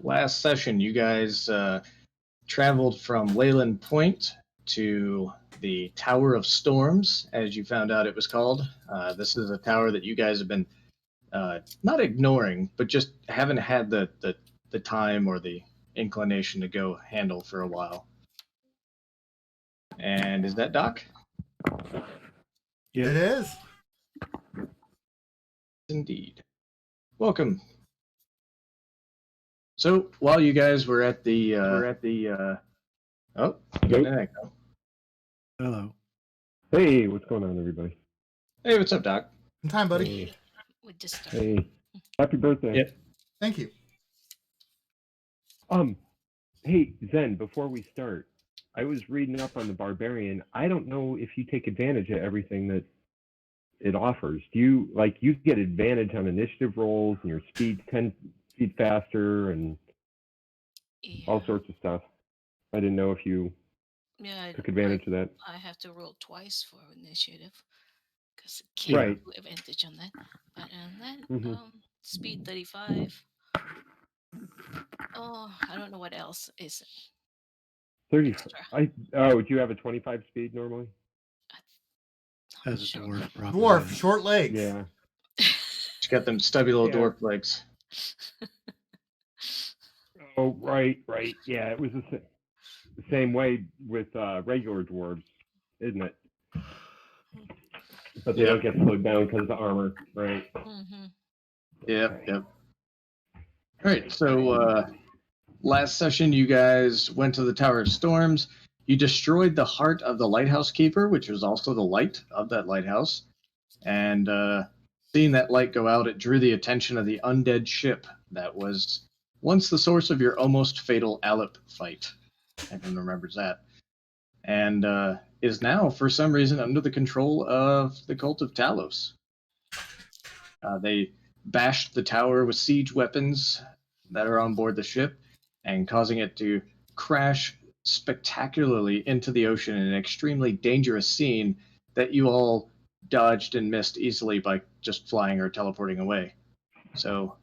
last session, you guys traveled from Leyland Point to the Tower of Storms, as you found out it was called. This is a tower that you guys have been not ignoring, but just haven't had the time or the inclination to go handle for a while. And is that Doc? Yeah. It is. Indeed. Welcome. So while you guys were at the oh, you got an echo. Hello. Hey, what's going on, everybody? Hey, what's up, Doc? In time, buddy. Hey, We just started. hey. Happy birthday. Yep. Thank you. Hey, Zen, before we start, I was reading up on the Barbarian. I don't know if you take advantage of everything that it offers. Do you get advantage on initiative rolls and your speed 10 feet faster and all sorts of stuff? I didn't know if you Yeah, took advantage of that. I have to roll twice for initiative because I can't Right. do advantage on that. But on that, Mhm. speed 35. Oh, I don't know what else is 30. extra. Do you have a 25 speed normally? I'm As a sure. dwarf, probably. Dwarf, short legs. Yeah. She's got them stubby little Yeah. dwarf legs. Oh, right. Yeah, it was the same way with regular dwarves, isn't it? But they Yep. don't get slowed down because of the armor, right? Mm-hmm. Yep. All right. So last session, you guys went to the Tower of Storms. You destroyed the heart of the lighthouse keeper, which was also the light of that lighthouse. And seeing that light go out, it drew the attention of the undead ship that was once the source of your almost fatal Alep fight. Everyone remembers that. And is now, for some reason, under the control of the Cult of Talos. They bashed the tower with siege weapons that are on board the ship and causing it to crash spectacularly into the ocean in an extremely dangerous scene that you all dodged and missed easily by just flying or teleporting away. So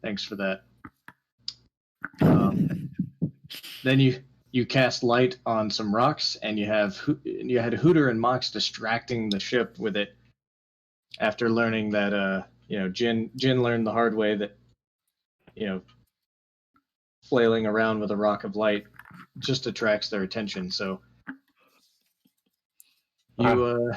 thanks for that. Then you cast light on some rocks, and you had Hooter and Mox distracting the ship with it after learning that Jin learned the hard way that flailing around with a rock of light just attracts their attention. So you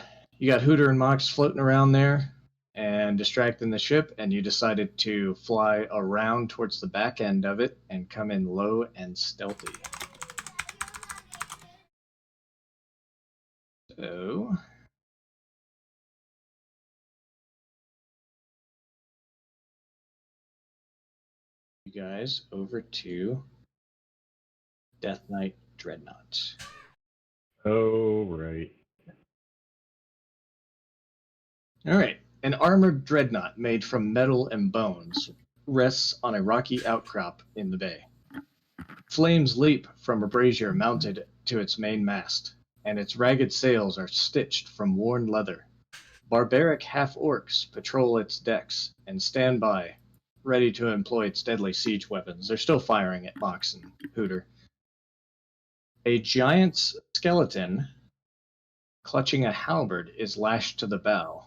got Hooter and Mox floating around there and distracting the ship, and you decided to fly around towards the back end of it and come in low and stealthy. So you guys over to Death Knight Dreadnought. Oh, right. All right. An armored dreadnought made from metal and bones rests on a rocky outcrop in the bay. Flames leap from a brazier mounted to its main mast, and its ragged sails are stitched from worn leather. Barbaric half-orcs patrol its decks and stand by, ready to employ its deadly siege weapons. They're still firing at Mox and Hooter. A giant's skeleton, clutching a halberd, is lashed to the bow.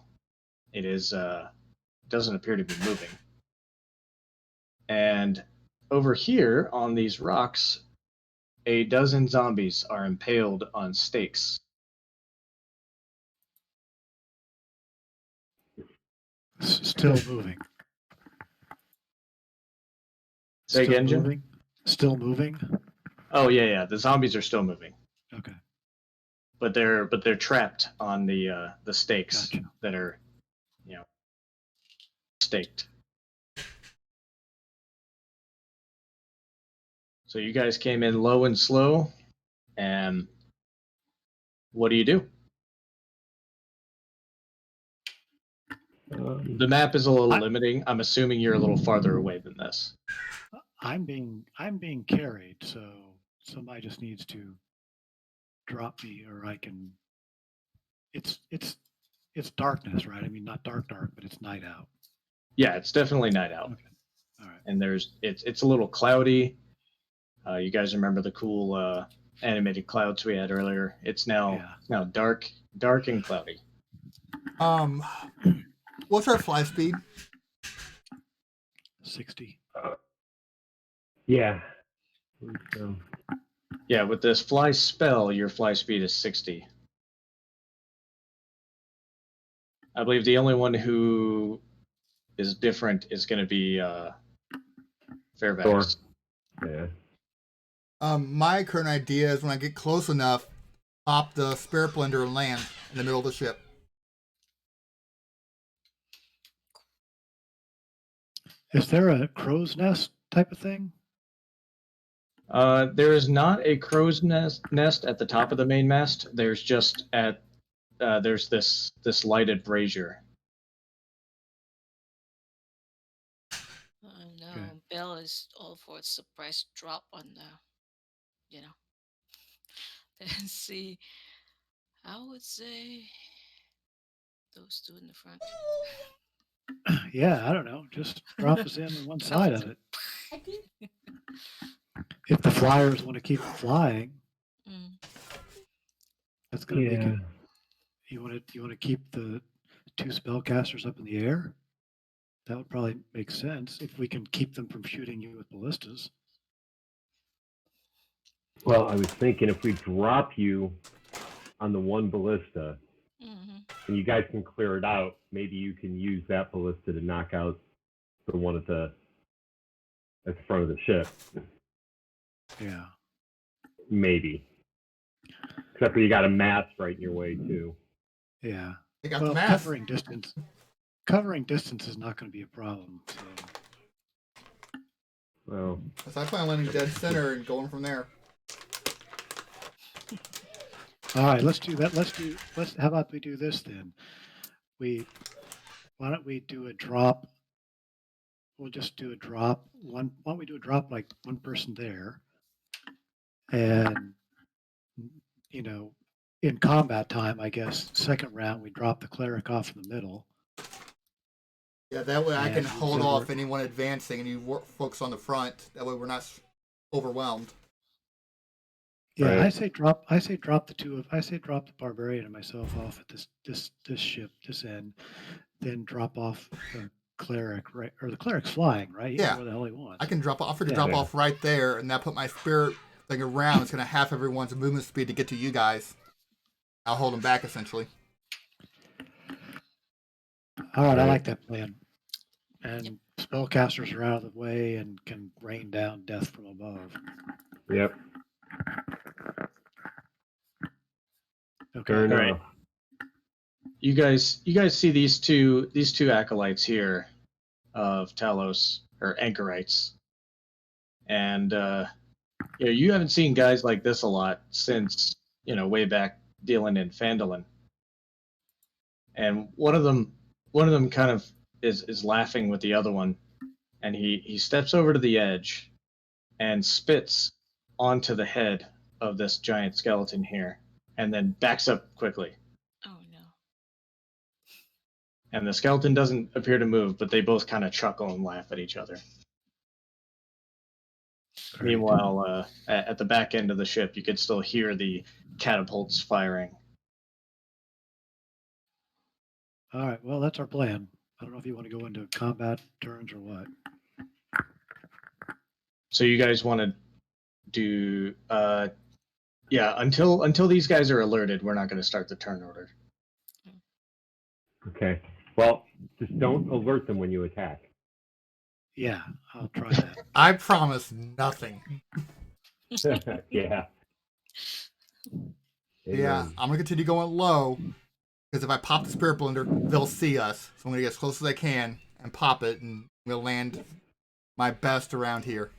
It doesn't appear to be moving. And over here on these rocks, a dozen zombies are impaled on stakes. Still moving. Say Still again, Jim? moving? Still moving? Oh yeah. The zombies are still moving, Okay. but they're trapped on the stakes Gotcha. that are, staked. So you guys came in low and slow, and what do? The map is a little limiting. I'm assuming you're a little farther away than this. I'm being carried, so somebody just needs to drop me, or I can. It's darkness, right? I mean, not dark, but it's night out. Yeah, it's definitely night out. Okay. All right. And it's a little cloudy. You guys remember the cool animated clouds we had earlier? It's now dark and cloudy. What's our fly speed? 60. Yeah. So, Yeah, with this fly spell, your fly speed is 60. I believe the only one who is different is going to be Fairfax. yeah. My current idea is when I get close enough, pop the spirit blender and land in the middle of the ship. Is there a crow's nest type of thing? There is not a crow's nest at the top of the main mast. There's just there's this lighted brazier. Oh no, Okay. Bill is all for a surprise drop on the, Then see, I would say those two in the front. Yeah, I don't know. Just drop us in on one side of it. If the flyers want to keep flying, Mm. that's going to make Yeah. it. You want to keep the 2 spellcasters up in the air? That would probably make sense if we can keep them from shooting you with ballistas. Well, I was thinking if we drop you on the one ballista hmm and you guys can clear it out, maybe you can use that ballista to knock out the one at the front of the ship. Yeah. Maybe. Except for you got a mast right in your way too. Yeah. They got Well, the math. covering distance is not going to be a problem. So Well, So I plan on landing dead center and going from there. all right, let's do that. How about we do this then? Why don't we do a drop? We'll just do a drop. Why don't we do a drop like one person there? And in combat time, I guess second round we drop the cleric off in the middle. Yeah, that way I can Yeah, hold that off works. anyone advancing and you focus on the front. That way we're not overwhelmed. Yeah, Right. I say drop the barbarian and myself off at this ship, this end, then drop off the cleric, right? Or the cleric's flying, right? He can Yeah. go where the hell he wants. I can drop off. I can Yeah. drop off right there, and that put my spirit thing around. It's gonna half everyone's movement speed to get to you guys. I'll hold them back essentially. All right, I Right. like that plan. And spellcasters are out of the way and can rain down death from above. yep. Okay. Fair All right. enough. You guys see these two acolytes here of Talos, or anchorites, and you haven't seen guys like this a lot since way back dealing in Phandalin. And one of them kind of is laughing with the other one, and he steps over to the edge and spits onto the head of this giant skeleton here, and then backs up quickly. Oh no. And the skeleton doesn't appear to move, but they both kind of chuckle and laugh at each other. Great. Meanwhile, at the back end of the ship, you could still hear the catapults firing. All right. Well, that's our plan. I don't know if you want to go into combat turns or what. So you guys want to do, until these guys are alerted, we're not going to start the turn order. Okay. Well, just don't alert them when you attack. Yeah, I'll try that. I promise nothing. Yeah. Yeah, Amen. I'm gonna continue going low because if I pop the spirit blender, they'll see us. So I'm gonna get as close as I can and pop it, and we'll land my best around here.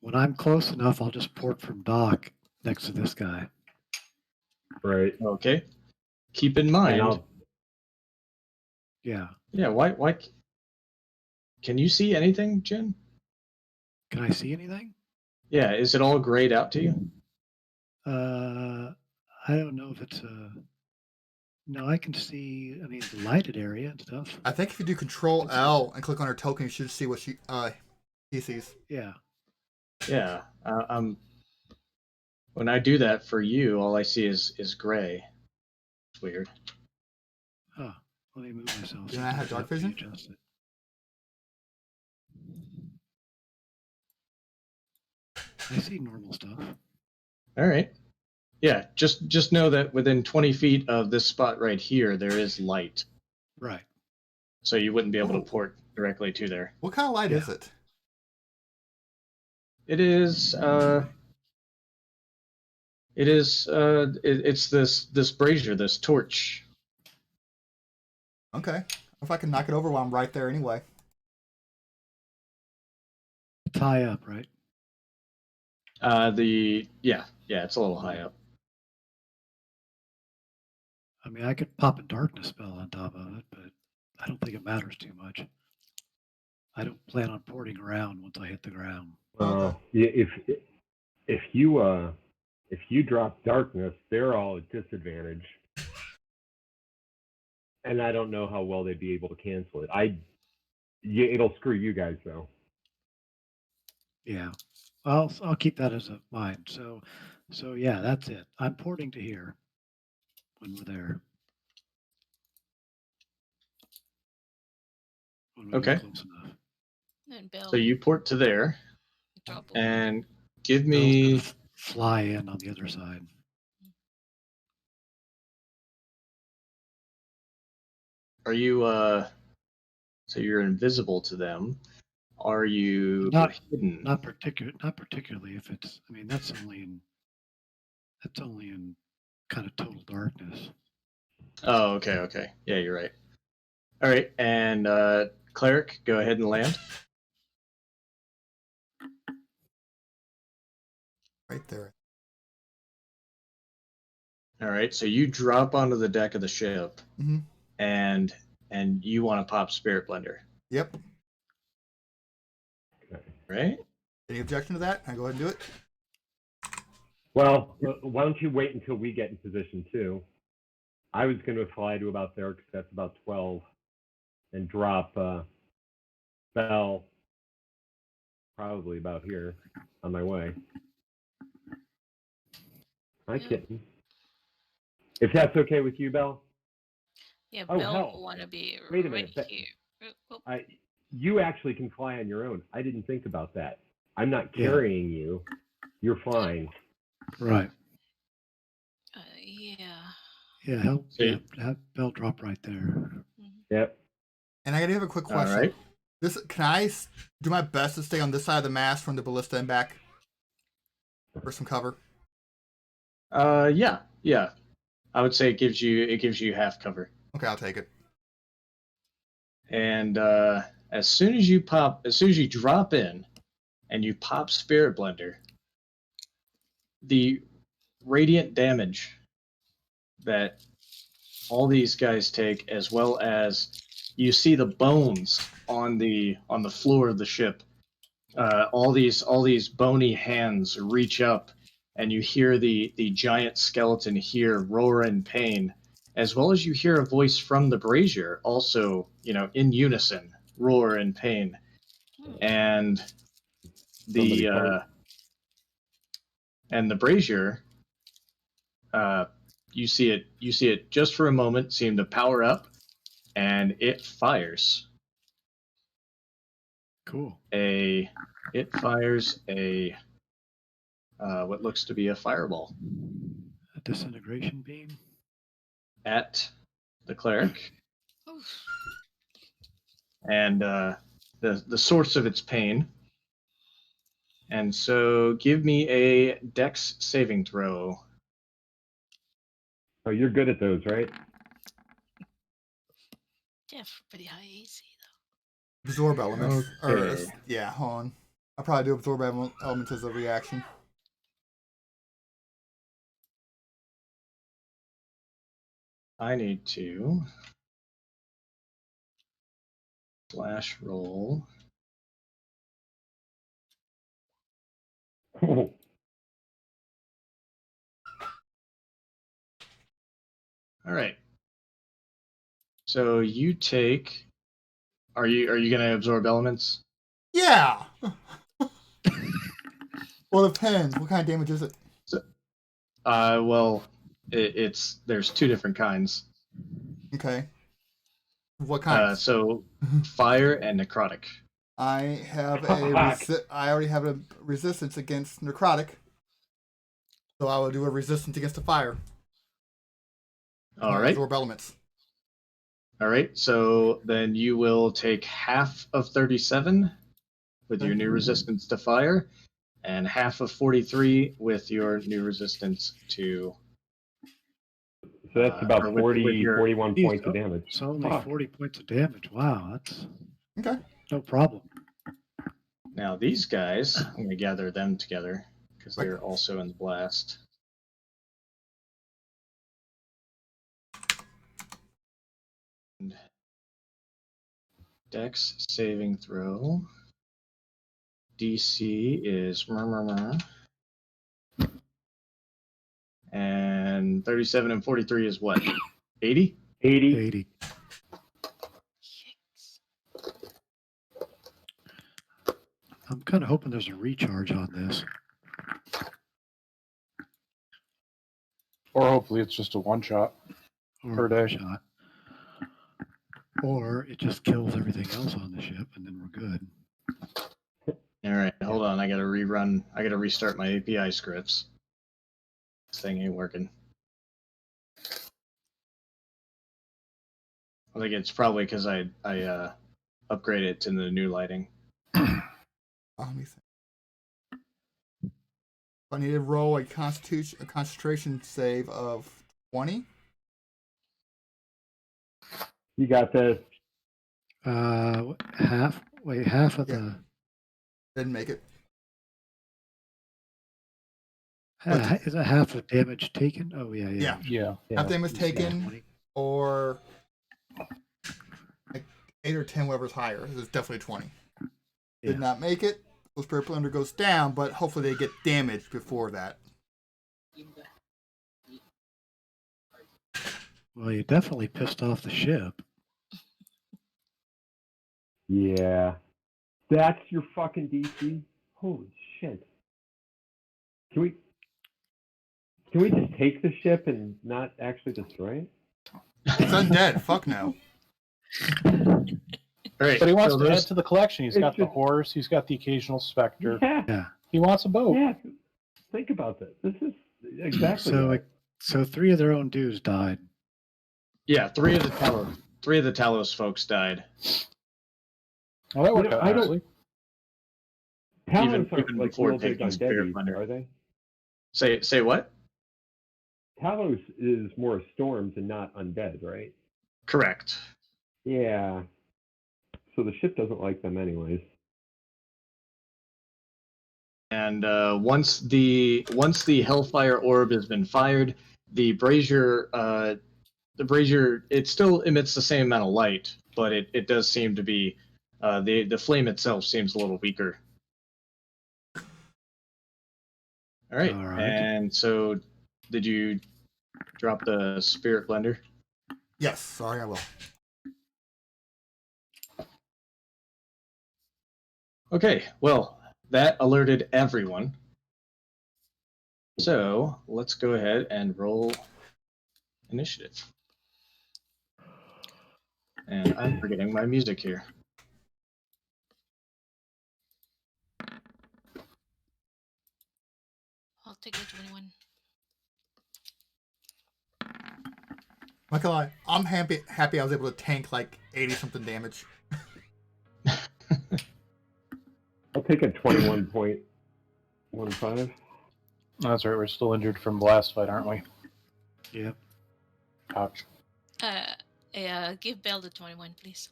When I'm close enough, I'll just port from dock next to this guy. Right. Okay. Keep in And mind. I'll, Yeah. Yeah. Why? Can you see anything, Jen? Can I see anything? Yeah. Is it all grayed out to you? I don't know if it's No, I can see. I mean, the lighted area and stuff. I think if you do Control L and click on her token, you should see what he sees. Yeah. Yeah. When I do that for you, all I see is gray. It's weird. Oh, let me move myself. Didn't I have dark vision? Adjust it. I see normal stuff. All right. Yeah. Just know that within 20 feet of this spot right here, there is light, Right. so you wouldn't be able Oh. to port directly to there. What kind of light Yeah. is it? It is. It's this brazier, this torch. Okay. If I can knock it over while I'm right there anyway. Tie up, right? Yeah, it's a little high up. I mean, I could pop a darkness spell on top of it, but I don't think it matters too much. I don't plan on porting around once I hit the ground. Okay. Yeah, if you drop darkness, they're all at disadvantage, and I don't know how well they'd be able to cancel it. It'll screw you guys though. Yeah. I'll keep that as a mind. So yeah, that's it. I'm porting to here when we're there. When we Okay. get close enough. And Bell So you port to there, drop over. and give Bell's gonna me. fly in on the other side. Are you So you're invisible to them? Are you Not hidden? not particularly if it's. I mean, that's only in kind of total darkness. Oh, okay. Yeah, you're right. All right, and cleric, go ahead and land. Right there. All right, so you drop onto the deck of the ship, Mm-hmm. and you want to pop Spirit Blender, Yep. right? Any objection to that? Can I go ahead and do it? Well, why don't you wait until we get in position too? I was going to fly to about there because that's about 12, and drop Bell probably about here on my way. Hi, Yeah. kitten. If that's okay with you, Bell. Yeah, Oh, Bell hell. will want to be Wait a right minute, that- here. Oh, You actually can fly on your own. I didn't think about that. I'm not Yeah. carrying you. You're flying. Right. yeah. Yeah. So you- Have Bell drop right there. Yep. And I do have a quick question. All right. Can I do my best to stay on this side of the mast from the ballista and back for some cover? Yeah. I would say it gives you half cover. Okay, I'll take it. And as soon as you drop in, and you pop Spirit Blender, the radiant damage that all these guys take, as well as you see the bones on the floor of the ship. All these bony hands reach up, and you hear the giant skeleton here roar in pain, as well as you hear a voice from the brazier, also in unison, roar in pain, and Somebody the fart. and the brazier. You see it just for a moment seem to power up, and it fires Cool. it fires a what looks to be a fireball A disintegration beam. at the cleric, Oof. and the source of its pain. And so give me a dex saving throw. Oh, you're good at those, right? Yeah, pretty high AC though. Absorb elements. Okay. Yeah, hold on. I'll probably do absorb elements as a reaction. I need to slash roll. All right. So you take. Are you going to absorb elements? Yeah. Well, it depends. What kind of damage is it? Well, there's two different kinds. Okay. What kinds? So fire and necrotic. I have I already have a resistance against necrotic, so I will do a resistance against the fire. All right. Absorb elements. All right. So then you will take half of 37 with your new resistance to fire, and half of 43 with your new resistance to. So that's about or with 41 Jeez, points of damage. So only Fuck. 40 points of damage. Wow, that's Okay. no problem. Now these guys, I'm going to gather them together because they're also in the blast. And Dex saving throw. DC is and 37 and 43 is what? 80? 80. 80. Yikes. I'm kind of hoping there's a recharge on this. Or hopefully it's just a one shot. Or Per day. shot. Or it just kills everything else on the ship and then we're good. All right, hold on. I got to rerun. I got to restart my API scripts. This thing ain't working. I think it's probably because I upgraded it to the new lighting. Let me think. I need to roll a concentration save of 20. You got this. Half of Yeah. the Didn't make it. is that half of damage taken? Oh yeah. Yeah. Yeah. Half damage Yeah, taken, 20. or like 8 or 10, whatever's higher. It's definitely 20. Yeah. Did not make it. The Spirit Blender goes down, but hopefully they get damaged before that. Well, you definitely pissed off the ship. Yeah. That's your fucking DC? Holy shit. Can we just take the ship and not actually destroy it? It's undead. Fuck no. All right, But he wants so to those- add to the collection. He's It's got the just- horse. He's got the occasional specter. Yeah. Yeah. He wants a boat. Yeah. Think about this. This is exactly So that. so 3 of their own dudes died. yeah, three of the Talos folks died. Well, that worked You know, out I don't- nicely. Talos aren't even like before real big taking on Spirit deadies, Blender. are they? Say what? Talos is more storms and not undead, right? Correct. Yeah. So the ship doesn't like them anyways. And once the Hellfire orb has been fired, the brazier it still emits the same amount of light, but it does seem to be the flame itself seems a little weaker. All right. And so, did you drop the Spirit Blender? Yes, sorry, I will. Okay, well, that alerted everyone. So let's go ahead and roll initiative. And I'm forgetting my music here. I'll take the 21. Not gonna lie, I'm happy I was able to tank like 80 something damage. I'll take a 21.15. That's right. We're still injured from the last fight, aren't we? Yep. Ouch. Yeah, give Belle the 21, please.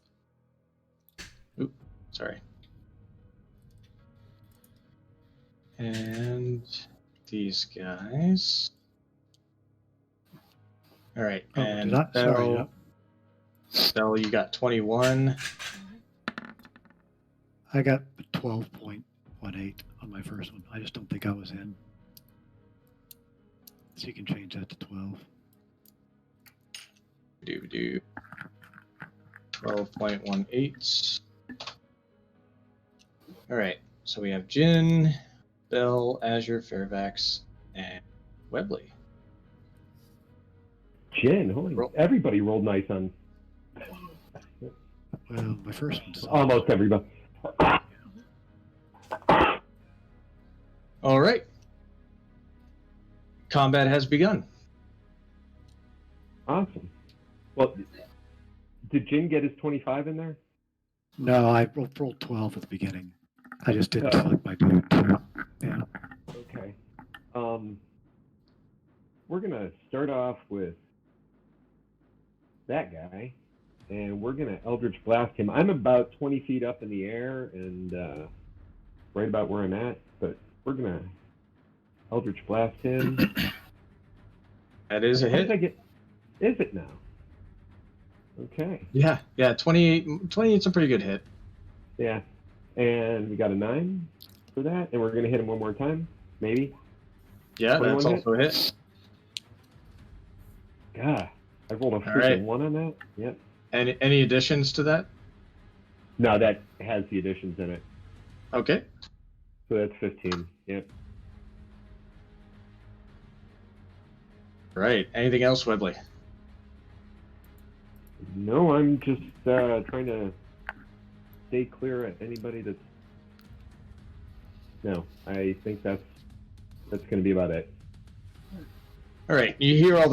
Sorry. And these guys. All right. Oh, and did I? Sorry. Belle, Yep. Belle, you got 21. I got 12.18 on my first one. I just don't think I was in. So you can change that to 12. Do 12.18. All right. So we have Jin, Bell, Azure, Fairfax, and Webley. Jin, holy, Roll. everybody rolled nice on Well, my first one sucked. almost everybody. All right. Combat has begun. Awesome. Well, did Jin get his 25 in there? No, I rolled 12 at the beginning. I just didn't Oh. select my dude. So, yeah. Okay. We're gonna start off with that guy, and we're gonna Eldritch Blast him. I'm about 20 feet up in the air and right about where I'm at, but we're gonna Eldritch Blast him. That is a How did I hit. get? Is it now? Okay. Yeah, 28. 28's a pretty good hit. Yeah. And we got a 9 for that, and we're gonna hit him one more time, maybe. Yeah, 21 that's hit? also a hit. God, I rolled a freaking right. 1 on that. Yep. Any additions to that? No, that has the additions in it. Okay. So that's 15. Yep. Right. Anything else, Webley? No, I'm just trying to stay clear of anybody that's. No, I think that's going to be about it. All right. You hear all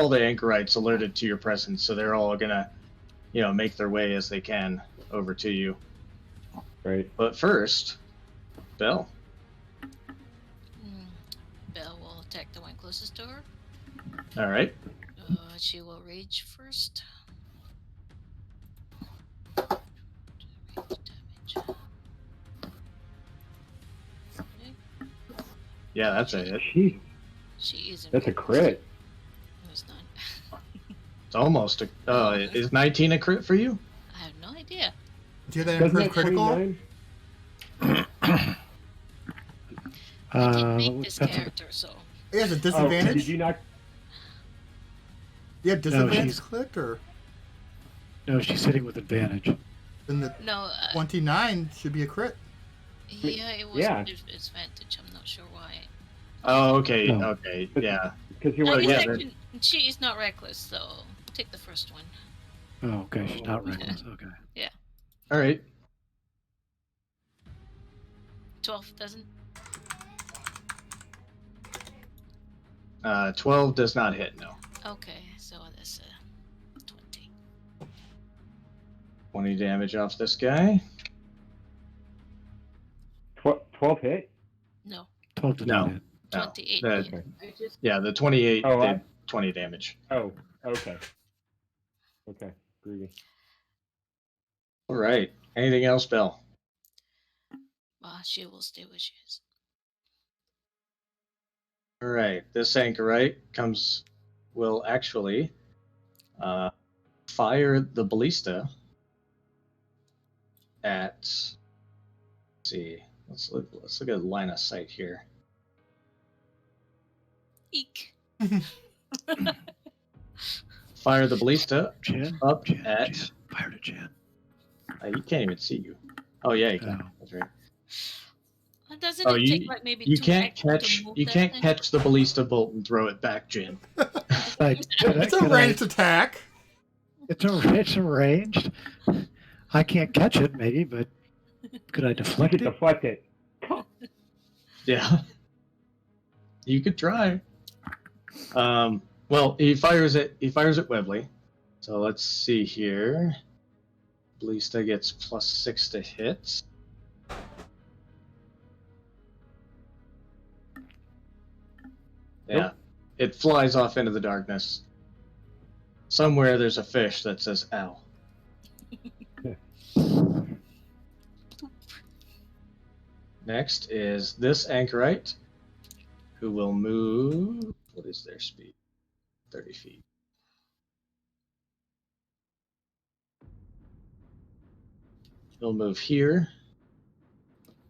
the anchorites alerted to your presence, so they're all gonna, make their way as they can over to you. Right. But first, Bell. Belle will attack the one closest to her. All right. She will rage first. Rage damage. Okay. Yeah, that's a hit. Jeez, She is. that's a crit. No, it's not. It's almost a. Is 19 a crit for you? I have no idea. Do you have that Doesn't improved that critical? 29? I didn't make Well, this that's a- character, so He has a Oh, disadvantage. did you not? You have disadvantage she's- click, or No, she's sitting with advantage. then the no. 29 should be a crit. Yeah, it was Yeah. disadvantage. I'm not sure why. Oh, okay. No. Okay. Yeah. Because you I were. yeah, guess that- she is not reckless, so take the first one. Oh, okay. She's not reckless. Okay. All right. 12 doesn't. 12 does not hit. No. Okay, so that's 20. 20 damage off this guy. 12 hit? No, 12 did No. not hit. No. 28. That- hit. Yeah, the 28 Oh, did 20 damage. Oh, okay. Okay, groovy. All right. Anything else, Bell? She will stay where she is. All right. This anchorite will actually fire the ballista at. Let's see. Let's look at line of sight here. Eek. Fire the ballista Jen? up Jen, at. Jen. Fire to Jen. He can't even see you. Oh yeah, he can. Oh. That's right. Doesn't Oh, it you- take like maybe You 2 can't actions to catch. move You that can't thing? catch the ballista bolt and throw it back, Jin. Like, It's a ranged attack. It's arranged. I can't catch it, maybe, but could I You deflect could it? deflect it. Yeah. You could try. Well, he fires at Webley. So let's see here. Ballista gets +6 to hit. Yeah. Nope. It flies off into the darkness. Somewhere there's a fish that says ow. Next is this anchorite, who will move. What is their speed? 30 feet. He'll move here,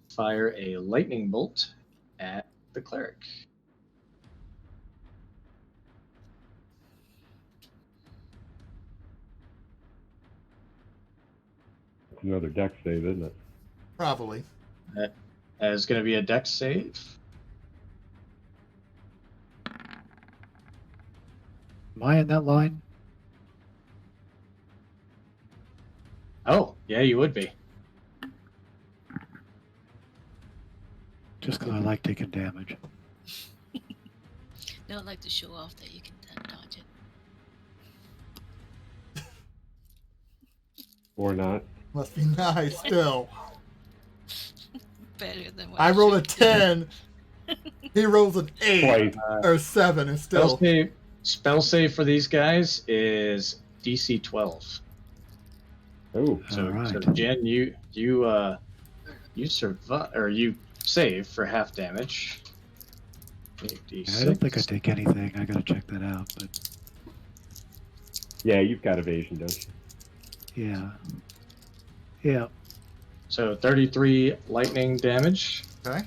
fire a lightning bolt at the cleric. It's another deck save, isn't it? Probably. It's going to be a dex save. Am I in that line? Oh, yeah, you would be. Just because I like taking damage. They would like to show off that you can dodge it. Or not. Must be nice still. Better than what I it rolled a should do. 10. He rolls an 8 Twice. or 7 and still. Spell save for these guys is DC 12. Oh, So, All so right. Jen, you survive or you save for half damage. 8d6. I don't think I take anything. I gotta check that out. But yeah, you've got evasion, don't you? yeah, yeah. So 33 lightning damage. Okay.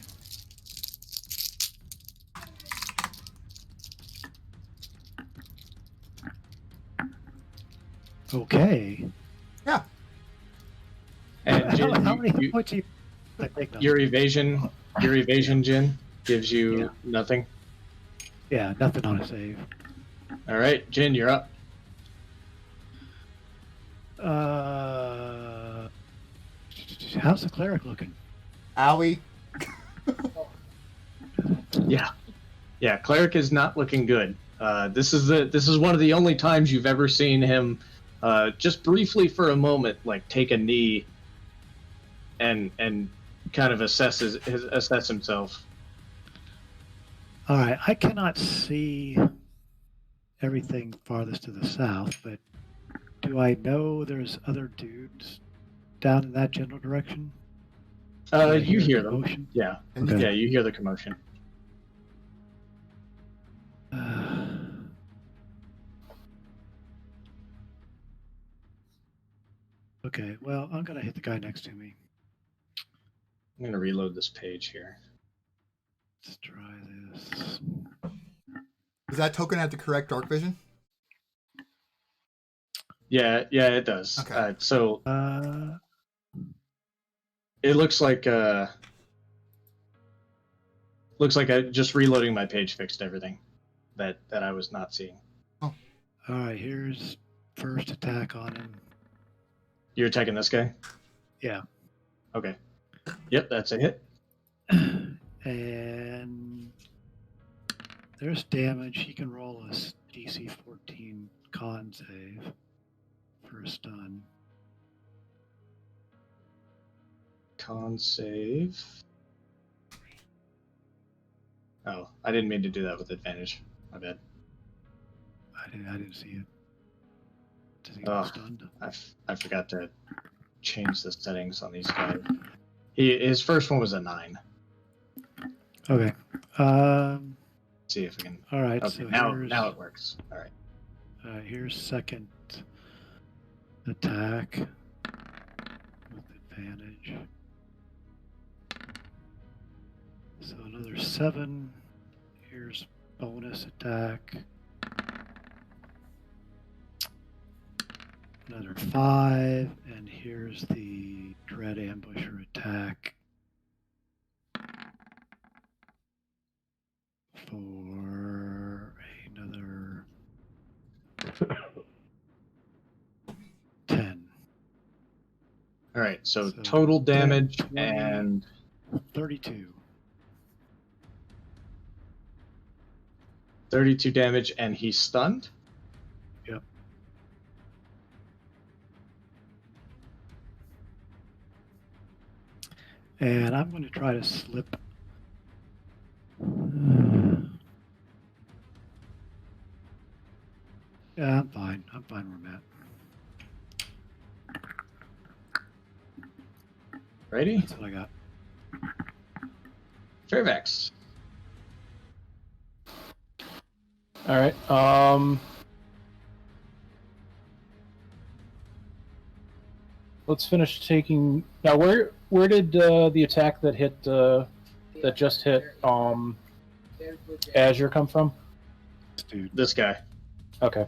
Okay. Yeah. And Jen, how many? you- How much you? I take them. your evasion, Jen, gives you Yeah. nothing. Yeah, nothing on a save. All right, Jen, you're up. How's the cleric looking? Owie. Yeah, cleric is not looking good. This is one of the only times you've ever seen him, just briefly for a moment, like take a knee, and kind of assess himself. All right, I cannot see everything farthest to the south, but do I know there's other dudes down in that general direction? Do I You hear the them. commotion? Yeah, And Okay. yeah, you hear the commotion. Okay, well, I'm gonna hit the guy next to me. I'm gonna reload this page here. Let's try this. Does that token have the correct dark vision? Yeah, it does. Okay. So Uh, it looks like just reloading my page fixed everything that I was not seeing. all right, here's first attack on him. You're attacking this guy? Yeah. Okay. Yep, that's a hit. And there's damage. He can roll a DC 14 con save for a stun. Con save. Oh, I didn't mean to do that with advantage. My bad. I didn't see it. Does he Oh. get stunned? I forgot to change the settings on these guys. His first one was a 9. Okay. See if we can. All right. Okay, So now here's, it works. All right. here's second attack with advantage. So another 7. Here's bonus attack. Another 5, and here's the dread ambusher attack for another 10. All right. So So total damage 20. and 32. 32 damage, and he's stunned. Yep. And I'm going to try to slip. Yeah, I'm fine. I'm fine where I'm at. Ready? That's what I got. Fairvex. All right. Let's finish taking. Now, where did the attack that hit that just hit Azure come from? Dude. This guy. Okay.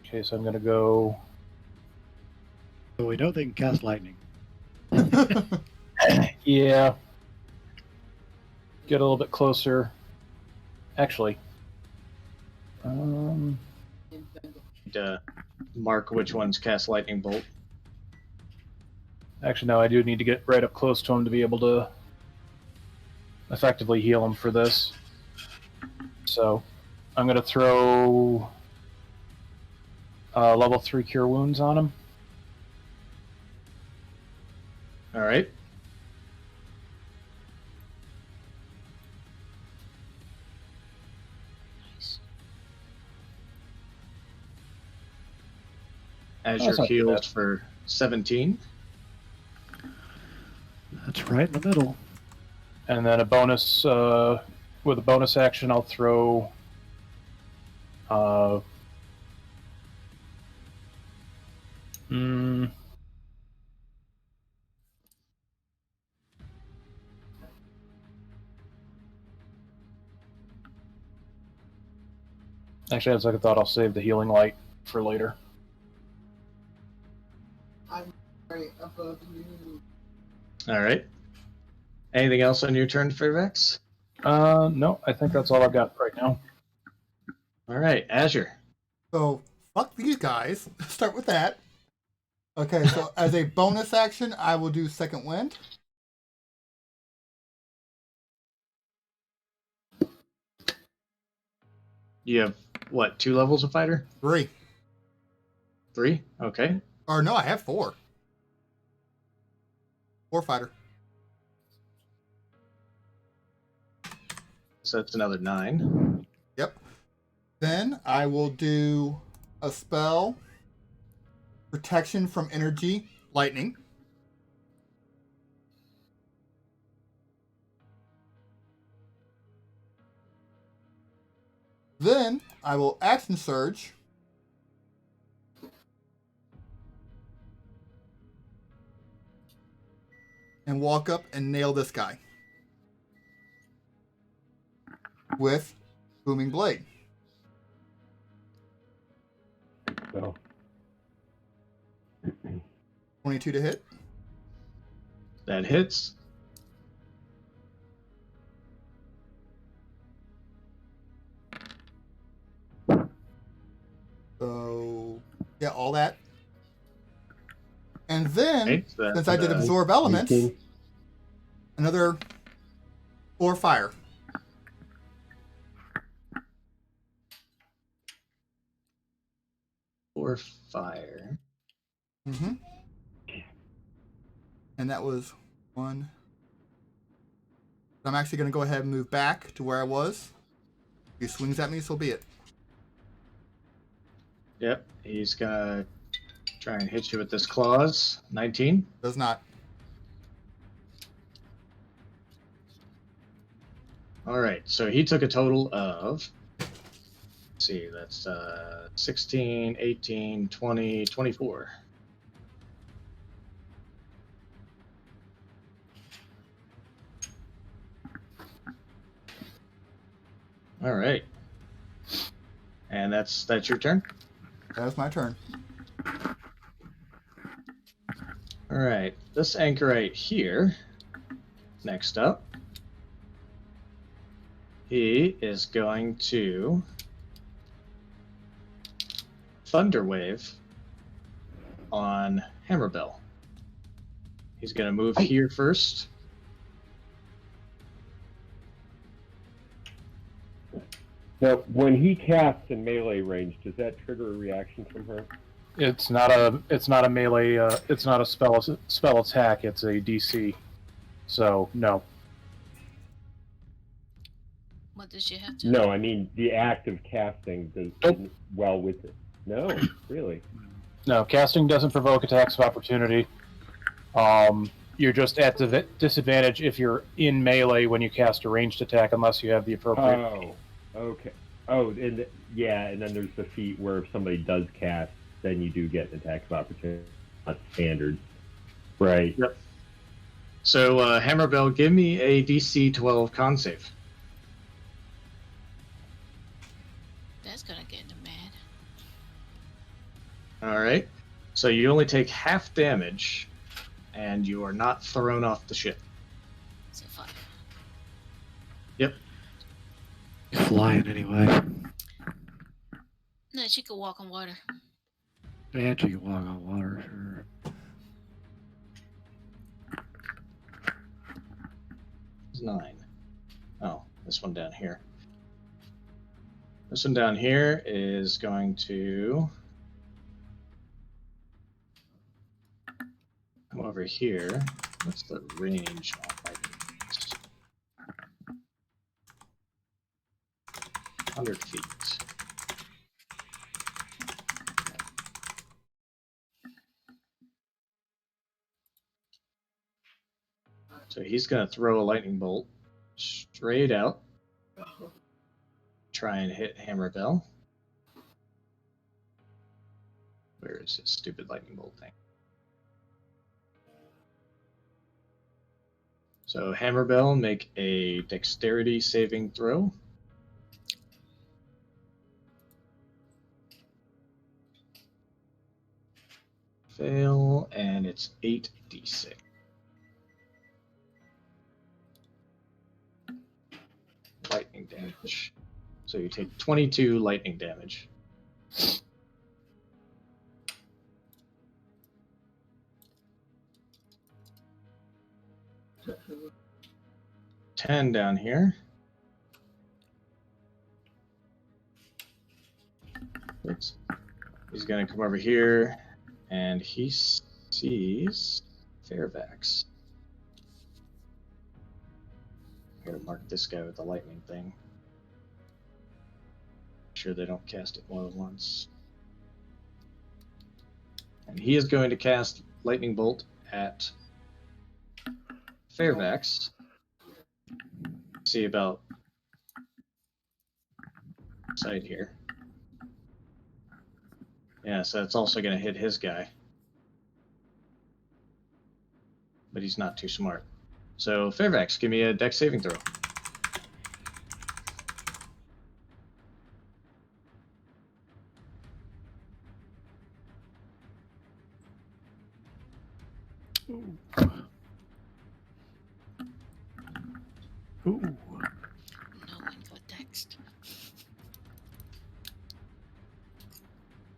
Okay, so I'm gonna go So we know they can cast lightning. Yeah. Get a little bit closer. Actually. To mark which ones cast lightning bolt. Actually, no, I do need to get right up close to him to be able to effectively heal him for this. So, I'm going to throw level 3 Cure Wounds on him. All right. Nice. As Oh, you're that's not too healed bad. for 17. That's right in the middle. And then a bonus, with a bonus action, I'll throw mm, actually, as I thought, I'll save the healing light for later. All right. Anything else on your turn, Fairvex? No, I think that's all I've got right now. All right, Azure. So fuck these guys. Start with that. Okay, so as a bonus action, I will do Second Wind. You have what? 2 levels of fighter? 3. 3? Okay. Or no, I have 4. 4 fighter. So that's another 9. Yep. Then I will do a spell, Protection from Energy, Lightning. Then I will Action Surge. And walk up and nail this guy. With Booming Blade. So 22 to hit. That hits. So, yeah, all that. And then, Okay, so that's, since I did Absorb Elements, 18. another 4 fire. Or fire. Mm-hmm. And that was 1. I'm actually going to go ahead and move back to where I was. If he swings at me, so be it. Yep. He's gonna try and hit you with this claws. 19. Does not. All right. So he took a total of. Let's see. That's 16, 18, 20, 24. All right. And that's your turn. That was my turn. All right. This anchorite here. Next up. He is going to Thunderwave on Hammerbell. He's going to move here first. Now, when he casts in melee range, does that trigger a reaction from her? It's not a melee. It's not a spell attack. It's a DC. So no. What does she have to? No, I mean the act of casting does Nope. well with it. No, really. No, casting doesn't provoke attacks of opportunity. You're just at disadvantage if you're in melee when you cast a ranged attack, unless you have the appropriate. Oh, okay. Oh, and and then there's the feat where if somebody does cast, then you do get an attack of opportunity. Not standard. Right. Yep. So, Hammerbell, give me a DC 12 con save. That's gonna get him mad. All right. So you only take half damage, and you are not thrown off the ship. So 5. Yep. He's flying anyway. No, she could walk on water. And you can walk on water, sure. It's 9. Oh, this one down here. This one down here is going to come over here. What's the range on lightning? 100 feet. So he's going to throw a lightning bolt straight out. Try and hit Hammerbell. Where is his stupid lightning bolt thing? So Hammerbell, make a dexterity saving throw. Fail, and it's 8d6. Lightning damage. So you take 22 lightning damage. Ten down here. Oops. He's gonna come over here, and he sees Fairfax. I'm gonna mark this guy with the lightning thing. Make sure they don't cast it more than once. And he is going to cast lightning bolt at Fairfax. See about side here. Yeah, so it's also going to hit his guy. But he's not too smart. So Fairfax, give me a dex saving throw. Ooh. Ooh. No one got text.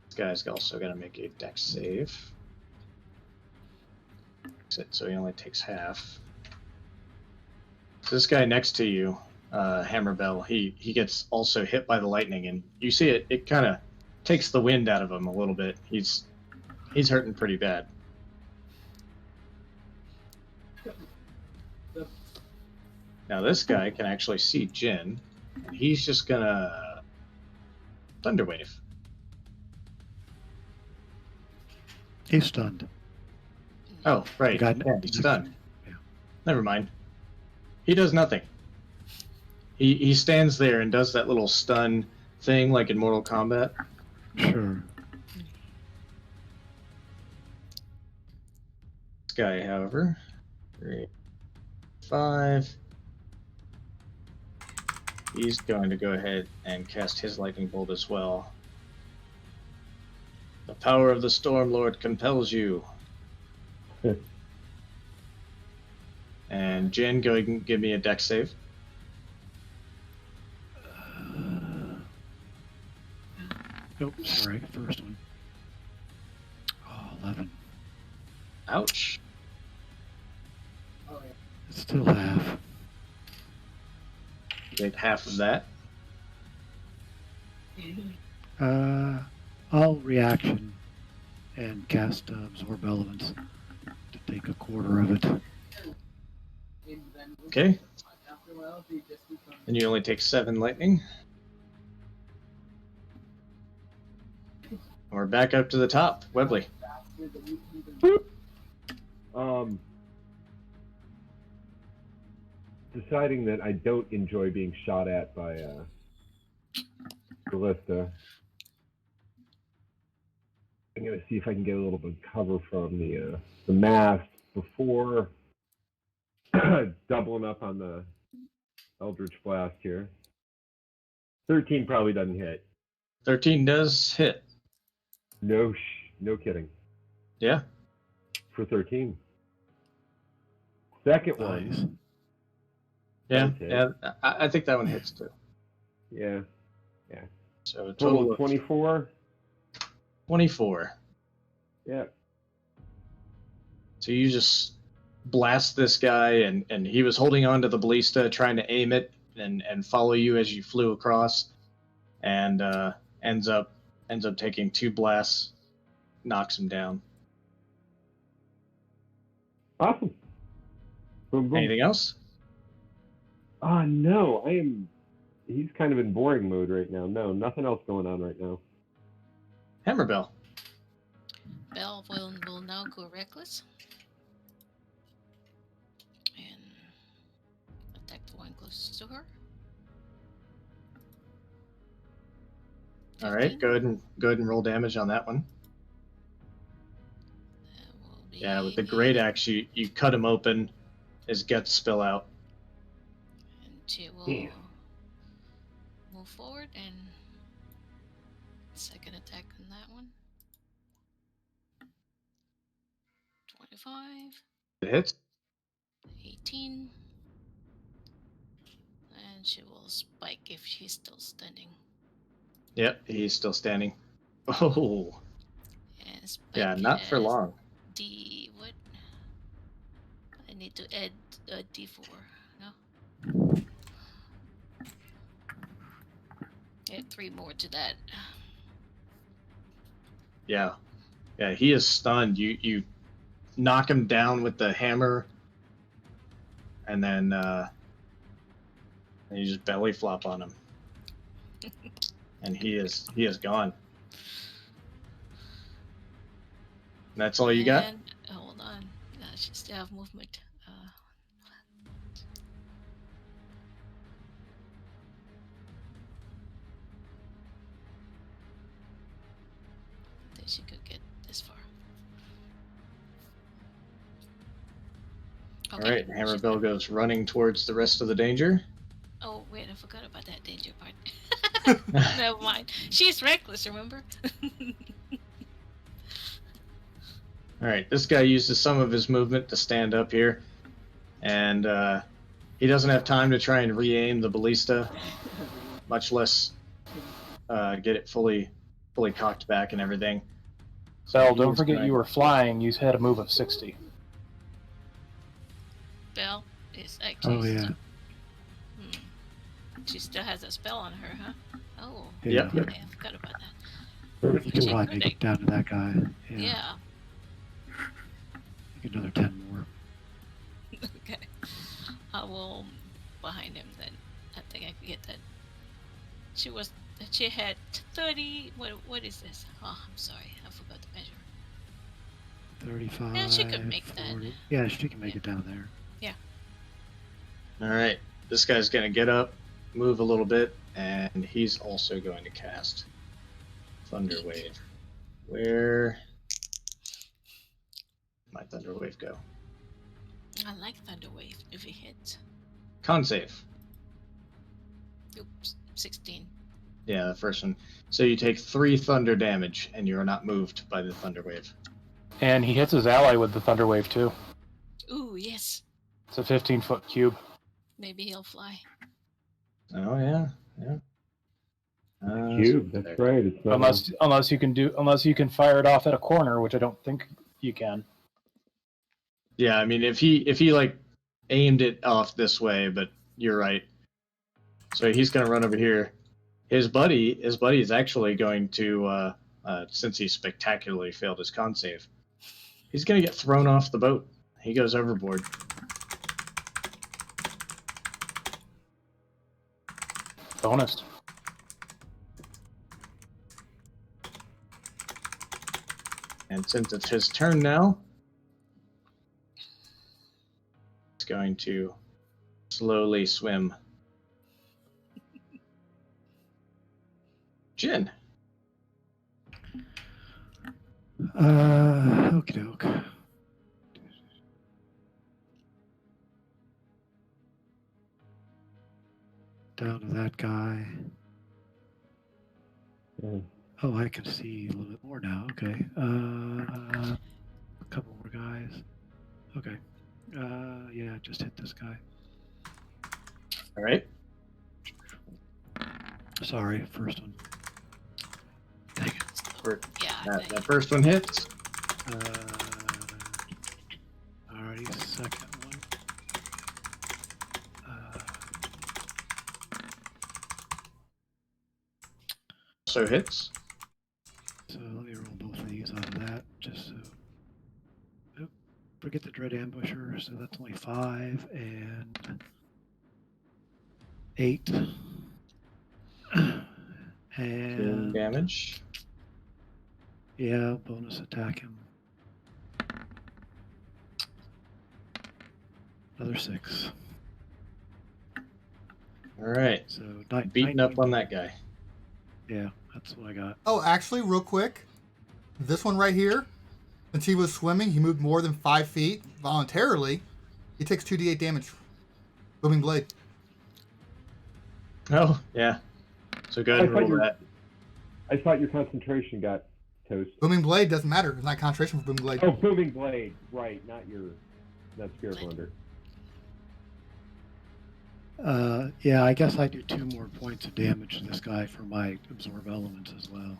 This guy's also going to make a dex save. So he only takes half. So this guy next to you, Hammerbell, he gets also hit by the lightning, and you see it kind of takes the wind out of him a little bit. He's hurting pretty bad. Now this guy can actually see Jin, and he's just gonna Thunderwave. He's stunned. Oh, right. The guy Yeah, he's stunned. Yeah. Never mind. He does nothing. He stands there and does that little stun thing like in Mortal Kombat. Sure. This guy, however, 3, 5. He's going to go ahead and cast his lightning bolt as well. The power of the Storm Lord compels you. And Jin, go ahead and give me a dex save. Nope, sorry, first one. Oh, 11. Ouch. It's still half. Take half of that. I'll reaction and cast Absorb Elements to take a quarter of it. Okay. And you only take 7 lightning. We're back up to the top. Webley. Deciding that I don't enjoy being shot at by Ballista. I'm gonna see if I can get a little bit of cover from the mast before doubling up on the Eldritch Blast here. 13 probably doesn't hit. 13 does hit. No kidding. Yeah. for 13. Second one. Nice. Yeah. That's it. Yeah. I think that one hits too. Yeah. So a Total total of 24. 24. Yeah. So you just blast this guy, and he was holding on to the ballista, trying to aim it and follow you as you flew across, and ends up taking 2 blasts, knocks him down. Awesome. Boom, boom. Anything else? No, he's kind of in boring mode right now. No, nothing else going on right now. Hammerbell. Bell will now go reckless. And attack the one closest to her. All right, 15. go ahead and roll damage on that one. That will be Yeah, with the great axe, you cut him open, his guts spill out. And she will Damn. move forward and second attack on that one. 25, It hits. 18. And she will spike if she's still standing. Yep, he's still standing. Oh, And spike yeah, not for as long. D what? I need to add a D4. No. Add 3 more to that. Yeah, he is stunned. You knock him down with the hammer, and then you just belly flop on him, and he is gone. That's all you got? And, hold on. She still have movement. That she could get this far. All right, Hammerbell goes running towards the rest of the danger. Oh wait, I forgot about that danger part. Never mind. She's reckless, remember? All right, this guy uses some of his movement to stand up here, and he doesn't have time to try and re-aim the ballista, much less get it fully cocked back and everything. Bell, he don't is forget going- you were flying. You had a move of 60. Belle is actually. Oh yeah. Still, she still has a spell on her, huh? Oh. Yeah. Yep. Okay, I forgot about that. You can She probably could make it down to that guy. Yeah. Yeah. Make another 10 more. Okay. I will behind him then. I think I can get that. She had 30. What is this? Oh, I'm sorry. I forgot to measure. 35. Yeah, she could make that. 40. Yeah, she can make Yeah. it down there. All right, this guy's going to get up, move a little bit, and he's also going to cast Thunder Wave. Where did my Thunder Wave go? I like Thunder Wave if it hits. Con save. Oops, 16. Yeah, the first one. So you take 3 thunder damage, and you are not moved by the Thunder Wave. And he hits his ally with the Thunder Wave, too. Ooh, yes. It's a 15-foot cube. Maybe he'll fly. Oh yeah. Cube. That's right. It's not Unless you can fire it off at a corner, which I don't think you can. Yeah, I mean, if he like aimed it off this way, but you're right. So he's gonna run over here. His buddy is actually going to, since he spectacularly failed his con save, he's gonna get thrown off the boat. He goes overboard. Bonus. And since it's his turn now, he's going to slowly swim. Jin. Okie doke. Down to that guy. Yeah. Oh, I can see a little bit more now. Okay. guys. Okay. Yeah, just hit this guy. All right. Sorry, first one. Dang it. We're- Yeah. That first one hits. Alrighty, second one. So hits. So let me roll both of these out of that, just so. Oop, forget the Dread Ambusher, so that's only 5 and 8. 2 And damage. yeah, bonus attack him. Another 6. All right. So Beating up 19. on that guy. Yeah, that's what I got. Oh, actually, real quick, this one right here, since he was swimming, he moved more than 5 feet voluntarily. He takes 2d8 damage. Booming Blade. Oh, yeah. So go ahead and I thought roll you- that. I thought your concentration got toast. Booming Blade doesn't matter. It's not concentration for Booming Blade. Oh, booming blade, right? Not Spirit Blender. Yeah, I guess I do 2 more points of damage to this guy for my absorb elements as well.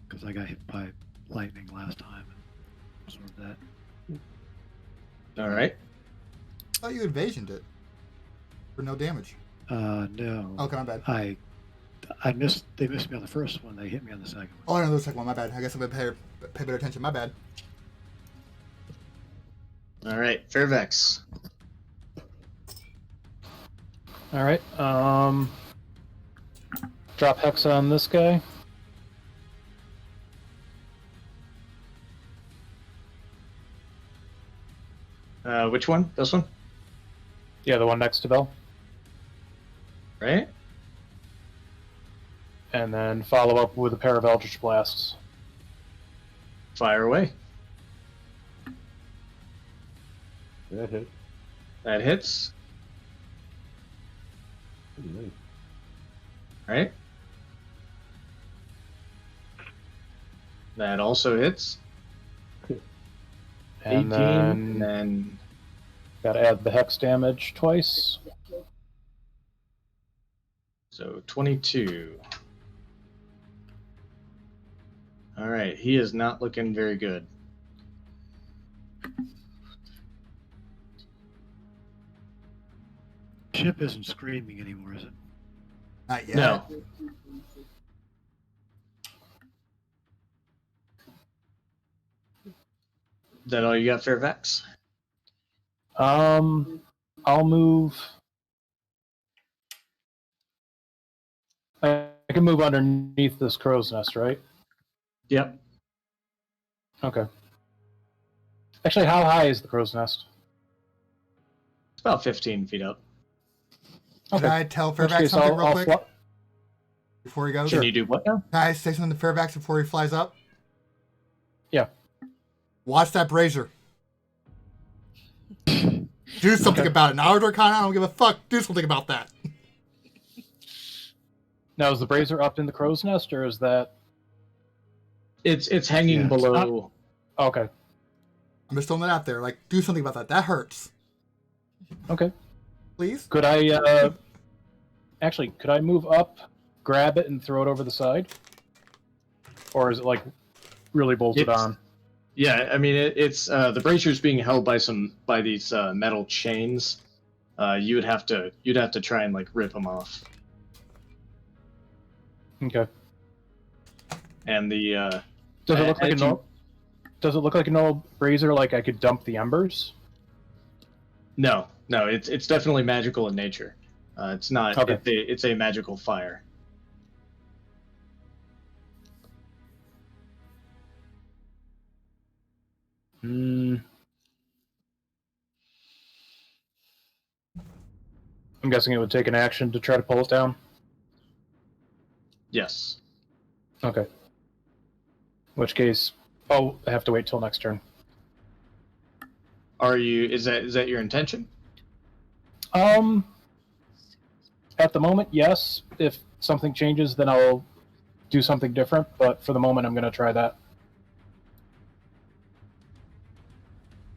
Because I got hit by lightning last time and absorbed that. All right. I thought you evasioned it for no damage. No. Okay, my bad. I missed. They missed me on the first one. They hit me on the second Oh, one. no, the second one. My bad. I guess I better pay better attention. My bad. All right. Fairvex. All right. Drop Hex on this guy. Which one? This one? Yeah, the one next to Bell. Right? And then follow up with a pair of Eldritch Blasts. Fire away. That hit. That hits. Pretty nice. Right? That also hits. And 18. then And then gotta add the Hex damage twice. so 22. All right. He is not looking very good. Ship isn't screaming anymore, is it? Not yet. No. Is that all you got, Fairvex? I'll move. I can move underneath this crow's nest, right? Yep. Okay. Actually, how high is the crow's nest? It's about 15 feet up. Can I tell In which Fairfax case, something real quick fly- before he goes? Can you do what now? Can I say something to Fairfax before he flies up? Yeah. Watch that brazier. Do something Okay. about it. Now, Arcana, I don't give a fuck. Do something about that. Now, is the brazier up in the crow's nest, or is that It's hanging Yeah, it's below. okay? I'm just throwing that out there. Like, do something about that. That hurts. Okay. Please? Could I actually? Could I move up, grab it, and throw it over the side, or is it like really bolted It's- on? Yeah, I mean it's the brazier's being held by these metal chains. You'd have to try and like rip them off. Okay. And the Does it look like a as you- normal? Does it look like an old brazier? Like I could dump the embers? no, it's definitely magical in nature. It's not. Okay. It's a magical fire. Hmm. I'm guessing it would take an action to try to pull it down. Yes. Okay. In which case, I have to wait till next turn. Are you? Is that your intention? At the moment, yes. If something changes, then I'll do something different. But for the moment, I'm going to try that.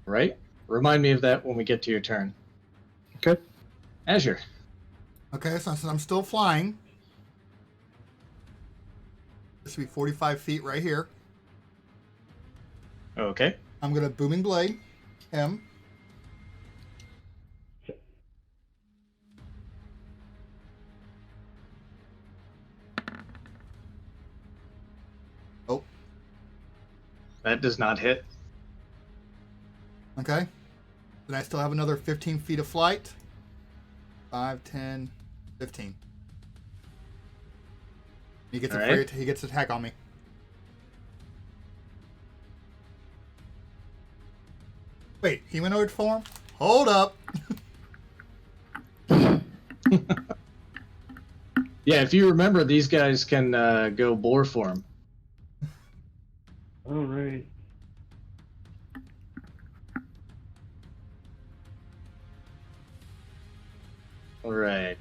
Right? Remind me of that when we get to your turn. Okay. Azure. Okay, so since I'm still flying, this should be 45 feet right here. Okay. I'm gonna booming blade him. Oh, That does not hit. okay. Then I still have another 15 feet of flight. 5, 10, 15. He gets Alright. he gets attack on me. Wait, humanoid form? Hold up. Yeah, if you remember, these guys can go boar form. All right. All right.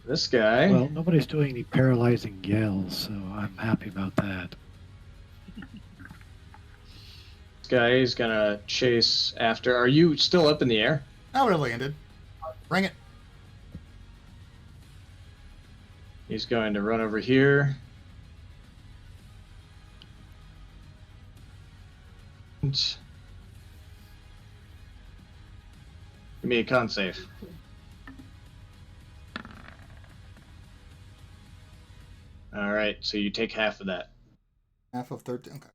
This guy. Well, nobody's doing any paralyzing yells, so I'm happy about that. This guy is gonna chase after. Are you still up in the air? I would have landed. Bring it. He's going to run over here. And give me a con save. All right, so you take half of that. Half of 13. Okay.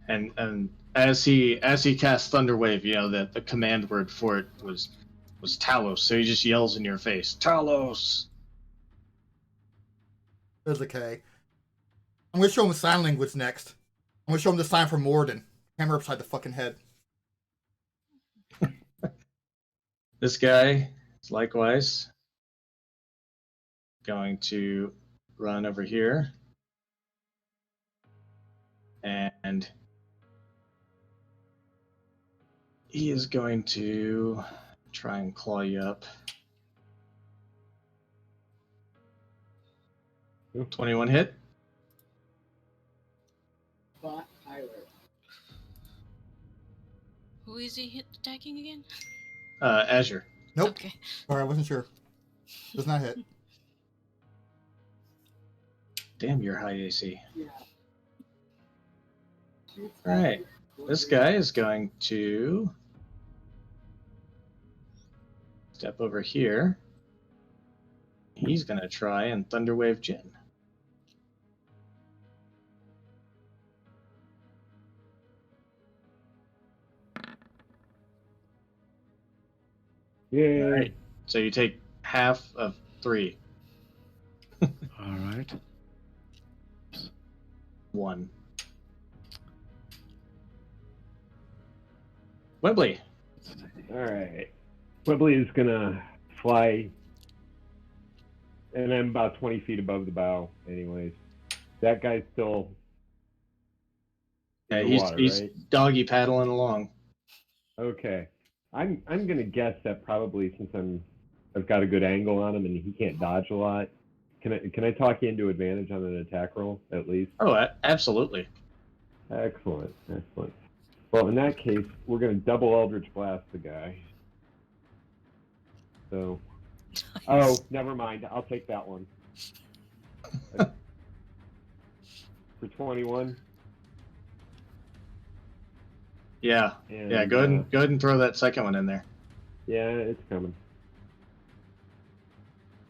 And as he casts Thunder Wave, you know that the command word for it was Talos. So he just yells in your face, Talos. There's a K. I'm gonna show him sign language next. I'm gonna show him the sign for Morden. Hammer upside the fucking head. This guy is likewise going to run over here. And he is going to try and claw you up. 21 hit. Who is he attacking again? Azure. Nope. Okay. Sorry, I wasn't sure. Does not hit. Damn, you're high AC. Alright. This guy is going to step over here. He's going to try and Thunderwave Jin. Yeah. All right. So you take half of 3. All right. 1. Webley. All right. Webley is gonna fly, and I'm about 20 feet above the bow. Anyways, that guy's still Yeah, in the he's water, he's right? doggy paddling along. Okay. I'm gonna guess that probably since I've got a good angle on him and he can't dodge a lot. Can I talk you into advantage on an attack roll at least? Oh, absolutely. Excellent. Well, in that case, we're gonna double Eldritch Blast the guy. So, oh, never mind. I'll take that one. For 21. Yeah. And, Yeah, go ahead and throw that second one in there. Yeah, it's coming.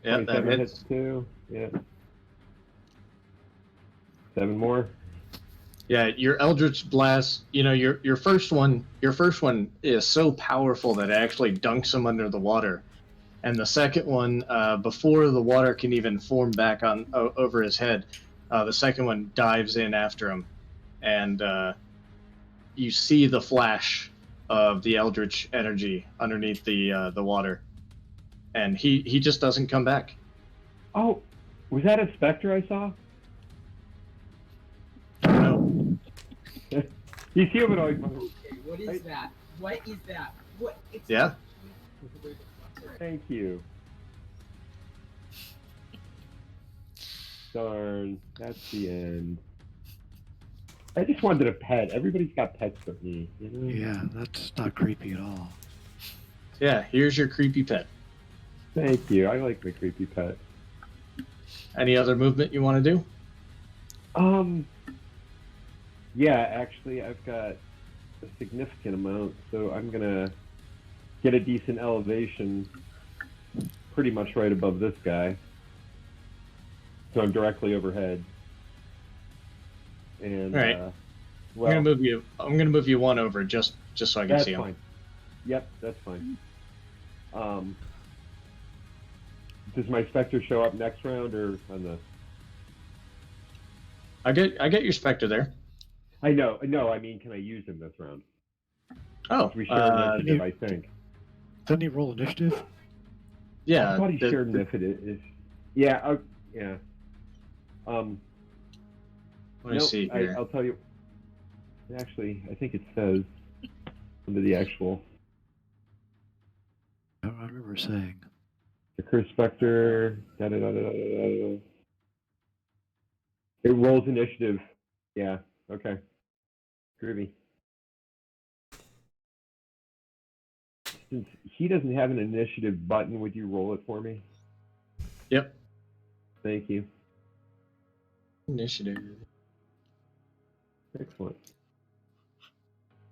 Yeah, that 27 hits. hits too. Yeah. 7 more. Yeah, your Eldritch Blast, you know, your first one is so powerful that it actually dunks him under the water. And the second one, before the water can even form back on over his head, the second one dives in after him, and you see the flash of the Eldritch energy underneath the water, and he just doesn't come back. Oh, was that a specter I saw? No, You humanoid. Okay, what is that? What is that? What? It's yeah, Thank you. Darn, that's the end. I just wanted a pet. Everybody's got pets but me, you know? Yeah, that's not creepy at all. Yeah, here's your creepy pet. Thank you. I like my creepy pet. Any other movement you want to do? Yeah, actually, I've got a significant amount, so I'm gonna get a decent elevation, pretty much right above this guy. So I'm directly overhead. And All right. well, I'm gonna move you one over just so I can that's see him. fine. Yep, that's fine. Does my Spectre show up next round or on the? I get your Spectre there. I know. No, I mean, can I use him this round? Oh, We share initiative, I think. Doesn't he roll initiative? I yeah. thought he shared initiative. Yeah. Yeah. Let me Nope, see here. I'll tell you. Actually, I think it says under the actual. I remember saying. The Curse Spectre. It rolls initiative. Yeah. Okay. Groovy. Since he doesn't have an initiative button, would you roll it for me? Yep. Thank you. Initiative. Excellent.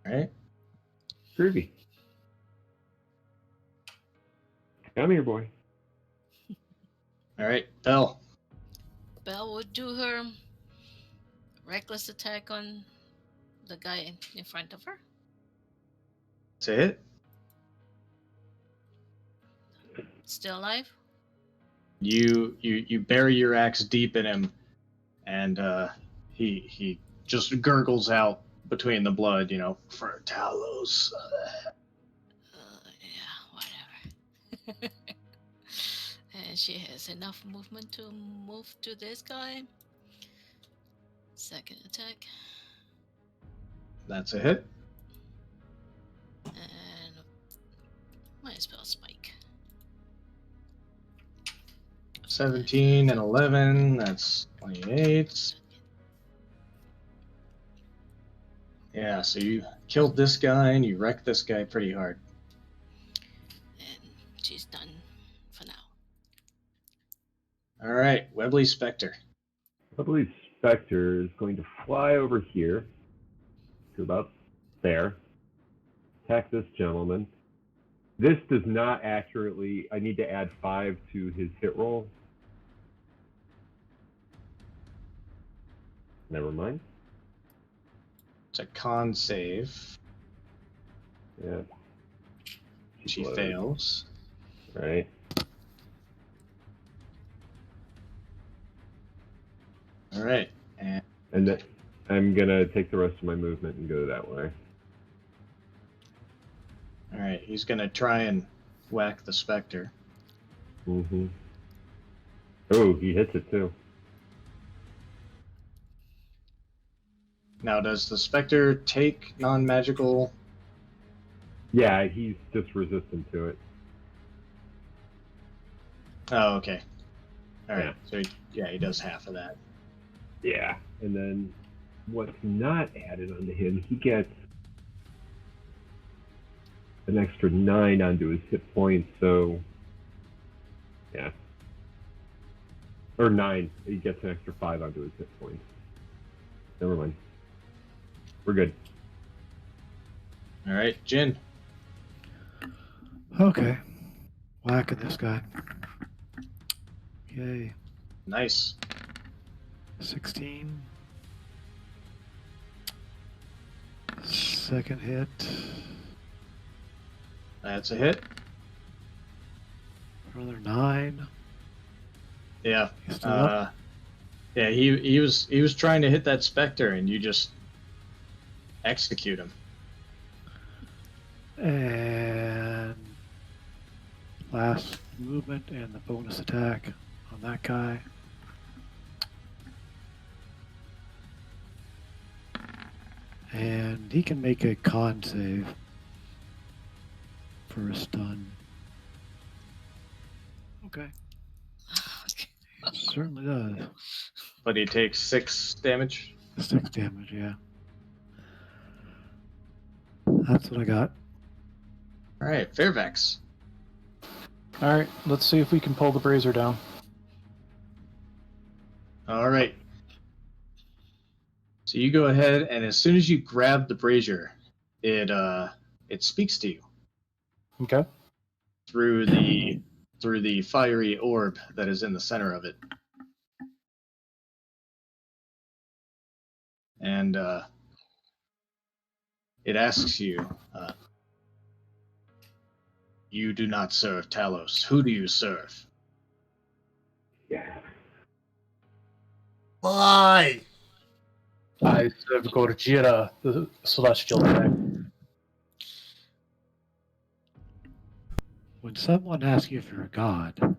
All right. Groovy. Come here, boy. All right. Belle. Belle would do her reckless attack on the guy in front of her. Say it. Still alive? You bury your axe deep in him, and he just gurgles out between the blood. For Talos. Yeah, whatever. And she has enough movement to move to this guy. Second attack. That's a hit. And my spell spike. 17 and 11. That's 28. Yeah, so you killed this guy and you wrecked this guy pretty hard. And she's done for now. All right, Webley Spectre. I believe Spectre is going to fly over here to about there. Attack this gentleman. This does not accurately. I need to add 5 to his hit roll. Never mind. It's a con save. Yeah. She Blows. fails. Right. All right, And then I'm gonna take the rest of my movement and go that way. all right. He's gonna try and whack the Spectre. Mm-hmm. Oh, he hits it too. Now, does the Spectre take non-magical? Yeah, he's just resistant to it. Oh, okay. All right. Yeah. So he does half of that. Yeah. And then what's not added onto him, he gets an extra 9 onto his hit points, so yeah. Or 9. He gets an extra 5 onto his hit points. Never mind. We're good. All right, Jin. Okay. Whacking this guy. Okay. Nice. 16. Second hit. That's a hit. Another 9. Yeah. He's still up. Yeah. He was trying to hit that Spectre, and you just execute him. And last movement and the bonus attack on that guy. And he can make a con save for a stun. Okay. Okay. Certainly does. But he takes 6 damage. 6 damage, yeah. That's what I got. All right, Fairvex. All right, let's see if we can pull the brazier down. All right. So you go ahead, and as soon as you grab the brazier, it speaks to you Okay. through the fiery orb that is in the center of it, and it asks you, "You do not serve Talos. Who do you serve?" Yeah. Why? I serve Gorgira, the celestial dragon. When someone asks you if you're a god,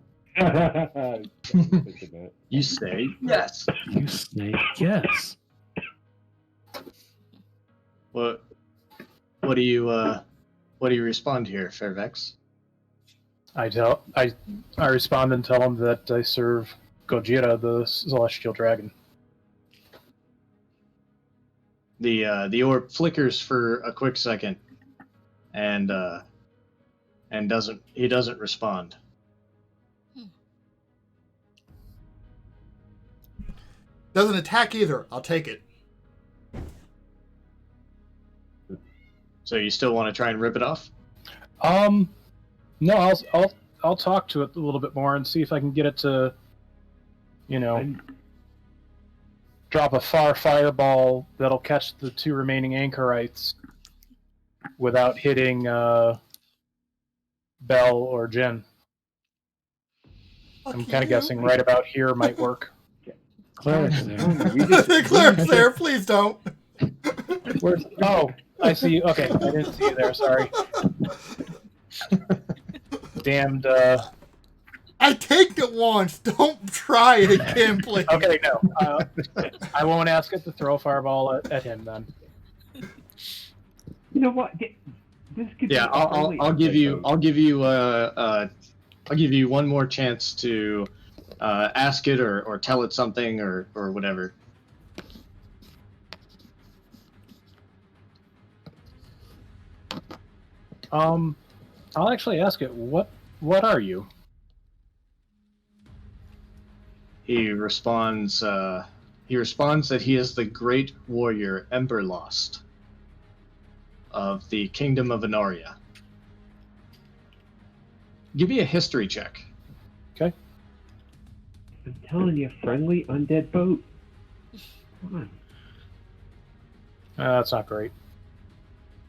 You say yes. you say yes. What do you respond here, Fairvex? I respond and tell him that I serve Gojira, the celestial dragon. The orb flickers for a quick second, and doesn't respond. Doesn't attack either. I'll take it. So you still want to try and rip it off? No, I'll talk to it a little bit more and see if I can get it to, drop a far fireball that'll catch the 2 remaining anchorites without hitting Bell or Jen. I'm kind of guessing right about here might work. Cleric's there. Cleric's there. Please don't. Where's? Oh, I see. Okay, I didn't see you there. Sorry. Damned. I take it once. Don't try it again, please. Okay, no. I won't ask it to throw a fireball at him then. You know what? This could Yeah, be I'll give you one more chance to ask it or tell it something or whatever. I'll actually ask it. What are you? He responds that he is the great warrior Emberlost of the Kingdom of Enoria. Give me a history check. Okay. I'm telling you, friendly undead boat. Come on. That's not great.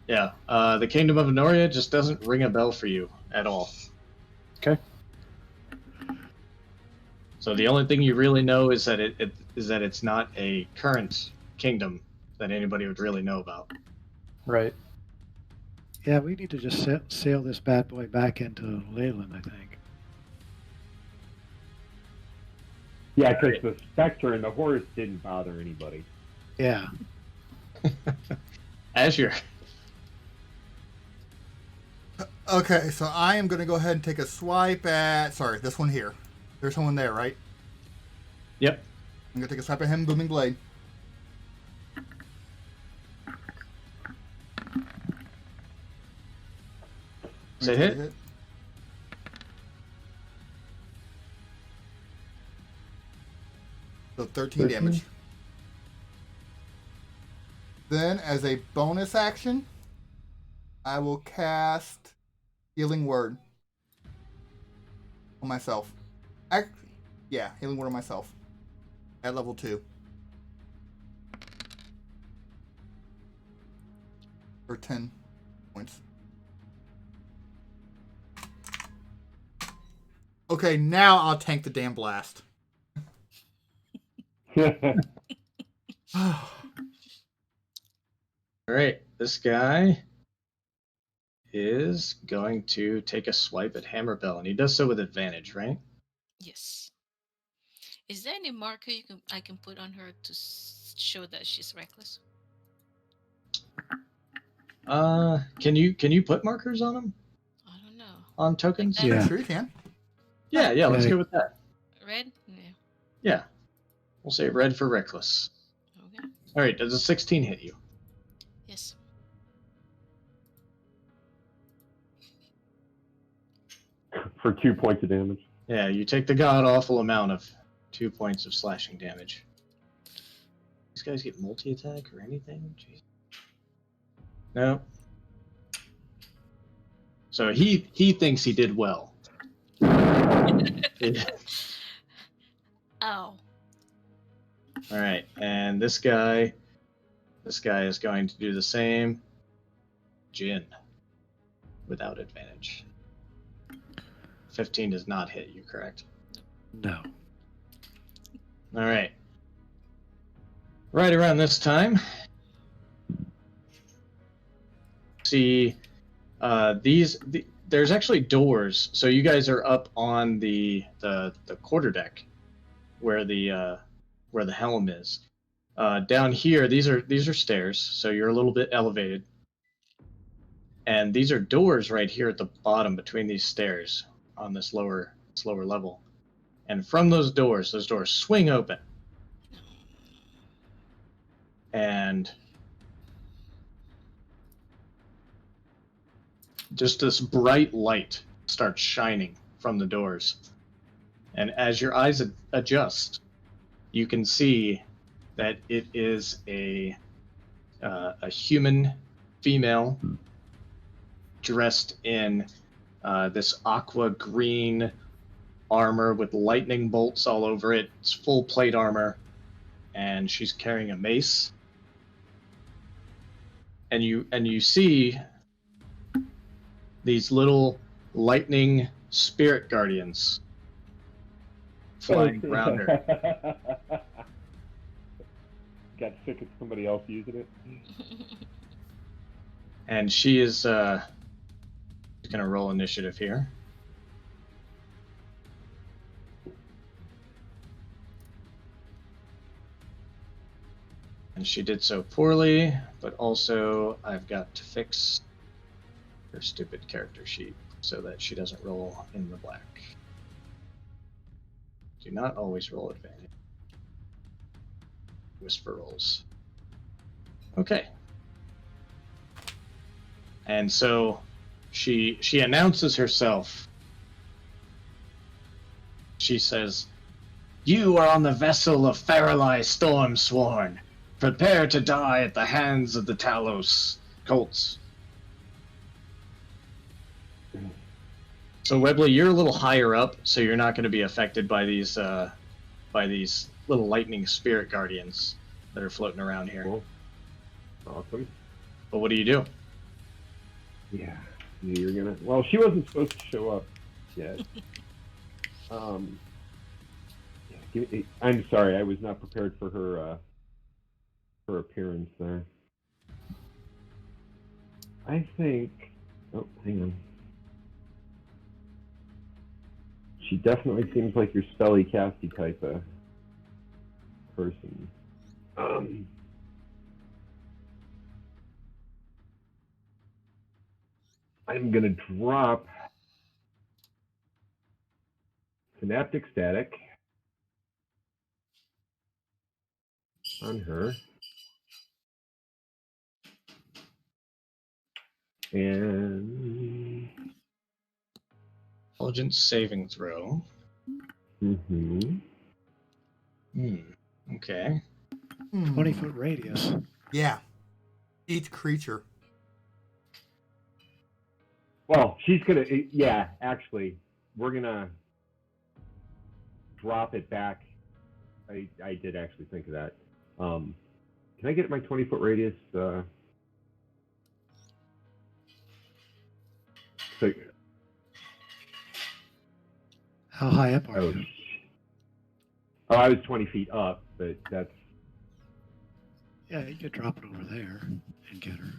Yeah, the Kingdom of Enoria just doesn't ring a bell for you at all. Okay. So the only thing you really know is that it's not a current kingdom that anybody would really know about. Right. Yeah, we need to just sail this bad boy back into Leyland, I think. Yeah, because the Spectre and the horse didn't bother anybody. Yeah. Azure. Okay, so I am going to go ahead and take a swipe at... Sorry, this one here. There's someone there, right? Yep. I'm going to take a swipe at him, Booming Blade. Is it hit? So 13 damage. Then, as a bonus action, I will cast Healing Word on myself. Yeah, Healing Word on myself. At level 2. For 10 points. Okay, now I'll tank the damn blast. All right, this guy is going to take a swipe at Hammerbell, and he does so with advantage, right? Yes. Is there any marker I can put on her to show that she's reckless? Can you put markers on him? I don't know. On tokens? Yeah. Sure you can. Yeah, let's Okay. go with that. Red? Yeah. Yeah. We'll say red for reckless. Okay. All right, does a 16 hit you? Yes. For 2 points of damage. Yeah, you take the god-awful amount of 2 points of slashing damage. These guys get multi-attack or anything? Jeez. No. So he thinks he did well. Oh. All right, and this guy is going to do the same. Jin, without advantage. 15 does not hit you, correct? No. All right. Right around this time, see there's actually doors. So you guys are up on the quarterdeck, where the helm is. Down here, these are stairs, so you're a little bit elevated. And these are doors right here at the bottom between these stairs on this lower level. And from those doors swing open. And just this bright light starts shining from the doors. And as your eyes adjust, you can see that it is a human female dressed in this aqua green armor with lightning bolts all over it. It's full plate armor, and she's carrying a mace. And you see these little lightning spirit guardians flying around her. Got sick of somebody else using it. And she is going to roll initiative here. And she did so poorly, but also I've got to fix her stupid character sheet so that she doesn't roll in the black. Do not always roll advantage. Whisper rolls. Okay. And so she announces herself. She says, "You are on the vessel of Faralai Stormsworn. Prepare to die at the hands of the Talos cults." So Webley, you're a little higher up, so you're not going to be affected by these little lightning spirit guardians that are floating around here. Cool. Awesome. But what do you do? Yeah, you're gonna. Well, she wasn't supposed to show up yet. I'm sorry, I was not prepared for her appearance there. I think. Oh, hang on. She definitely seems like your spelly casty type of person. I'm gonna drop Synaptic Static on her. And Intelligence saving throw. Okay. 20-foot radius. Yeah. Each creature. well, she's gonna. Yeah, actually, we're gonna drop it back. I did actually think of that. Can I get my 20-foot radius? So, How high up are oh, you? I was 20 feet up, but that's. Yeah, you could drop it over there and get her.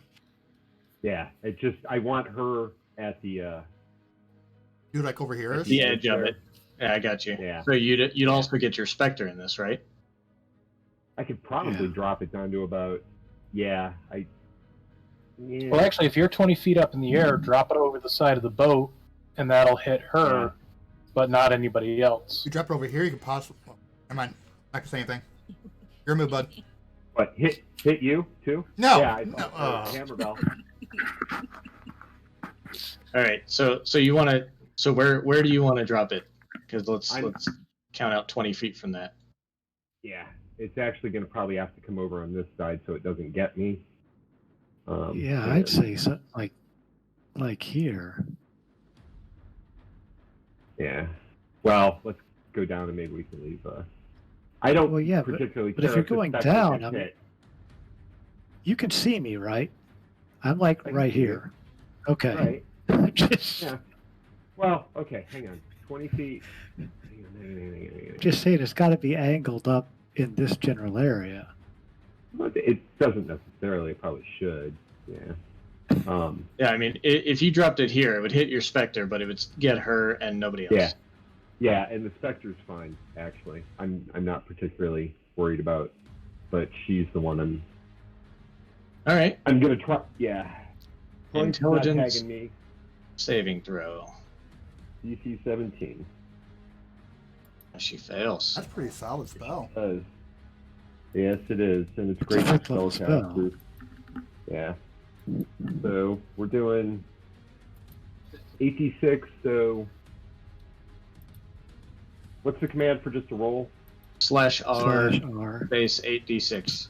Yeah, it just. I want her at the. You like over here? The edge of it. Yeah, I got you. Yeah. So you'd also get your Spectre in this, right? I could probably Yeah. drop it down to about. Yeah, Yeah. Well, actually, if you're 20 feet up in the air, drop it over the side of the boat, and that'll hit her. but not anybody else. You drop it over here, you can possibly. Oh, never mind. Not gonna say anything. Your move, bud. What, hit you, too? No. Yeah, I No. thought hammer bell. All right. So you want to? So where do you want to drop it? Because let's count out 20 feet from that. Yeah, it's actually going to probably have to come over on this side so it doesn't get me. Yeah, I'd say so, like here. Yeah. Well, let's go down and maybe we can leave. I don't Well, yeah, particularly but care if you're the going specter down, gets I mean, hit. you can see me, right? I'm like I can right see you. here. Okay. Right. just, Yeah. Well, okay, hang on. 20 feet. Hang on. just saying, it's got to be angled up in this general area. But it doesn't necessarily. It probably should. Yeah. Yeah, I mean, if you dropped it here, it would hit your Spectre, but it would get her and nobody else. Yeah. Yeah, and the Spectre's fine, actually. I'm not particularly worried about, but she's the one All right. I'm gonna try. Yeah. Points not Intelligence. tagging me. Saving throw. DC 17. She fails. That's a pretty solid spell. Yes, it is, and it's It's a great for fifth level spellcasters. Yeah. So we're doing 86. So what's the command for just a roll? /R /R. base 8d6.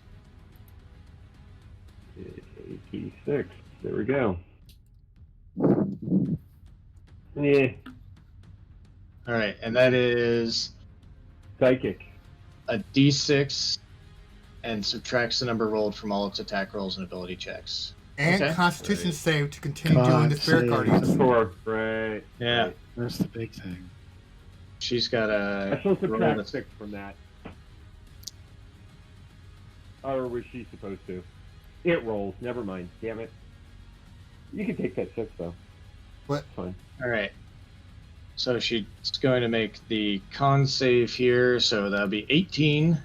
86. There we go. Yeah. All right, and that is Psychic. a d6 and subtracts the number rolled from all its attack rolls and ability checks. And Okay. Constitution Right. save to continue doing the Con Spirit save. Guardians. 4. Right. Yeah. Right. That's the big thing. She's got I a shall subtract roll 6 from that. Or was she supposed to? It rolls. Never mind. Damn it. You can take that 6 though. What? Fine. All right. So she's going to make the con save here, so that'll be 18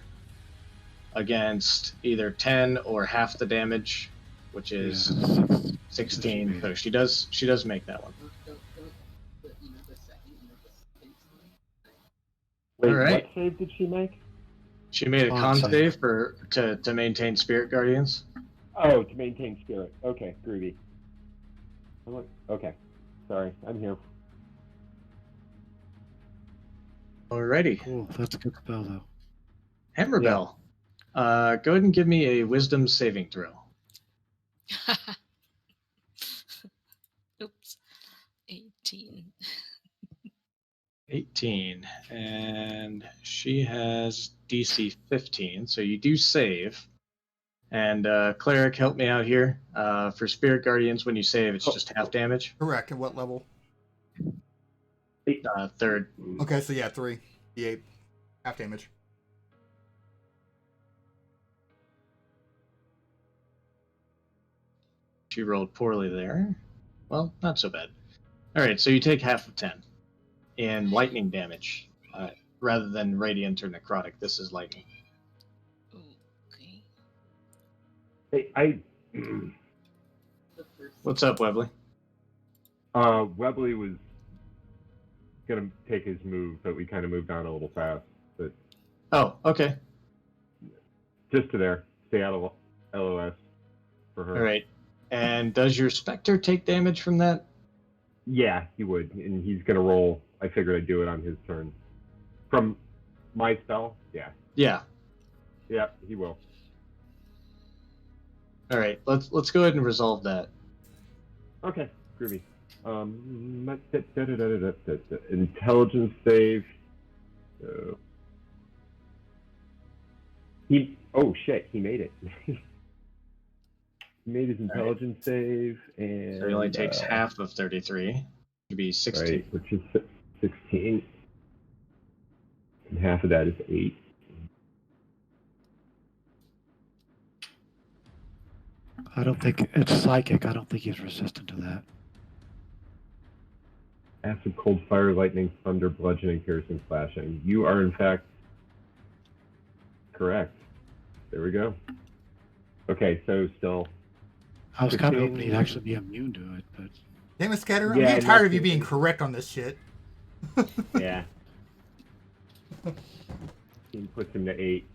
against either 10 or half the damage, which is Yeah, 16. So she does make that one. Wait, All right. what save did she make? She made a Con con save. save to maintain Spirit Guardians. Oh, to maintain spirit. Okay, groovy. Okay. Sorry, I'm here. Alrighty. Cool. That's a good spell, though. Hammerbell. Go ahead and give me a wisdom saving throw. Oops. 18. 18. And she has DC 15, so you do save. And Cleric, help me out here. For Spirit Guardians, when you save, it's just half damage. Correct. At what level? Third. Okay, so yeah, 3. D8. Half damage. She rolled poorly there. Well, not so bad. All right, so you take half of 10 in lightning damage. Rather than radiant or necrotic, this is lightning. Okay. Hey, What's up, Webley? Webley was gonna take his move, but we kind of moved on a little fast. But Oh, okay. just to there, stay out of LOS for her. All right. And does your Spectre take damage from that? Yeah, he would, and he's gonna roll. I figured I'd do it on his turn. From my spell, yeah, Yeah. he will. All right. Let's go ahead and resolve that. Okay, groovy. Intelligence save. So oh shit, he made it. He made his intelligence save, and So he only takes half of 33. It'd be 16. right, which is 16, and half of that is 8. I don't think it's psychic. I don't think he's resistant to that. Acid, cold, fire, lightning, thunder, bludgeoning, piercing, slashing. You are in fact correct. There we go. Okay, so still. I was kind of hoping 16. he'd actually be immune to it, but Damn it, Scatter. I'm Yeah, getting tired of you no, being correct on this shit. Yeah. He puts him to 8.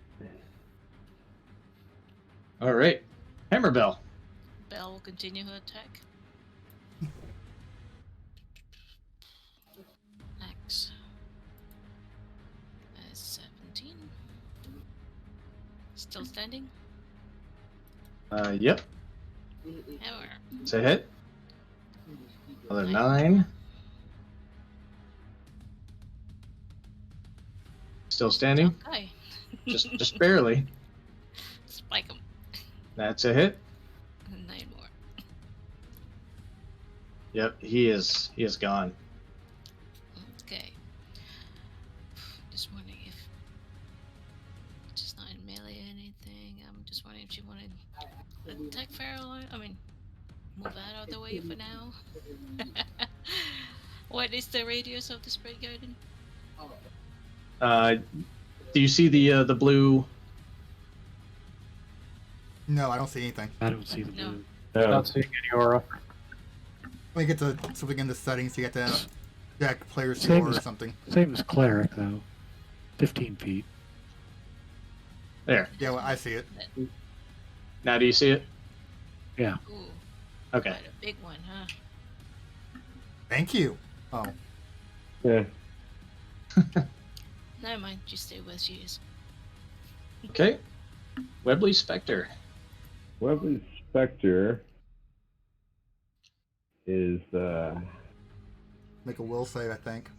All right. Hammerbell. Belle will continue her attack. Axe. That is 17. Still standing? Yep. Hammer. It's a hit. Another 9. Still standing. Okay. Just barely. Spike him. That's a hit. 9 more. Yep, he is gone. Okay. Just wondering if just not in melee or anything. I'm just wondering if she wanted to attack Pharaoh. I mean, move out of the way for now. What is the radius of the spray garden? Do you see the blue? No, I don't see anything. I don't see the No. blue. Not seeing any aura. Let me get to something in the settings. You get to check player Same score or as- something. Same as cleric though. 15 feet. There. Yeah, well, I see it. Now do you see it? Ooh, Okay. quite a big one, huh? Thank you. Oh, Yeah. Never mind, just stay where she is. Okay. Webley Spectre. Webley Spectre is make a will save, I think.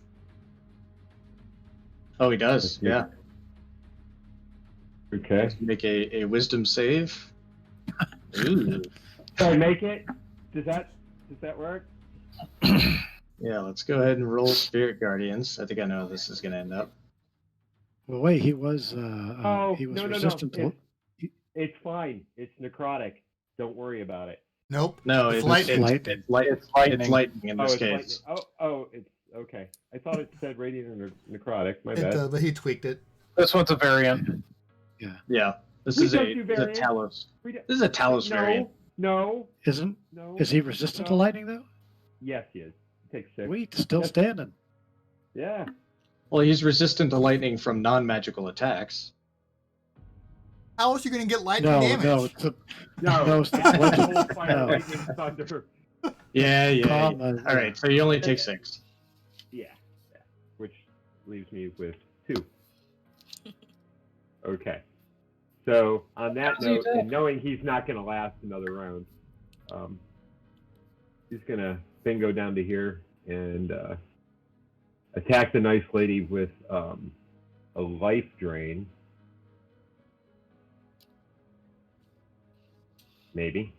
Oh, he does. Yeah. okay. Make a wisdom save. Ooh. Can I make it? Does that work? Yeah, let's go ahead and roll Spirit Guardians. I think I know how this is going to end up. Well, wait, he was Oh, he was no. resistant to. It's fine. It's necrotic. Don't worry about it. Nope. No, It's it's lightning. lightning. It's lightning in this it's case. lightning. It's okay. I thought it said radiant and necrotic. My It, bad. but he tweaked it. This one's a variant. Yeah. This We is don't a, do this is a variants. Talos. We don't- This is a Talos variant. No. Is he resistant to No. lightning though? Yes, he is. It takes 6. Sweet, still Yes. standing. Yeah. Well, he's resistant to lightning from non-magical attacks. How else are you going to get lightning No, damage? no, it's a No. No, Full fire, no. lightning, thunder. Yeah. comma. All right, so you only take 6. Yeah. Which leaves me with 2. Okay. So on that How's he note, attack? and knowing he's not going to last another round, he's going to bingo down to here and attack the nice lady with a life drain. Maybe.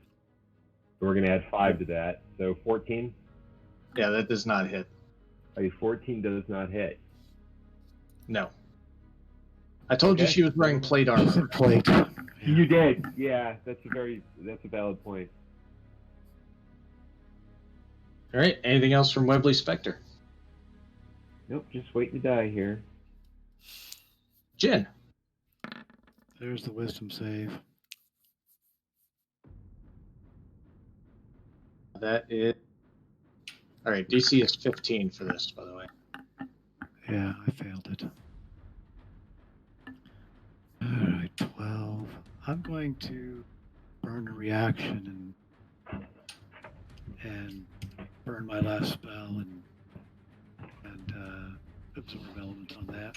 We're going to add 5 to that. So 14. Yeah, that does not hit. A 14 does not hit. No. I told you Okay. she was wearing plate armor. Plate. You did. Yeah, that's a valid point. All right, anything else from Webley Spectre? Nope, just waiting to die here. Jin. There's the wisdom save. That is. All right, DC is 15 for this, by the way. Yeah, I failed it. Alright, 12. I'm going to burn a reaction and burn my last spell and absorb elements on that.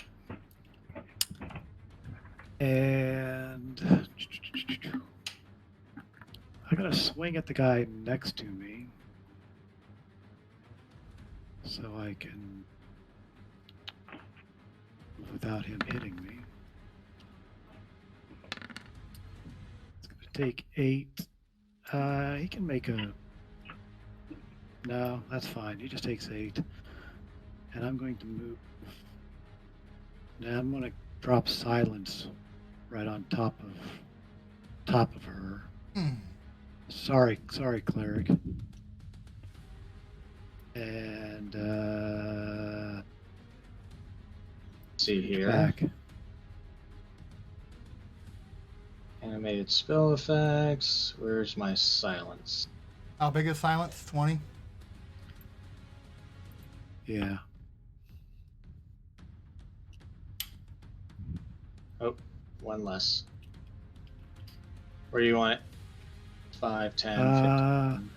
And I'm gonna swing at the guy next to me so I can without him hitting me. It's gonna take 8. He can make a. No, that's fine. He just takes 8. And I'm going to move. Now I'm going to drop silence right on top of her. Hmm. Sorry, cleric. And See here. back. Animated spell effects. Where's my silence? How big is silence? 20? Yeah. Oh, one less. Where do you want it? 5, 10, 15.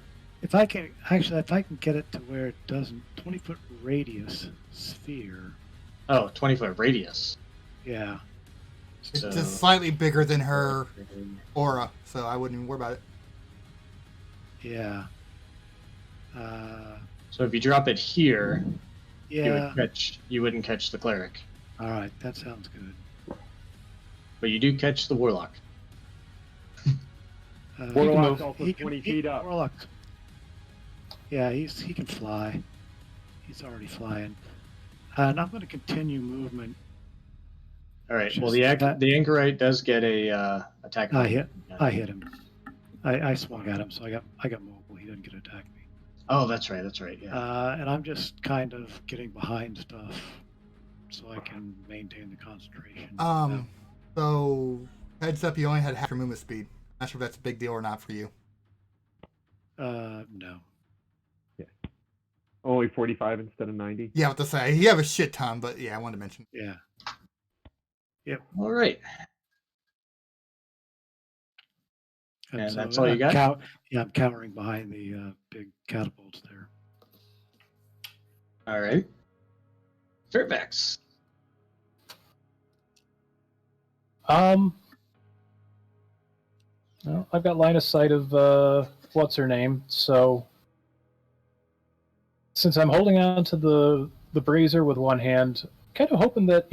If I can get it to where it doesn't, 20-foot radius sphere. Oh, 20-foot radius. Yeah. It's So- just slightly bigger than her aura, so I wouldn't even worry about it. Yeah. So if you drop it here, Yeah. you wouldn't catch the cleric, All right. That sounds good. but you do catch the warlock. Warlock's move. also 20 feet up. Warlock. Yeah, he can fly. He's already flying. And I'm going to continue movement. All right. Well, Just that- the anchorite does get a attack. I hit him. I swung at him, so I got mobile. He didn't get to attack me. Oh, that's right. That's right. Yeah. And I'm just kind of getting behind stuff so I can maintain the concentration. So heads up, you only had half your movement speed. Not sure if that's a big deal or not for you. No. Only 45 instead of 90. Yeah, what to say? You have a shit ton, but yeah, I wanted to mention. Yeah. All right. And that's all you got? I'm cowering behind the big catapults there. All right. Fairfax. Well, I've got line of sight of what's her name, so since I'm holding on to the brazier with one hand, kind of hoping that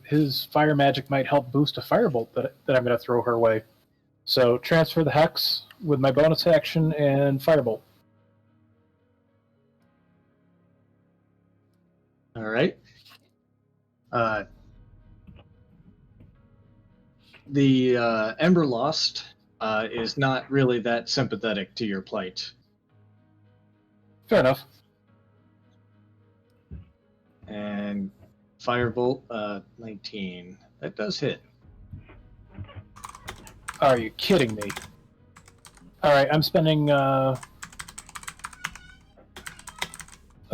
his fire magic might help boost a firebolt that I'm going to throw her way. So transfer the hex with my bonus action and firebolt. All right. The Emberlost is not really that sympathetic to your plight. Fair enough. And firebolt 19. That does hit. Are you kidding me? All right, I'm spending a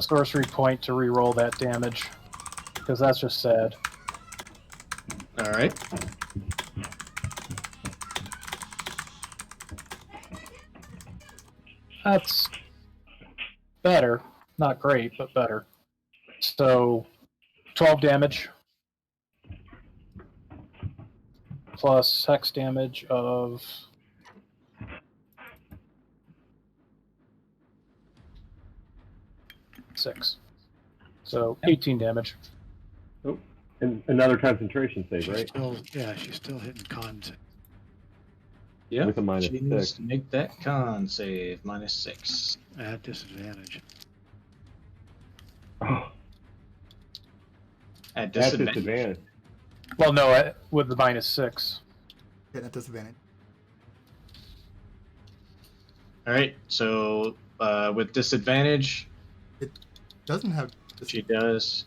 sorcery point to re-roll that damage because that's just sad. All right. That's better. Not great, but better. So 12 damage plus hex damage of 6. So 18 damage. Oh, and another concentration save, right? She's still hitting con save. Yeah. With a minus She needs 6. to make that con save -6. At disadvantage. Oh, At that's disadvantage. disadvantage. Well, no, with the -6. Getting at disadvantage. All right. So with disadvantage, Doesn't have. she does.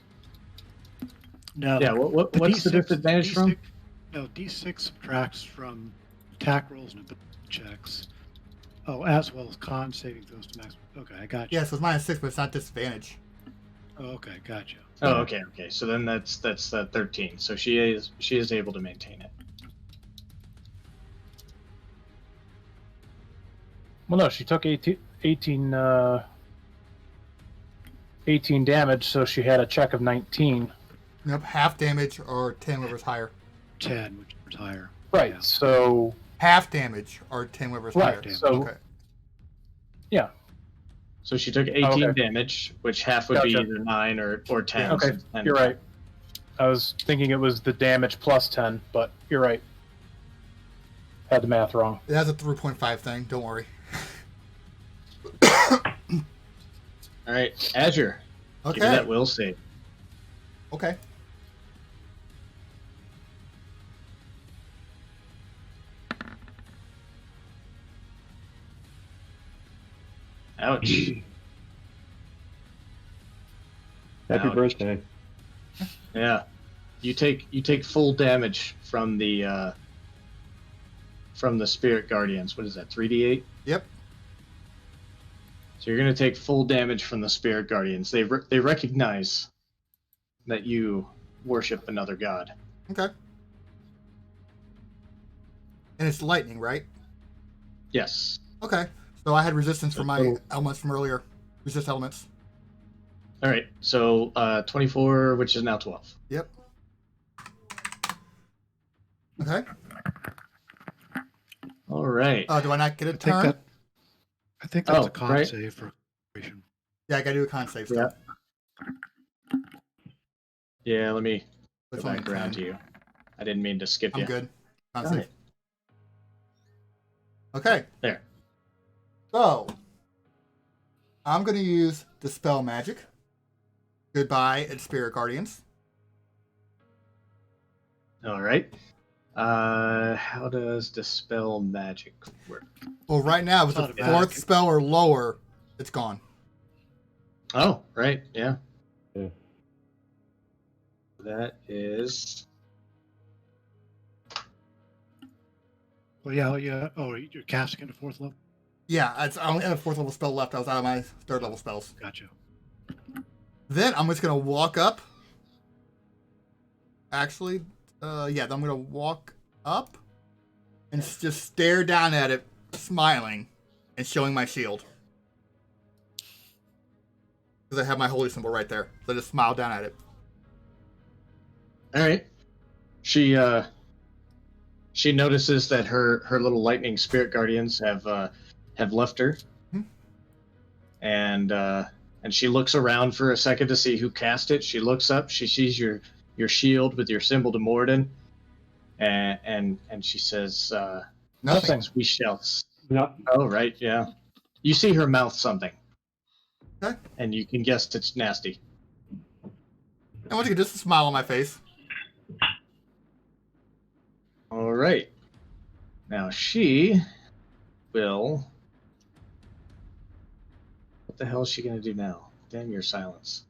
No. Yeah. What's the disadvantage from? No, D6 subtracts from attack rolls and ability checks. Oh, as well as con saving throws to max. Okay, I got you. Yeah, so it's -6, but it's not disadvantage. Oh, okay, gotcha. Oh, okay. So then that's 13. So she is able to maintain it. Well, no, she took 18 damage, so she had a check of 19. Yep, half damage or 10 whatever's higher. 10, which is higher. Right, Yeah. so Half damage or 10 whatever's Right, higher. so- Okay. yeah. So she took 18 Okay. damage, which half would be Gotcha. either 9 or 10. Okay, since 10 you're right. I was thinking it was the damage plus 10, but you're right. Had the math wrong. It has a 3.5 thing, don't worry. All right, Azure. Give me Okay. that will save. Okay. Ouch. Happy Ouch. birthday. Yeah. You take full damage from the spirit guardians. What is that? 3d8. Yep. So you're gonna take full damage from the spirit guardians. They recognize that you worship another god. Okay. And it's lightning, right? Yes. Okay. So I had resistance for my elements from earlier. Resist elements. All right. So 24, which is now 12. Yep. Okay. All right. Do I not get a I think turn? that I think that's Oh, a con right. save for concentration. Yeah, I gotta do a con save still. Yeah, let me go That's only back around 10. to you. I didn't mean to skip I'm you. good. Con All save. right. Okay. There. So I'm gonna use Dispel Magic. Goodbye and Spirit Guardians. All right. How does Dispel Magic work? Well, right now, with It's the automatic. 4th spell or lower, it's gone. Oh, right. Yeah. Yeah. That is. Well, yeah, yeah. Oh, you're casting into 4th level. Yeah, I only had a 4th level spell left. I was out of my 3rd level spells. Gotcha. Then I'm just gonna walk up. Actually, yeah, then I'm gonna walk up and just stare down at it, smiling and showing my shield. Because I have my holy symbol right there. So I just smile down at it. All right. She notices that her little lightning spirit guardians have left her, Hmm. and she looks around for a second to see who cast it. She looks up. She sees your shield with your symbol to Morden, and she says, Nothing. "We shall." No, Oh, right, yeah. You see her mouth something, Okay. and you can guess it's nasty. And once again, just a smile on my face. All right. Now she will. What the hell is she gonna do now? Damn your silence.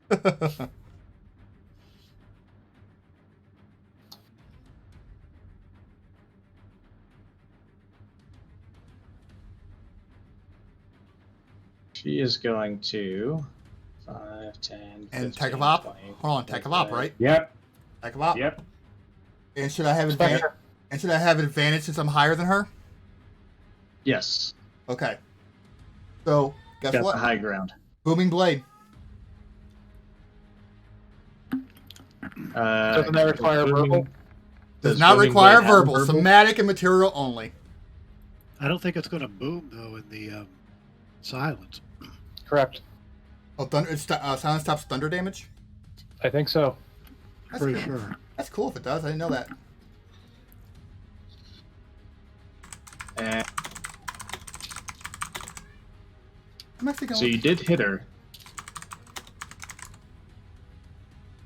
She is going to 5, 10, 15, And Tech of Op? 20, Hold on, Tech of Op, 25. right? yep, Tech of Op. yep. And should I have advantage? Spectre. And should I have advantage since I'm higher than her? Yes, Okay. So guess got what? the high ground. Booming Blade. Doesn't that require verbal? Does not Booming require Blade have verbal. Somatic and material only. I don't think it's going to boom though in the silence. Correct. Oh, thunder! Silence stops thunder damage. I think so. That's Pretty cool. sure. That's cool if it does. I didn't know that. And I'm actually going. so you did hit her.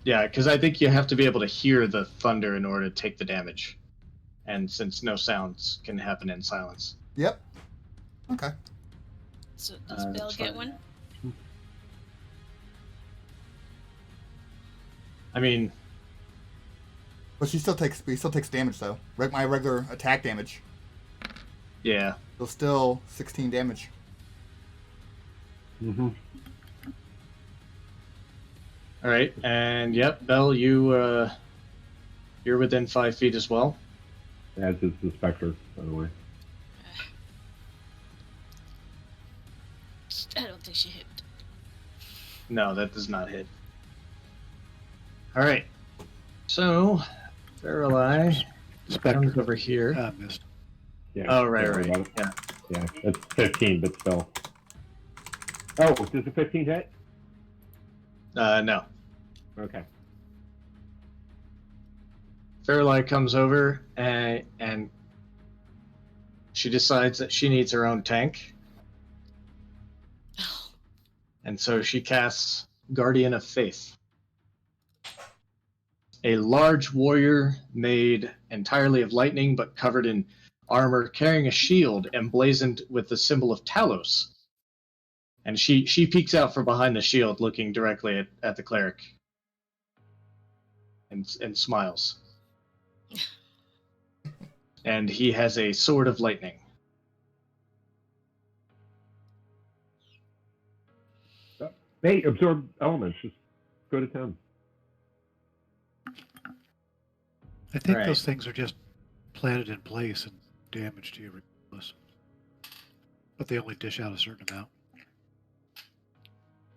Yeah, because I think you have to be able to hear the thunder in order to take the damage. And since no sounds can happen in silence. Yep. Okay. So does Belle that's get fine. one? I mean, But he still takes damage though. My regular attack damage. yeah. So still 16 damage. Mm-hmm. All right, and yep, Belle, you're within 5 feet as well. As is the Spectre, by the way. I don't think she hit. No, that does not hit. All right, so Farrelly Spectre. comes over here. Missed. Yeah. Oh, right, don't worry right, about it. yeah. Yeah, it's 15, but still. Oh, does a 15 hit? No. Okay. Farrelly comes over and she decides that she needs her own tank, Oh, and so she casts Guardian of Faith. A large warrior made entirely of lightning but covered in armor, carrying a shield emblazoned with the symbol of Talos. And she peeks out from behind the shield, looking directly at the cleric, and smiles. And he has a sword of lightning. Hey, absorb elements. Just go to 10. I think Right. those things are just planted in place, and damage to you regardless. But they only dish out a certain amount.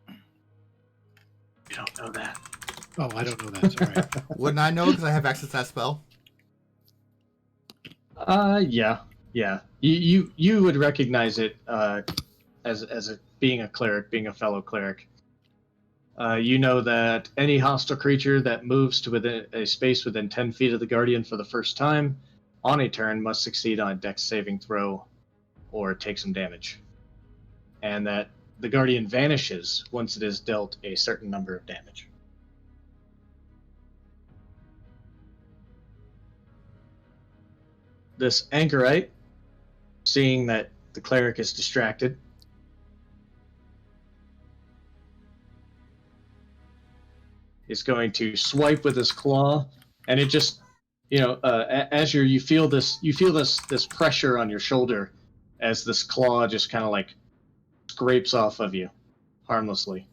You don't know that. Oh, I don't know that. Sorry. Wouldn't I know because I have access to that spell? Yeah. You would recognize it as being a cleric, being a fellow cleric. You know that any hostile creature that moves to within a space within 10 feet of the Guardian for the first time on a turn must succeed on a Dex saving throw or take some damage. And that the Guardian vanishes once it is dealt a certain number of damage. This anchorite, seeing that the cleric is distracted, is going to swipe with his claw, and it just, as you feel this pressure on your shoulder, as this claw just kind of like scrapes off of you, harmlessly.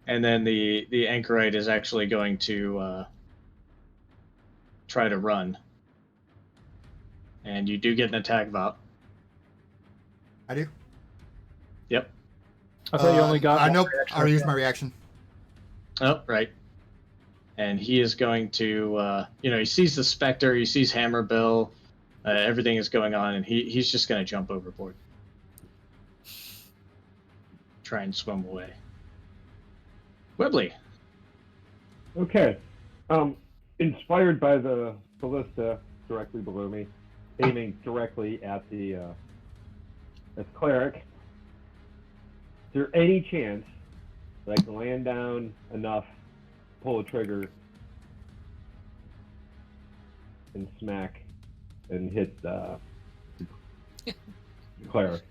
And then the anchorite is actually going to try to run. And you do get an attack, Vop. I do. Yep. I thought you only got. I one know. reaction. I already used my reaction. Oh, right. And he is going to, he sees the Spectre, he sees Hammerbill, everything is going on, and he's just going to jump overboard. Try and swim away. Webley. Okay. Inspired by the ballista directly below me, aiming directly at the cleric. Is there any chance that I can land down enough, pull a trigger, and smack and hit the cleric?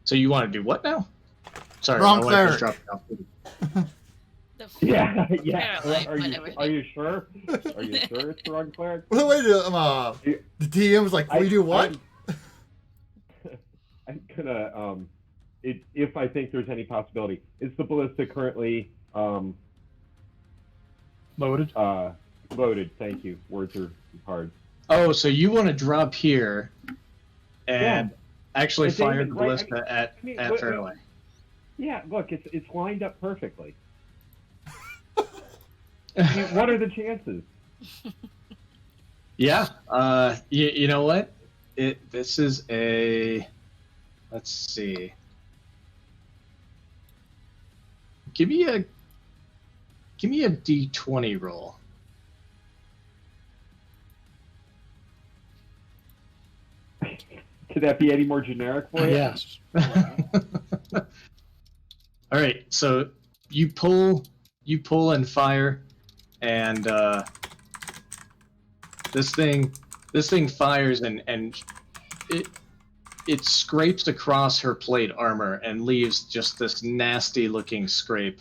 So you want to do what now? Sorry, Wrong my wife cleric. just dropped it off. Yeah. Like, Are whatever. you sure? Are you sure it's the wrong cleric? Well, wait, the DM was like, we do what? I'm gonna if I think there's any possibility. Is the ballista currently Loaded. loaded? Thank you. Words are hard. Oh, so you want to drop here and actually It's fire aiming the right- ballista at look, Fairway. Yeah, look, it's lined up perfectly. I mean, what are the chances? Yeah. You know what? This is a. Let's see. Give me a D20 roll. Could that be any more generic for you? Yes. All right. So you pull and fire, and this thing fires and it scrapes across her plate armor and leaves just this nasty looking scrape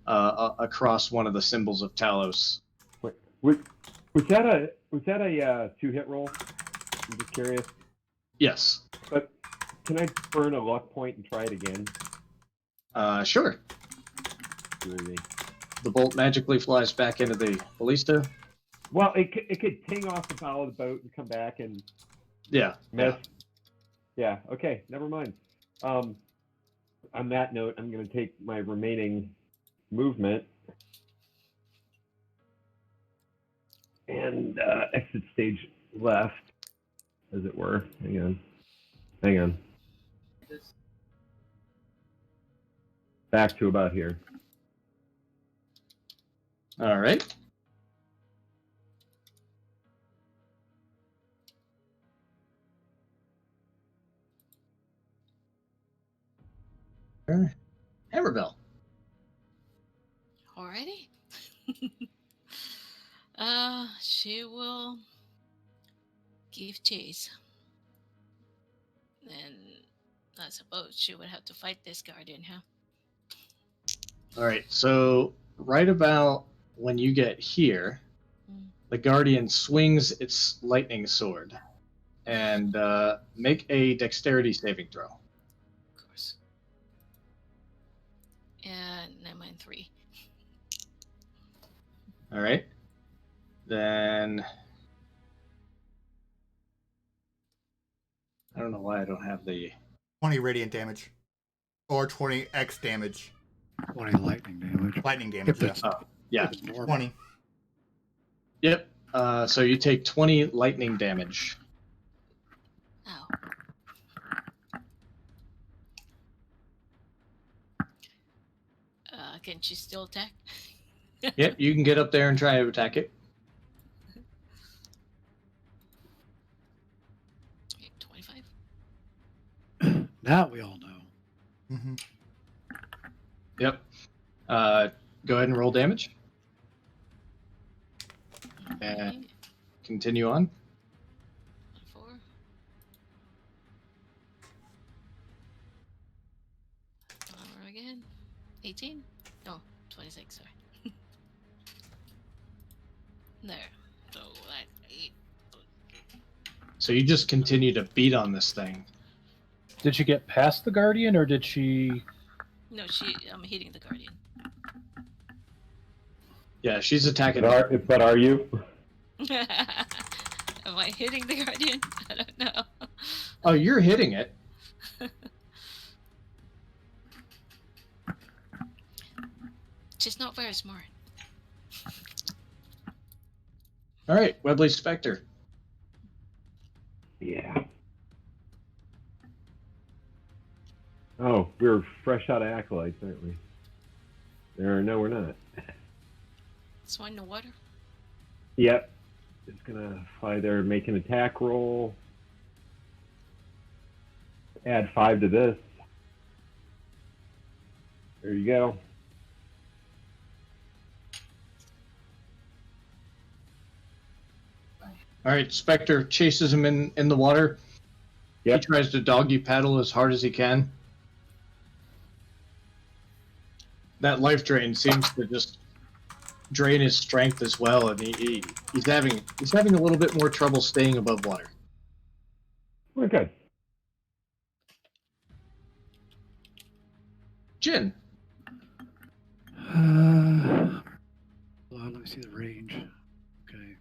across one of the symbols of Talos. Was that a 2-hit roll? I'm just curious. Yes. But can I burn a luck point and try it again? Sure. Really? The bolt magically flies back into the ballista. Well, it could ting off the bow of the boat and come back and Yeah. miss. Yeah. Okay. Never mind. On that note, I'm going to take my remaining movement and exit stage left, as it were. Hang on. Back to about here. All right. Hammerbill. Alrighty. She will give chase. And I suppose she would have to fight this guardian, huh? All right. So right about when you get here, the Guardian swings its lightning sword and make a dexterity saving throw. Of course. And I'm in 3. All right. Then I don't know why I don't have the 20 radiant damage. Or 20x damage. 20 lightning damage. Lightning damage, If yeah. it's, yeah. if it's normal. 20. Yep. So you take 20 lightning damage. Ow. Can she still attack? Yep, you can get up there and try to attack it. Okay, 25. That we all know. Mm-hmm. Yep. Go ahead and roll damage. And Okay, continue on. 4. Again. 18? No, 26, sorry. There. So that's 8. So you just continue to beat on this thing. Did she get past the guardian, or did she? No, I'm hitting the guardian. Yeah, she's attacking. But are you? Am I hitting the guardian? I don't know. Oh, you're hitting it. She's not very smart. All right, Webley Spectre. Yeah. Oh, we're fresh out of acolytes, aren't we? No, we're not. Swine in the water? Yep. It's gonna fly there, make an attack roll. Add 5 to this. There you go. All right, Spectre chases him in the water. Yep. He tries to doggy paddle as hard as he can. That life drain seems to just drain his strength as well, and he's having a little bit more trouble staying above water. We're good. Jin. Hold on, let me see the range. Okay.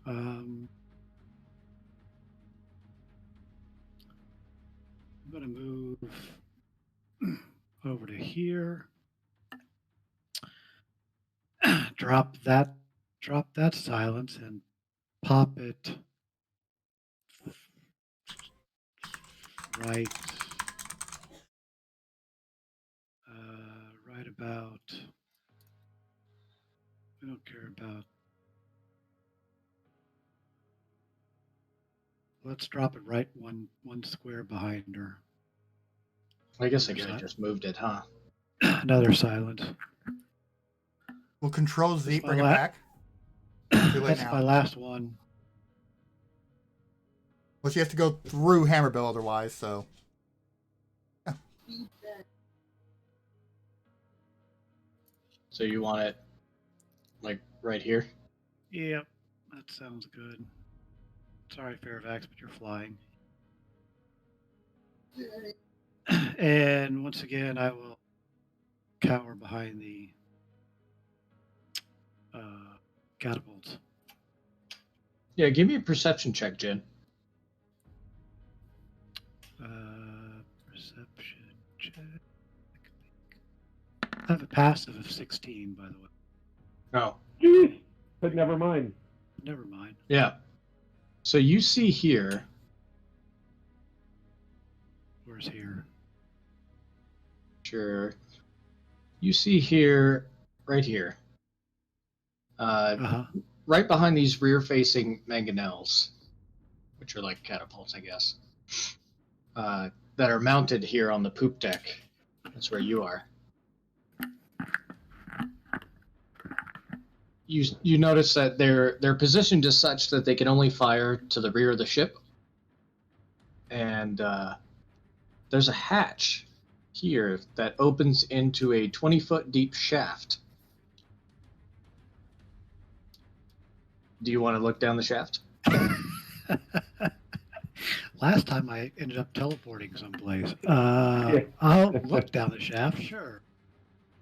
I'm gonna move over to here. Drop that silence and pop it right about. I don't care about. Let's drop it right one square behind her. I guess I could have just moved it, huh? Another silence. Will Control Z That's bring it my back? Too late That's now. my last one. Well, she has to go through Hammerbill otherwise, so. So you want it like right here? Yep, that sounds good. Sorry, Fairfax, but you're flying. And once again, I will cower behind the catapults. Yeah, give me a perception check, Jin. Perception check. I have a passive of 16, by the way. Oh, Jeez. But never mind. Never mind. yeah. So you see here. Where's here? Sure. You see here, right here. Uh-huh. Right behind these rear-facing mangonels, which are like catapults, I guess, that are mounted here on the poop deck. That's where you are. You notice that they're positioned as such that they can only fire to the rear of the ship, and there's a hatch here that opens into a 20-foot deep shaft. Do you want to look down the shaft? Last time I ended up teleporting someplace. I'll look down the shaft, sure.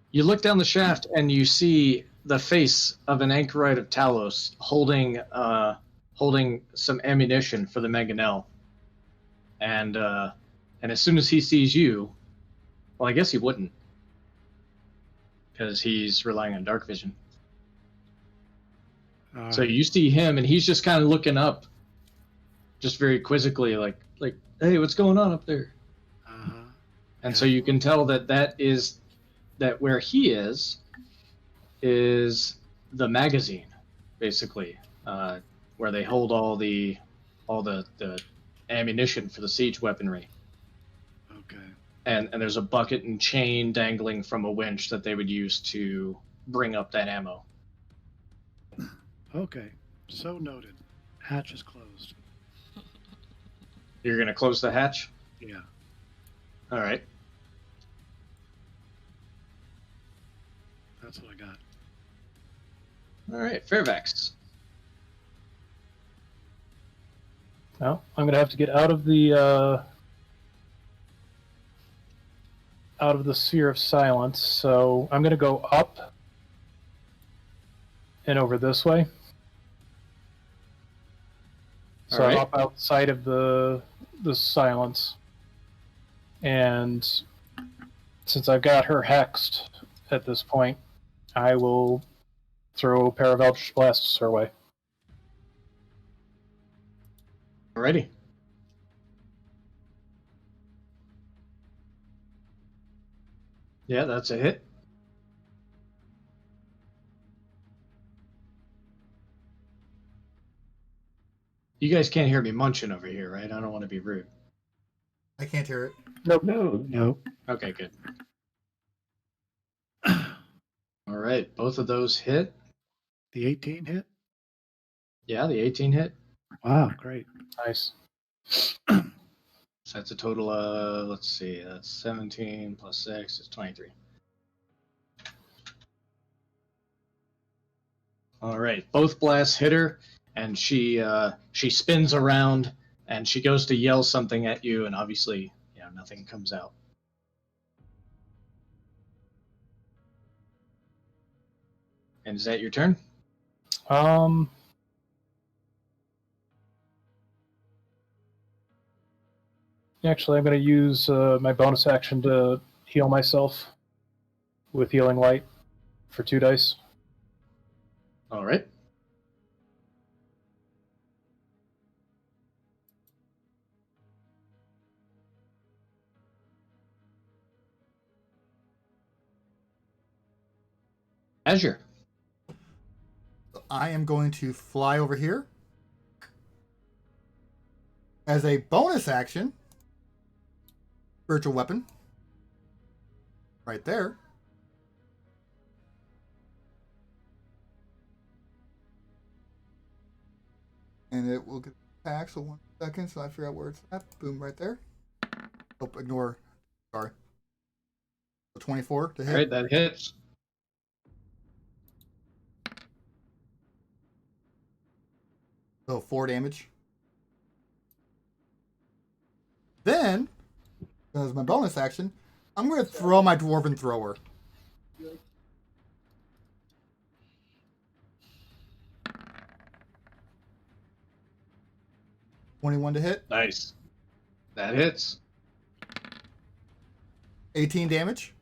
You look down the shaft and you see the face of an anchorite of Talos holding some ammunition for the Mangonel. And as soon as he sees you, well, I guess he wouldn't, because he's relying on dark vision. So you see him, and he's just kind of looking up, just very quizzically, like, hey, what's going on up there? Uh-huh. And so you can tell that where he is the magazine, basically, where they hold all the ammunition for the siege weaponry. Okay. And there's a bucket and chain dangling from a winch that they would use to bring up that ammo. Okay. So noted. Hatch is closed. You're gonna close the hatch? Yeah. All right. That's what I got. All right, Fairfax. Well, I'm gonna have to get out of the sphere of silence. So I'm gonna go up and over this way. So All right. I'm up outside of the silence, and since I've got her hexed at this point, I will throw a pair of Eldritch Blasts her way. Alrighty. Yeah, that's a hit. You guys can't hear me munching over here, right? I don't want to be rude. I can't hear it. No. Nope. Okay, good. All right, both of those hit. The 18 hit? Yeah, the 18 hit. Wow, great. Nice. So that's a total of, let's see, that's 17 plus 6 is 23. All right, both blasts hit her, and she spins around, and she goes to yell something at you, and obviously, nothing comes out. And is that your turn? Actually, I'm going to use my bonus action to heal myself with Healing Light for 2 dice. All right. Azure. I am going to fly over here. As a bonus action, virtual weapon. Right there. And it will get attack, so 1 second, so I figure out where it's at. Boom, right there. Oh, ignore. Sorry. So 24 to hit. All right, that hits. So 4 damage. Then, as my bonus action, I'm going to throw my Dwarven Thrower. $21 to hit. Nice. That hits. 18 damage.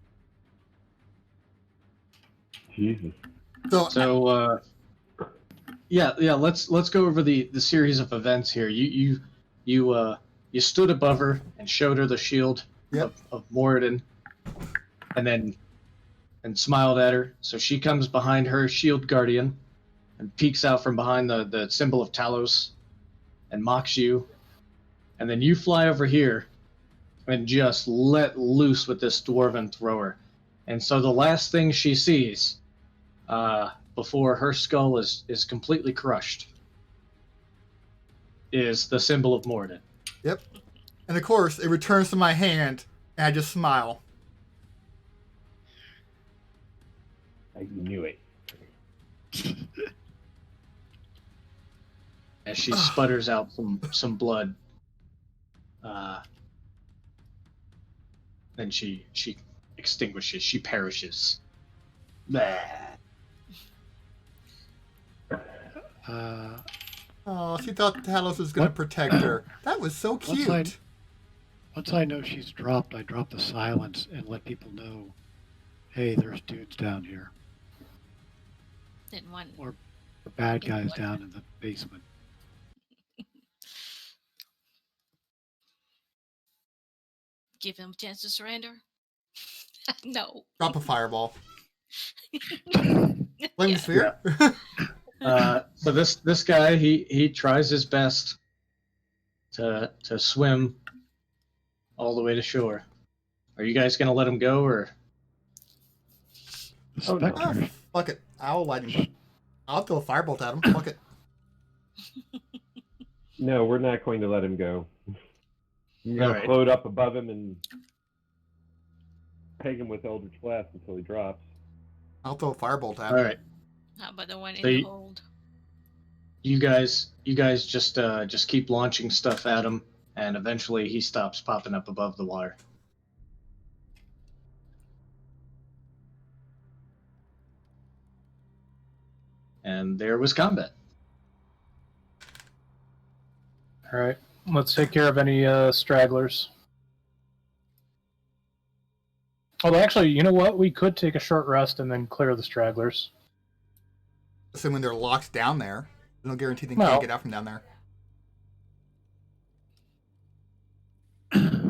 Jesus. So Yeah. Let's go over the series of events here. You stood above her and showed her the shield Yep. of Moradin, and smiled at her. So she comes behind her shield guardian and peeks out from behind the symbol of Talos and mocks you. And then you fly over here and just let loose with this Dwarven Thrower. And so the last thing she sees before her skull is completely crushed is the symbol of Moradin. Yep. And of course, it returns to my hand, and I just smile. I knew it. As she sputters out some blood. Then she extinguishes. She perishes. Blah. Oh, she thought Talos was going to What? protect her. That was so cute. Once I know she's dropped, I drop the silence and let people know, hey, there's dudes down here. Then one. Or bad guys down in the basement. Give them a chance to surrender. No. Drop a fireball. Oh, Flame Yeah. sphere? So this guy he tries his best to swim all the way to shore. Are you guys gonna let him go, or The Oh, no. specter. Fuck it. I'll light him. I'll throw a firebolt at him. Fuck it. No, we're not going to let him go. You're going Alright. to float up above him and peg him with Eldritch Blast until he drops. I'll throw a firebolt at all him. right? How about the one in So the you- hold? You guys just keep launching stuff at him, and eventually he stops popping up above the water. And there was combat. All right, let's take care of any stragglers. Although, actually, you know what? We could take a short rest and then clear the stragglers. Assuming they're locked down there. There's no guarantee they Well- can't get out from down there.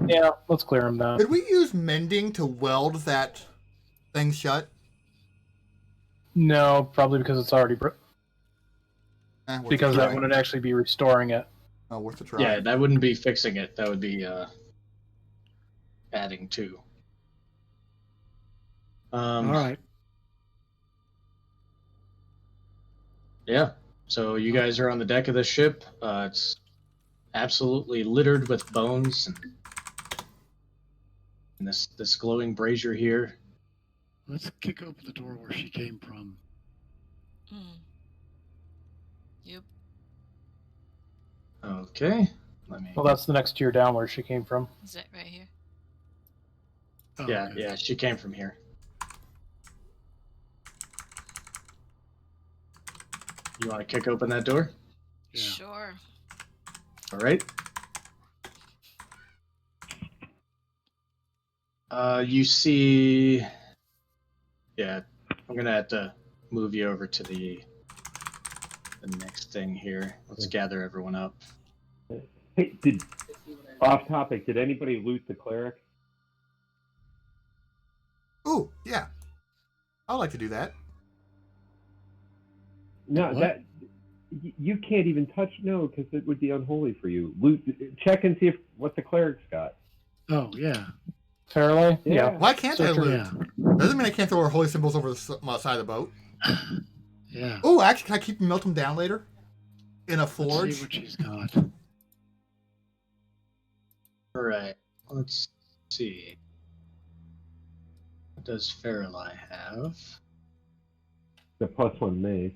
Yeah, let's clear them down. Did we use mending to weld that thing shut? No, probably because it's already Worth a because that try. wouldn't actually be restoring it. Oh, worth a try. Yeah, that wouldn't be fixing it. That would be adding to. All right. Yeah. So you guys are on the deck of the ship. It's absolutely littered with bones and this glowing brazier here. Let's kick open the door where she came from. Mm. Yep. Okay. Let me. Well, that's the next tier down where she came from. Is that right here? Oh, Yeah, okay. yeah. She came from here. You want to kick open that door? Yeah. Sure. All right. You see. Yeah, I'm gonna have to move you over to the next thing here. Let's gather everyone up. Hey, off topic, did anybody loot the cleric? Ooh, yeah. I'd like to do that. No, What? you can't even touch. No, because it would be unholy for you. Loot, check and see what the cleric's got. Oh, yeah. Fairly? Yeah. Why can't I So, loot? yeah. Doesn't mean I can't throw our holy symbols over the side of the boat. Yeah. Oh, actually, can I keep melt them down later? In a Let's forge? see what she's got. All right. Let's see. What does Faralai have? The +1 mace,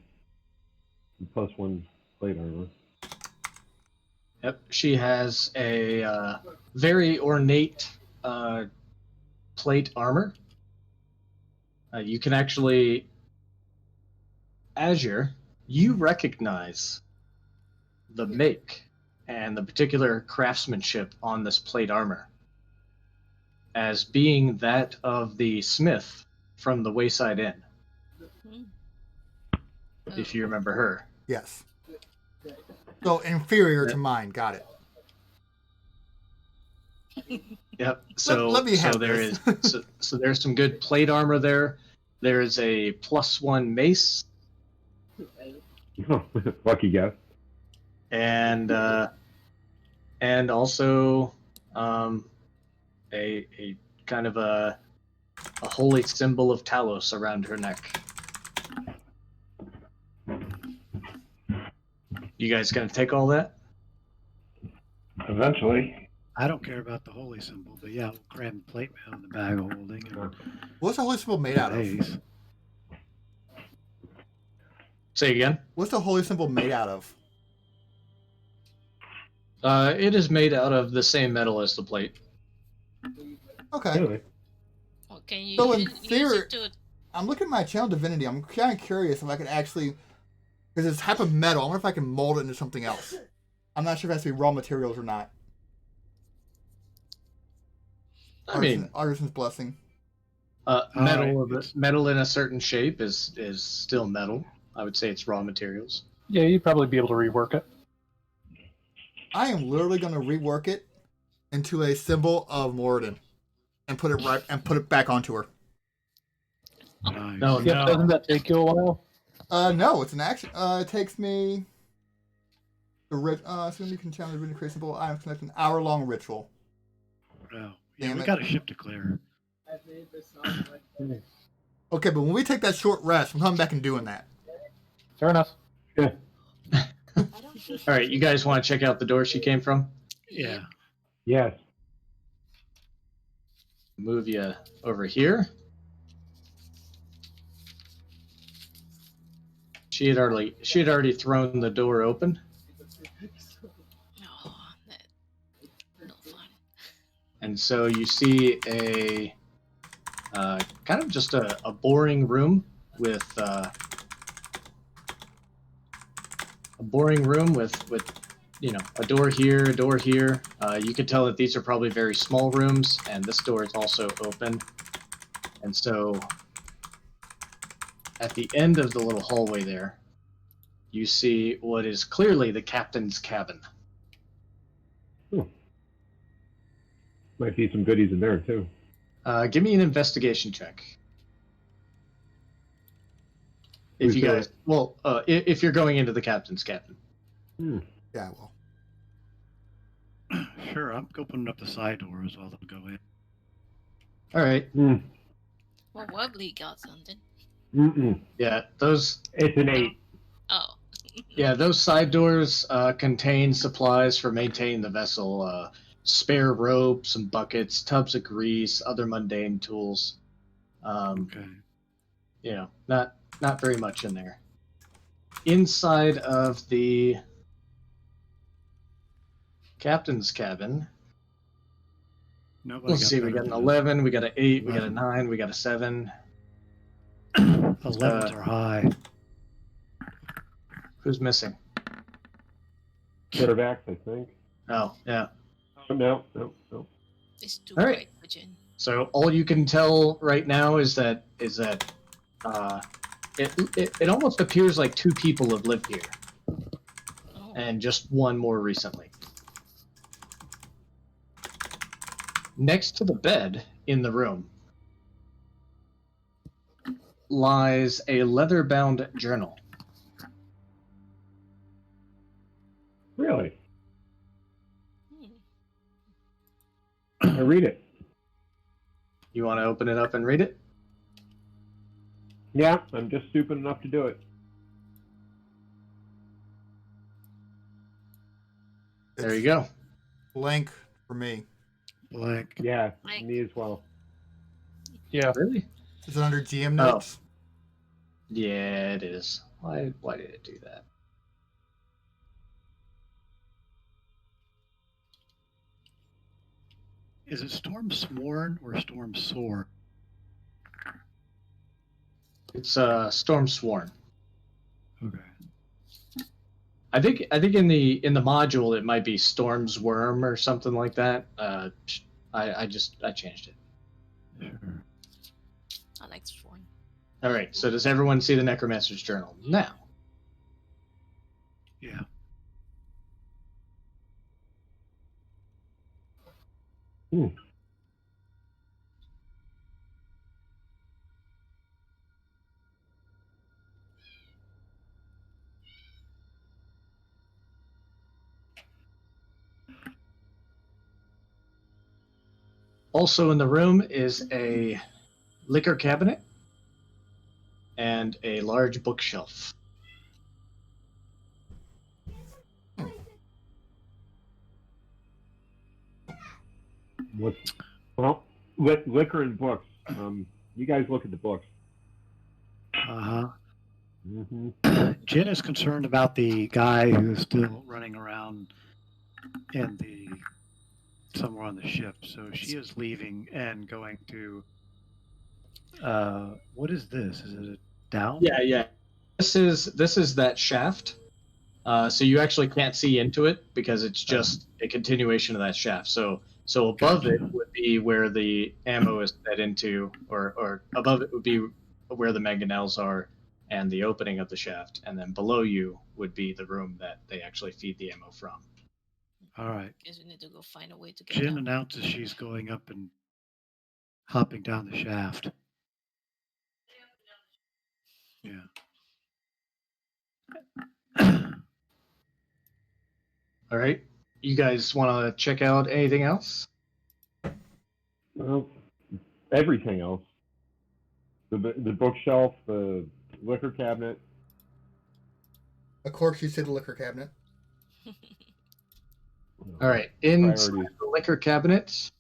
the +1 plate armor. Yep, she has a very ornate plate armor. You can actually, Azure, you recognize the make and the particular craftsmanship on this plate armor as being that of the smith from the Wayside Inn, Hmm. if you remember her. Yes. So inferior to mine. Got it. Yep. So let me have there this. is so there's some good plate armor there. There is a +1 mace Lucky guess. and also a kind of a holy symbol of Talos around her neck. You guys gonna take all that? Eventually. I don't care about the holy symbol, but yeah, we'll grab the plate mail in the bag of holding and What's the holy symbol made out of? base. Say again. What's the holy symbol made out of? It is made out of the same metal as the plate. Okay. Really? Well, can you So in use theory- it to? I'm looking at my channel divinity. I'm kind of curious if I could actually Because it's a type of metal. I wonder if I can mold it into something else. I'm not sure if it has to be raw materials or not. I mean, Artisan's blessing. metal Alright, metal in a certain shape is still metal. I would say it's raw materials. Yeah, you'd probably be able to rework it. I am literally going to rework it into a symbol of Moradin and put it back onto her. Nice. No, Yep, doesn't that take you a while? No, it's an action. It takes me. Soon you can challenge the create symbol. I am conducting an hour-long ritual. Wow. Yeah, Damn we it. got a ship to clear. Okay, but when we take that short rest, I'm coming back and doing that. Fair enough. All right, you guys want to check out the door she came from? Yeah. Yes. Move you over here. She had already thrown the door open, Oh, that no fun. and so you see a kind of just a boring room with you know, a door here, a door here. You could tell that these are probably very small rooms, and this door is also open. And so at the end of the little hallway there, you see what is clearly the captain's cabin. Might be some goodies in there too. Give me an investigation check. If Who's you doing guys, well, if you're going into the captain's cabin. Yeah, well. Sure, I'm opening up the side door as well to go in. All right. Well, Wobbly got something. Yeah, those. It's an 8. Oh. Yeah, those side doors contain supplies for maintaining the vessel. Spare rope, some buckets, tubs of grease, other mundane tools. Okay. You know, not very much in there. Inside of the captain's cabin, Nobody let's see, we better got an than 11, we got an 8, we got a 11. 9, we got a 7. 11s are high. Who's missing? Quarterbacks, I think. Oh, yeah. Oh, no. It's too All right. bright, Pigeon. So all you can tell right now is that it almost appears like two people have lived here, Oh. and just one more recently. Next to the bed in the room lies a leather-bound journal. Really? Hmm. I read it. You want to open it up and read it? Yeah, I'm just stupid enough to do it. There you go. Blank for me. Blank. Yeah, Like- me as well. Yeah. Really? Is it under GM notes? Yeah, it is. Why did it do that? Is it Storm Sworn or Storm Sword? It's Storm Sworn. Okay. I think in the module it might be Storm's Worm or something like that. I changed it. Sure. I like Sworn. All right. So does everyone see the Necromancer's Journal now? Yeah. Also in the room is a liquor cabinet and a large bookshelf. Liquor and books. You guys look at the books. Uh-huh. Mm-hmm. Jen is concerned about the guy who's still running around somewhere on the ship. So she is leaving and going to what is this? Is it a down? Yeah. this is that shaft. So you actually can't see into it because it's just a continuation of that shaft. So above it would be where the ammo is fed into, or above it would be where the mangonels are and the opening of the shaft, and then below you would be the room that they actually feed the ammo from. All right. Guess we need to go find a way to get Jin down. announces she's going up and hopping down the shaft. Yeah. All right. You guys want to check out anything else? Well, everything else. The bookshelf, the liquor cabinet. Of course, you said the liquor cabinet. All right. In Priorities. the liquor cabinet,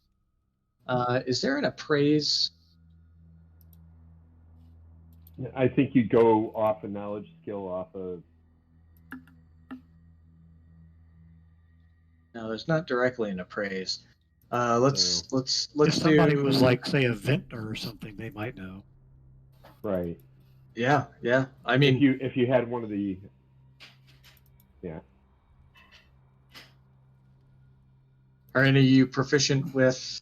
is there an appraise? I think you go off a knowledge skill off of. No, there's not directly an appraise. Let's If somebody do. was like, say, a vintner or something, they might know. Right. Yeah. I mean, If you had one of the. Yeah. are any of you proficient with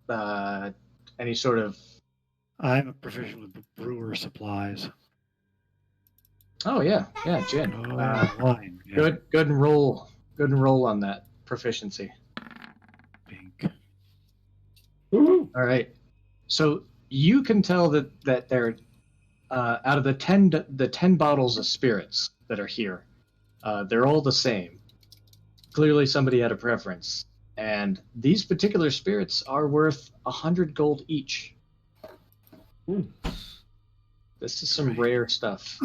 any sort of? I'm a proficient with brewer supplies. Oh yeah, Jin. Wine. Yeah. Good and roll. Good and roll on that proficiency. Pink. Woo-hoo! All right. So you can tell that they're out of the 10 bottles of spirits that are here, they're all the same. Clearly, somebody had a preference, and these particular spirits are worth 100 gold each. This is some rare stuff.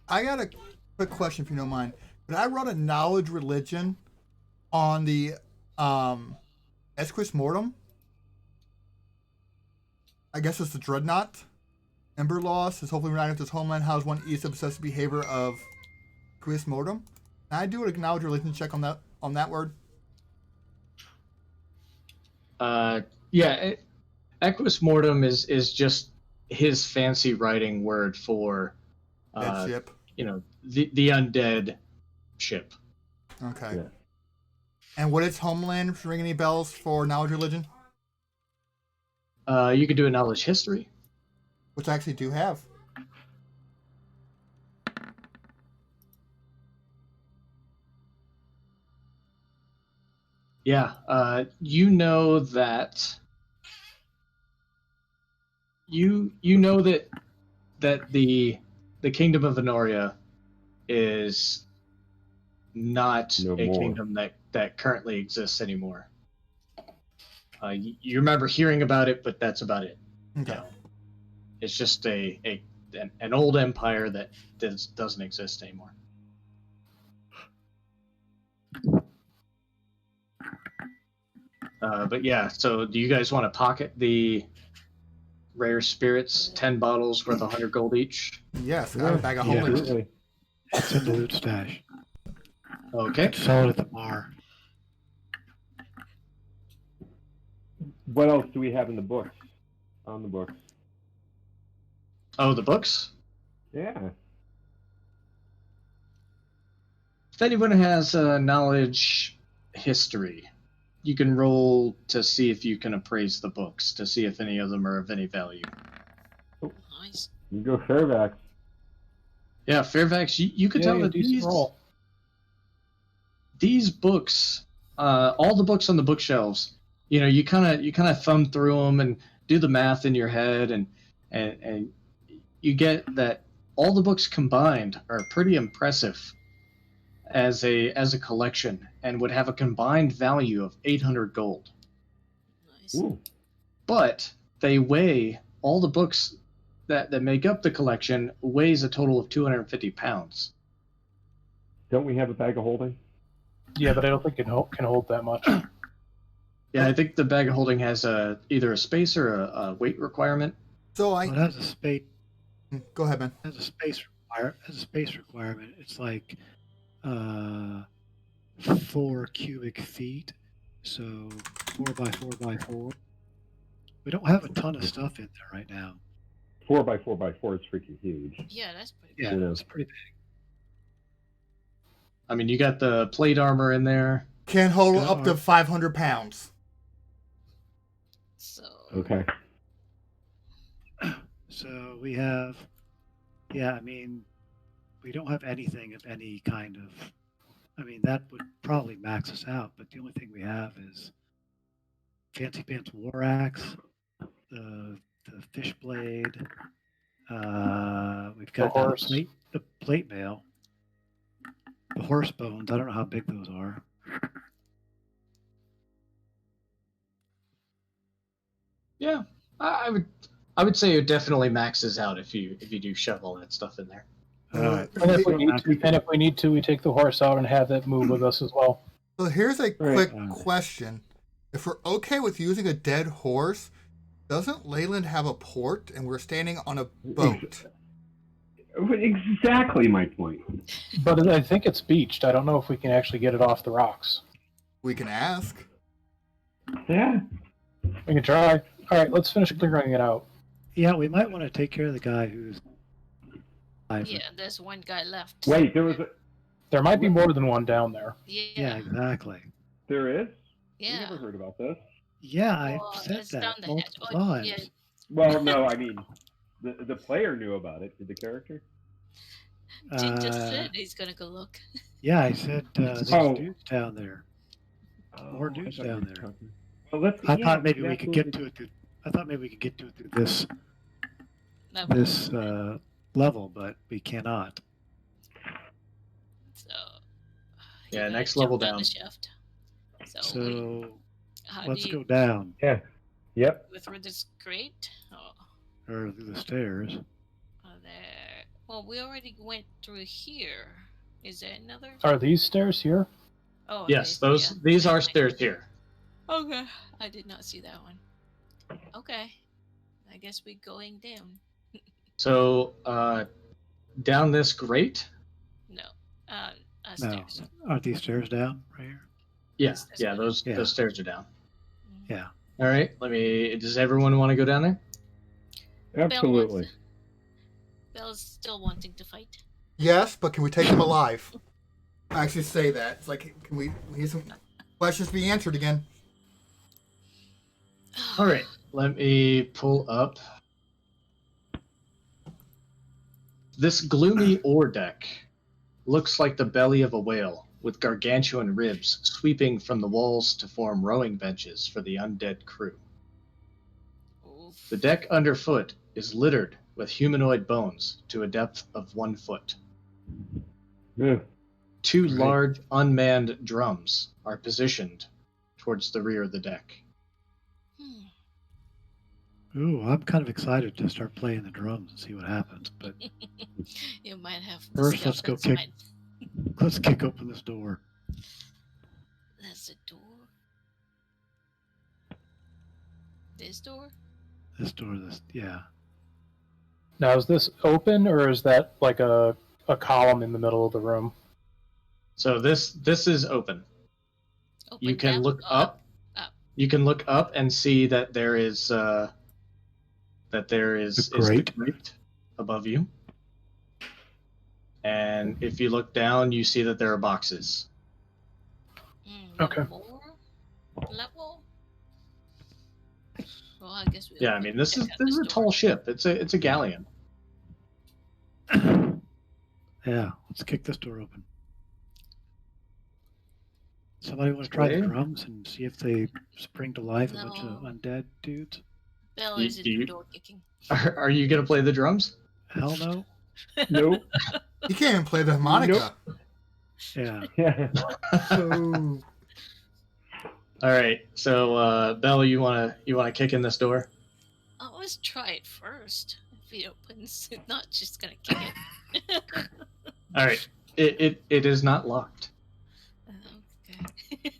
I got a quick question, if you don't mind. Could I run a knowledge religion on the Esquis Mortem? I guess it's the Dreadnought. Ember Loss is hopefully united with this homeland. How's one east obsessive behavior of Esquis Mortem? Can I do a knowledge religion check on that word? Yeah, Equus Mortem is just his fancy writing word for Dead ship. The undead ship. Okay. Yeah. And would its homeland ring any bells for knowledge religion? You could do a knowledge history. Which I actually do have. Yeah, you know that you know that the kingdom of Venoria is not No a more. kingdom that currently exists anymore. You remember hearing about it, but that's about it. Okay. Yeah. It's just an old empire that doesn't exist anymore. But yeah, so do you guys want to pocket the rare spirits, 10 bottles worth 100 gold each? Yes, I have a bag of Yeah. holy. Absolutely. It's in the loot stash. Okay. Sell it at the bar. What else do we have in the books? On the books. Oh, the books? Yeah. If anyone has knowledge history, you can roll to see if you can appraise the books, to see if any of them are of any value. Nice. You go Fairfax. Yeah, Fairfax, you could tell that decent roll. these books, all the books on the bookshelves, you kind of thumb through them and do the math in your head, and you get that all the books combined are pretty impressive as a collection, and would have a combined value of 800 gold. Nice. Ooh. But they weigh, all the books that make up the collection weighs a total of 250 pounds. Don't we have a bag of holding? Yeah, but I don't think it can hold that much. Yeah, I think the bag of holding has either a space or a weight requirement. So Well, it has a space. Go ahead, man. Has a space requirement. It's like 4 cubic feet, so 4 by 4 by 4. We don't have a ton of stuff in there right now. 4x4x4 is freaking huge. Yeah, that's pretty Yeah, big. Yeah. it's pretty big. I mean, you got the plate armor in there. Can hold Got up to our- 500 pounds. So Okay. So we have, yeah, I mean, we don't have anything of any kind of, I mean, that would probably max us out, but the only thing we have is Fancy Pants War Axe, the fish blade, we've got horse. the plate mail, the horse bones, I don't know how big those are. Yeah, I would say it definitely maxes out if you do shove all that stuff in there. Alright. And if, Hey, we need to, we take the horse out and have it move with us as well. So here's a Right. quick question. If we're okay with using a dead horse, doesn't Leyland have a port and we're standing on a boat? Exactly my point. But I think it's beached. I don't know if we can actually get it off the rocks. We can ask. Yeah. We can try. All right, let's finish clearing it out. Yeah, we might want to take care of the guy who's alive. yeah, there's one guy left. Wait, there was a. There might be more than one down there. Yeah, Yeah. exactly. There is. We Yeah. never heard about this. Yeah, I Well, said it's down that the hatch. multiple Oh, times. yeah. Well, no, I mean, the player knew about it. Did the character? Jin just Uh, said he's gonna go look. Yeah, I said there's Oh. dudes down there. More I dudes thought you down were there. talking- Well, let's. I yeah, thought maybe we could get absolutely. to it. I thought maybe we could get to it through this No, level, but we cannot. so Yeah, gotta next jump level down down. the shaft. So, So how let's do go you down Yep. go through this grate? Oh, or through the stairs. there. Well, we already went through here. Is there another? Are these stairs here? Oh, Yes, okay, these yeah. these are Okay. stairs here. Okay, I did not see that one. Okay, I guess we're going down. So down this grate. No, No, stairs. aren't these stairs down right here? Yeah, Yes, that's yeah, right. those Yeah. those stairs are down. Mhm. Yeah. All right, let me. Does everyone want to go down there? Absolutely. Bell's still wanting to fight. Yes, but can we take him alive? I actually say that. It's like, can we need some questions be answered again? All right, let me pull up. This gloomy ore deck looks like the belly of a whale, with gargantuan ribs sweeping from the walls to form rowing benches for the undead crew. Oof. The deck underfoot is littered with humanoid bones to a depth of 1 foot. Yeah. Two Right. large unmanned drums are positioned towards the rear of the deck. Hmm. Ooh, I'm kind of excited to start playing the drums and see what happens. But You might have. First, let's go stealth kick- inside. let's kick open this door. There's a door. This door? This door. Yeah. Now, is this open or is that like a column in the middle of the room? So this is open. Open You can down? look Oh, up. You can look up and see that there is The is the grate. grate above you. And if you look down, you see that there are boxes. Okay. More level? Well, I guess we. Yeah, I mean this is check out a door. tall ship. It's a galleon. Yeah. Let's kick this door open. Somebody want to try the Okay. drums and see if they spring to life a bunch of No. undead dudes? Bell You- is in you- the door kicking. Are you gonna play the drums? Hell no. Nope. You can't even play the harmonica. Yeah. Yeah. So, All right. So Bell, you wanna kick in this door? Oh, let's try it first. If it opens, it's not just gonna kick it. All right. It is not locked. Okay.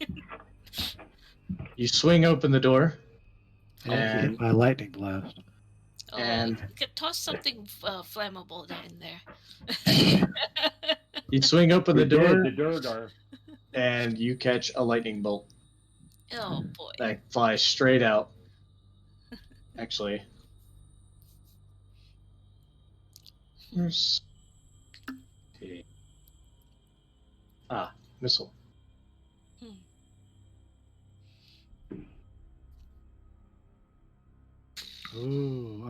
You swing open the door. Okay, And- my lightning blast. Oh, And- you could toss something flammable down in there. You swing open the We did door, the Durgar. and you catch a lightning bolt Oh boy. that flies straight out. Actually, Where's... Okay. Ah, missile. Ooh,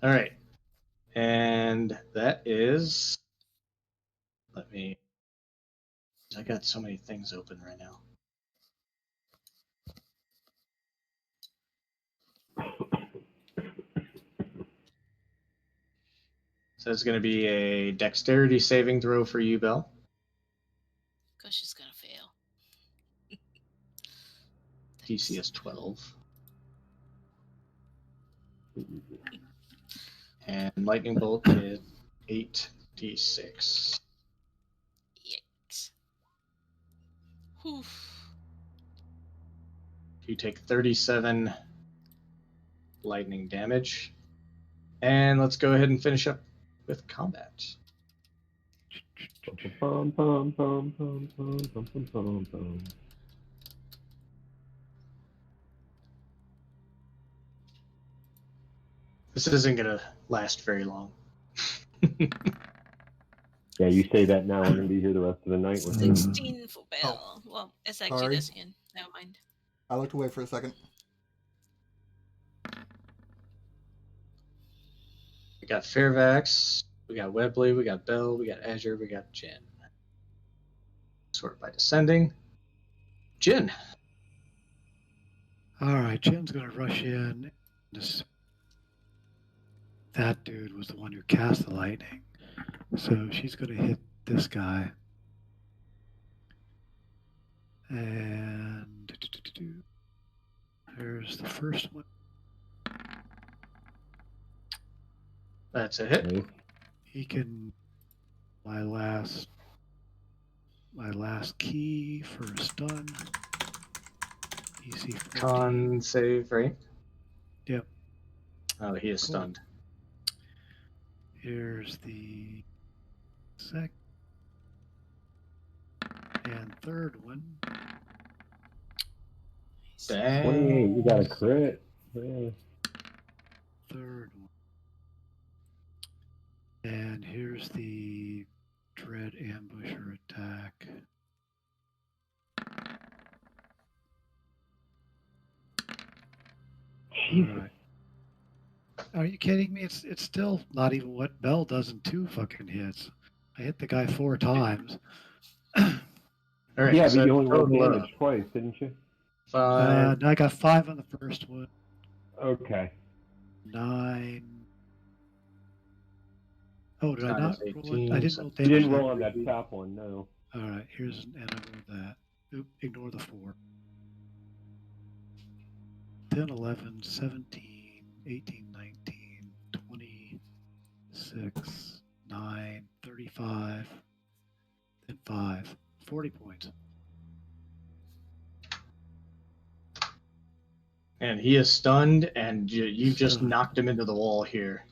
All right. And that is... Let me... I got so many things open right now. So it's going to be a dexterity saving throw for you, Belle. Because she's gonna fail. DC is 12. And lightning bolt is 8d6. Yikes. Whew. You take 37 lightning damage. And let's go ahead and finish up with combat. Bum, bum, bum, bum, bum, bum, bum, bum, bum. This isn't going to last very long. Yeah, you say that now. I'm going to be here the rest of the night with you. 16 for Bell. Well, it's actually Sorry. this in. Never mind. I looked away for a second. We got Fairvax, we got Webley, we got Bell, we got Azure, we got Jin. Sort by descending. Jin. all right, Jin's gonna rush in. That dude was the one who cast the lightning, so she's gonna hit this guy. And there's the first one. That's a hit. Okay. He can my last key for a stun. EC 14. Con save, right? Yep. Oh, he is Cool. stunned. Here's the second and third one. Dang. 28, you got a crit. Yeah. Third one. And here's the dread ambusher attack. Jesus. All right. Are you kidding me? It's still not even what Bell does in 2 fucking hits. I hit the guy 4 times. All right. Yeah, so but you only rolled total, damage twice, didn't you? 5. I got 5 on the first one. Okay. 9. Oh, did I Nine not is roll 18, it? I didn't so- roll You damage. didn't roll on that top one, no. All right, here's an N over that. Oop, ignore the 4. 10, 11, 17, 18, 19, 26, 9, 35, then 5. 40 points. And he is stunned, and you just Stunned. knocked him into the wall here.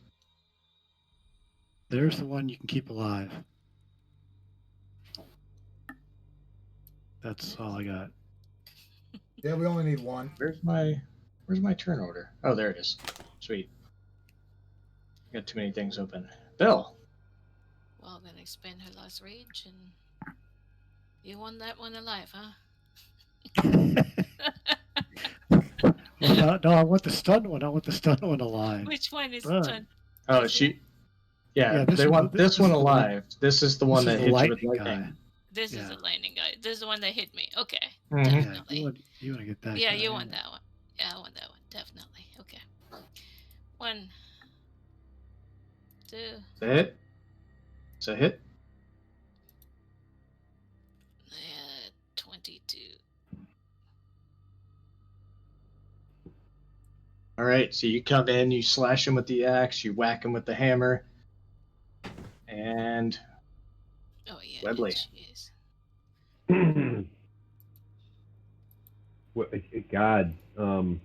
There's the one you can keep alive. That's all I got. Yeah, we only need one. Where's my turn order? Oh, there it is. Sweet. Got too many things open. Bill. Well, then expend her last rage and you won that one alive, huh? Well, no, I want the stun one. I want the stun one alive. Which one is Right. done? Oh, she. Yeah, Yeah, this they is want the- this this one is the alive. This is the one This that is hit the you with lightning lightning. guy. This is Yeah. the lightning guy. This is the one that hit me. Okay. Mhm. Yeah, Definitely. you want to get that Yeah, guy. you want that one. Yeah, I want that one. Definitely. Okay. 1, 2, It's a hit. It's a hit. 22. All right, so you come in, you slash him with the axe, you whack him with the hammer, and Oh yeah. Webley. Jeez. What, God, you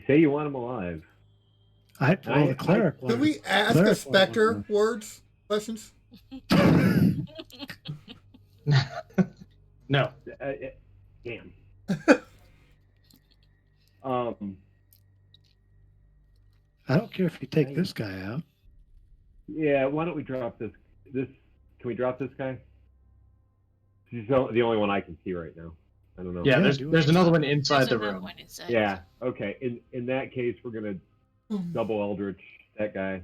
say you want him alive. Well, the cleric Could we ask Cleric a specter one. words questions? no. Damn. I don't care if you take Nice. this guy out. Yeah, why don't we drop this? Can we drop this guy? He's the only one I can see right now. I don't know. Yeah, Yeah, there's another one There's inside the another room. one inside. Yeah. Okay. In that case, we're gonna double Eldritch that guy.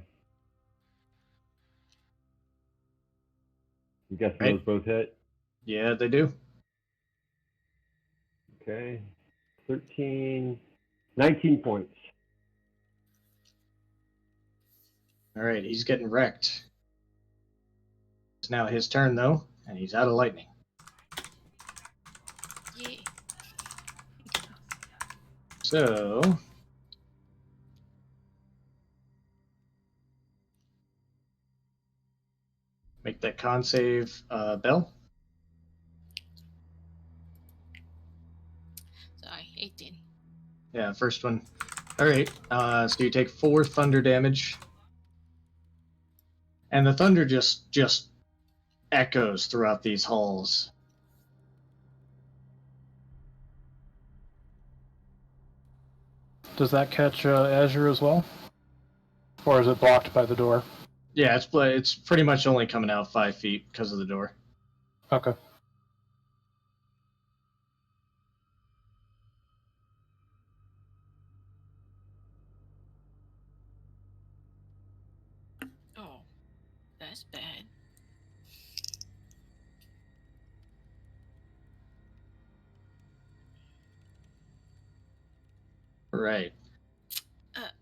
I'm guessing Right. those both hit. Yeah, they do. Okay. 19 points. All right, he's getting wrecked. It's now his turn though, and he's out of lightning. Yeah. So make that con save, Bell. Sorry, 18. Yeah, first one. All right. So you take 4 thunder damage, and the thunder just echoes throughout these halls. Does that catch Azure as well? Or is it blocked by the door? Yeah, it's pretty much only coming out 5 feet because of the door. Okay. Oh, that's bad. Right.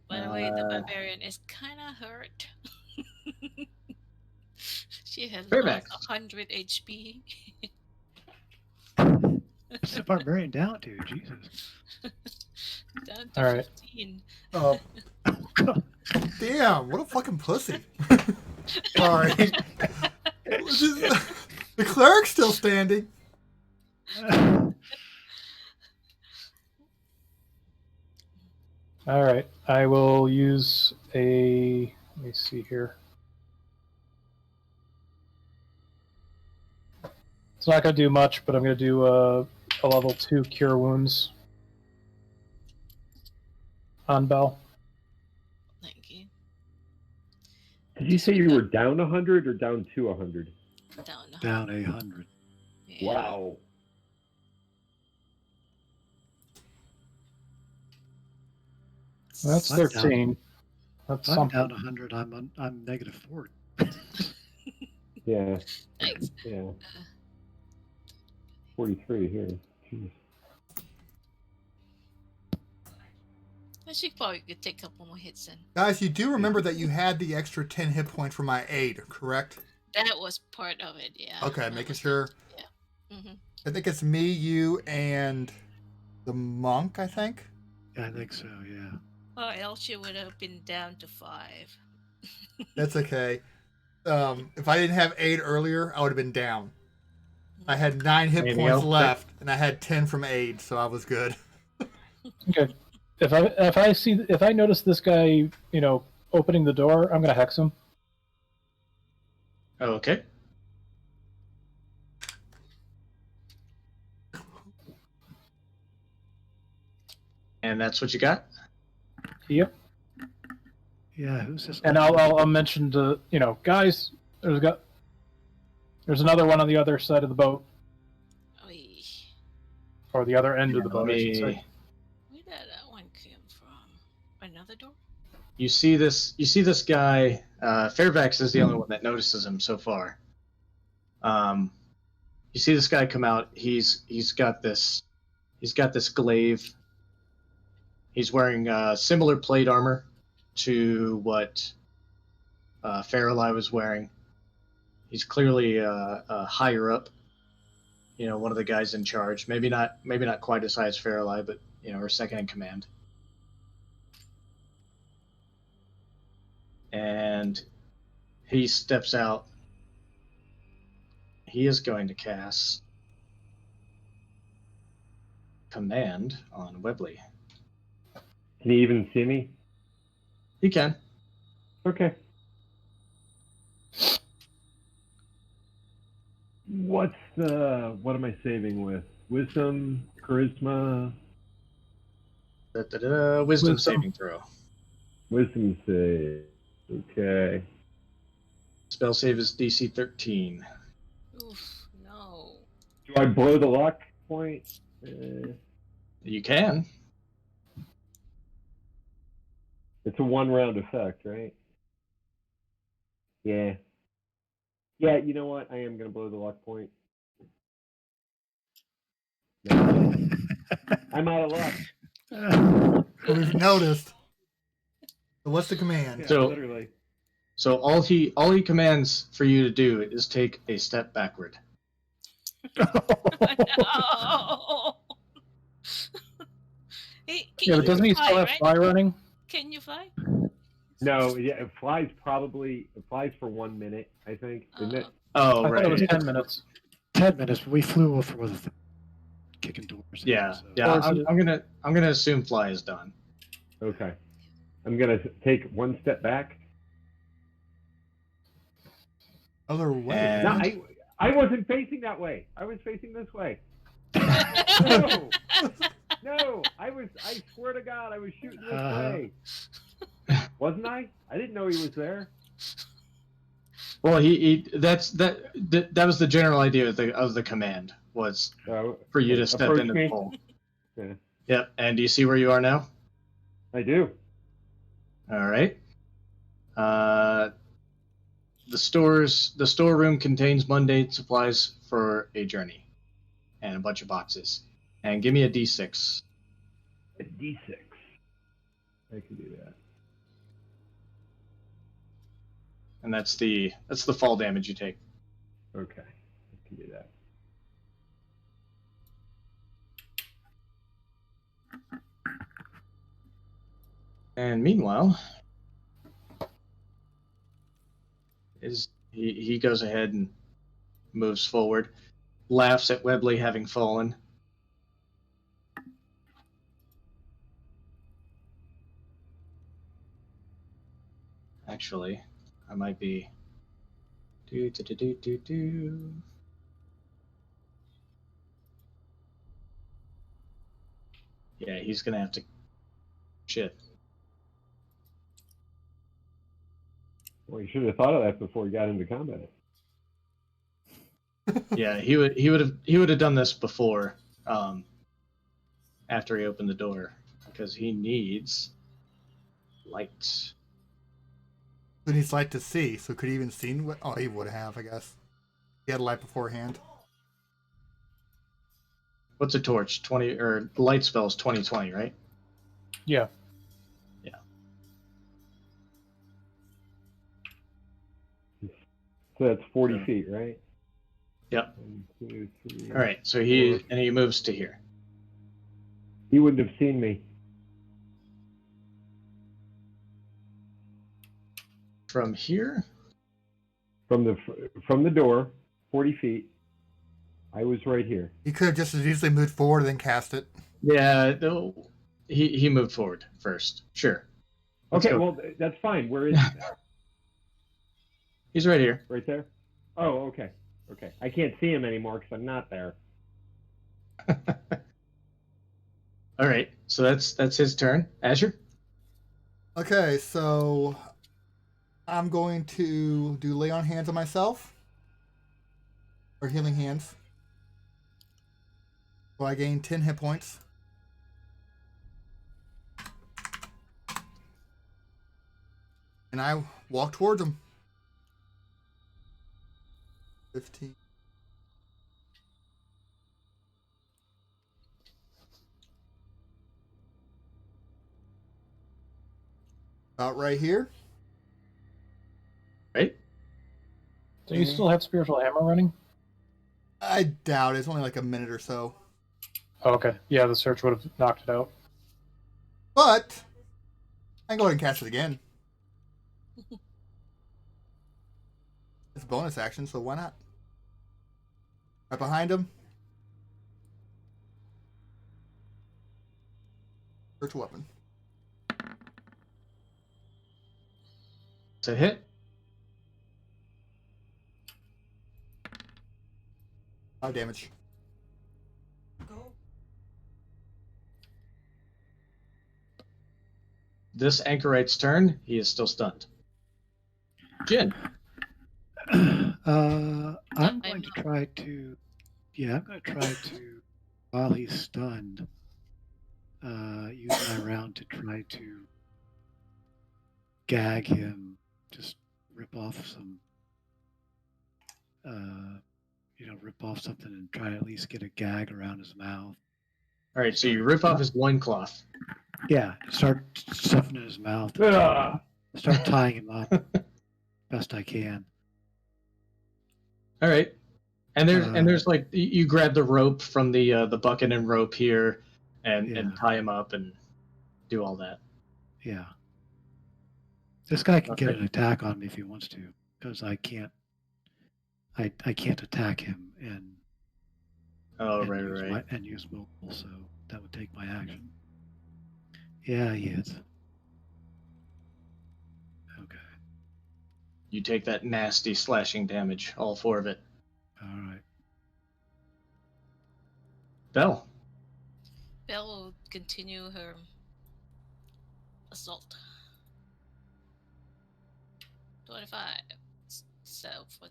By the way, the barbarian is kind of hurt. She has Fairfax. lost 100 HP. What's the barbarian down to? Jesus. Down to All right. 15. Oh, damn! What a fucking pussy. Sorry. The cleric's still standing. All right. I will use a. Let me see here. It's not going to do much, but I'm going to do a level 2 Cure Wounds on Bell. Thank you. Did you say you were down 100 or down to 100? Down 100. Yeah. Wow. That's I'm down- 13. That's I'm something. down 100. I'm -4. Yeah. Thanks. Yeah. 43 here. Jeez. I should probably could take a couple more hits in. Guys, you do remember that you had the extra 10 hit points for my aid, correct? That was part of it, yeah. Okay, That making was- sure. Mhm. I think it's me, you, and the monk, I think. Yeah, I think so. Yeah. Or else you would have been down to 5. That's okay. If I didn't have 8 earlier, I would have been down. I had 9 hit Anything points else? left, and I had 10 from aid, so I was good. Okay. If I notice this guy, opening the door, I'm going to hex him. Okay. And that's what you got? Yep. Yeah. Who's this? And I'll mention to guys. There's another one on the other side of the boat, Oy. or the other end of the Let boat, I should say. me- Where did that one come from? Another door? You see this guy. Fairfax is the only one that notices him so far. You see this guy come out. He's got this glaive. He's wearing similar plate armor to what Fairlie was wearing. He's clearly higher up. One of the guys in charge. Maybe not quite as high as Fairlie, but her second in command. And he steps out. He is going to cast command on Webley. Can you even see me? He can. Okay. What am I saving with? Wisdom, charisma? Wisdom Wisdom. saving throw. Wisdom save. Okay. Spell save is DC 13. Oof, no. Do I blow the luck point? You can. It's a 1-round effect, right? Yeah. Yeah, you know what? I am going to blow the luck point. No. I'm out of luck. We've noticed. So what's the command? Yeah, So- literally. So all he commands for you to do is take a step backward. No. Hey, can Yeah, you but doesn't he fly, still have right? fly running? Can you fly? No, yeah, it flies for 1 minute, I think, isn't it? Oh, I thought it was right. 10 minutes. 10 minutes. We flew over with kicking doors. Yeah, so- yeah. Or is it- I'm gonna assume fly is done. Okay. I'm going to take 1 step back. Other way. And- No, I wasn't facing that way. I was facing this way. No, no. I swear to God, I was shooting this way. Wasn't I? I didn't know he was there. Well, that was the general idea of the command was So for you to step approach into me. the hole. Yeah, Yep. And do you see where you are now? I do. All right. The storeroom contains mundane supplies for a journey, and a bunch of boxes. And give me a D6. A D6. I can do that. And that's the fall damage you take. Okay, I can do that. And meanwhile, he goes ahead and moves forward, laughs at Webley having fallen. Actually, I might be. Do. Yeah, he's gonna have to. Shit. Well, you should have thought of that before you got into combat. Yeah, he would have done this before, after he opened the door, because he needs light. Who needs light to see? So could he even seen what? Oh, he would have, I guess. He had light beforehand. What's a torch? 20 or light spells 20/20, right? Yeah. So that's 40 Yeah. feet, right? Yep. 1, 2, 3. All right, so he moves to here. He wouldn't have seen me. From here, From the door, 40 feet. I was right here. He could have just as easily moved forward and then cast it. yeah, no, he moved forward first. Sure. Let's Okay, go. well, that's fine. Where is he? He's right here. Right there? Oh, okay. Okay. I can't see him anymore because I'm not there. All right, so that's his turn. Azure. Okay, so I'm going to do lay on hands on myself. Or healing hands. So I gain 10 hit points. And I walk towards him. 15. About right here. Right. Do you still have spiritual hammer running? I doubt it. It's only like a minute or so. Oh, okay. Yeah, the search would have knocked it out. But I can go ahead and cast it again. It's a bonus action, so why not? Right behind him. Search weapon. It's a hit. 5 damage. this anchorite's turn. He is still stunned. Jin. I'm going to try to. Yeah, I'm going to try to, while he's stunned, use my round to try to gag him. Just rip off some. Rip off something and try to at least get a gag around his mouth. All right, so you rip off his loincloth. Yeah, start stuffing in his mouth. Ugh. Start tying him up best I can. All right, and there's like you grab the rope from the bucket and rope here, and tie him up and do all that. Yeah. This guy can get Okay. an attack on me if he wants to, because I can't. I can't attack him and Oh, and right, use right. and use mobile, so that would take my action. Yeah, he is. Okay. You take that nasty slashing damage, all 4 of it. All right. Belle. Belle will continue her assault. 25. So for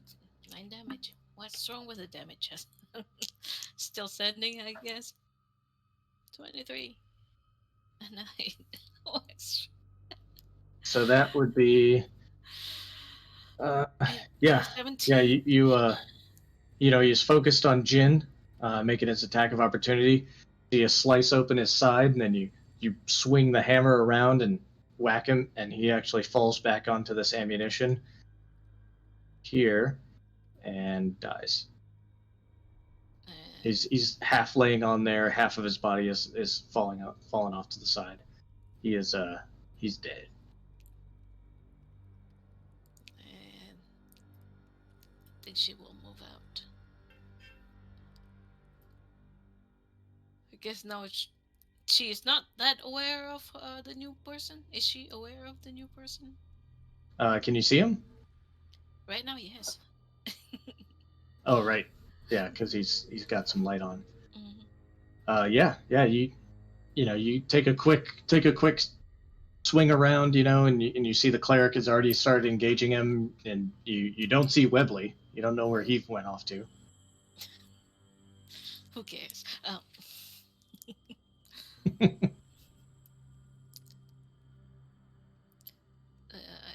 9 damage. What's wrong with the damage? Still sending, I guess. 23. 9. So that would be. Yeah, 17. yeah. He's focused on Jin, making his attack of opportunity. You slice open his side, and then you swing the hammer around and whack him, and he actually falls back onto this ammunition here and dies. He's half laying on there, half of his body is falling off to the side. He's dead. And I think she will move out. I guess now she is not that aware of the new person. Is she aware of the new person? Can you see him? Right now, yes. Oh, right. Yeah, because he's got some light on. Mhm. Yeah. You take a quick swing around, and you see the cleric has already started engaging him, and you don't see Webley. You don't know where he went off to. Who cares?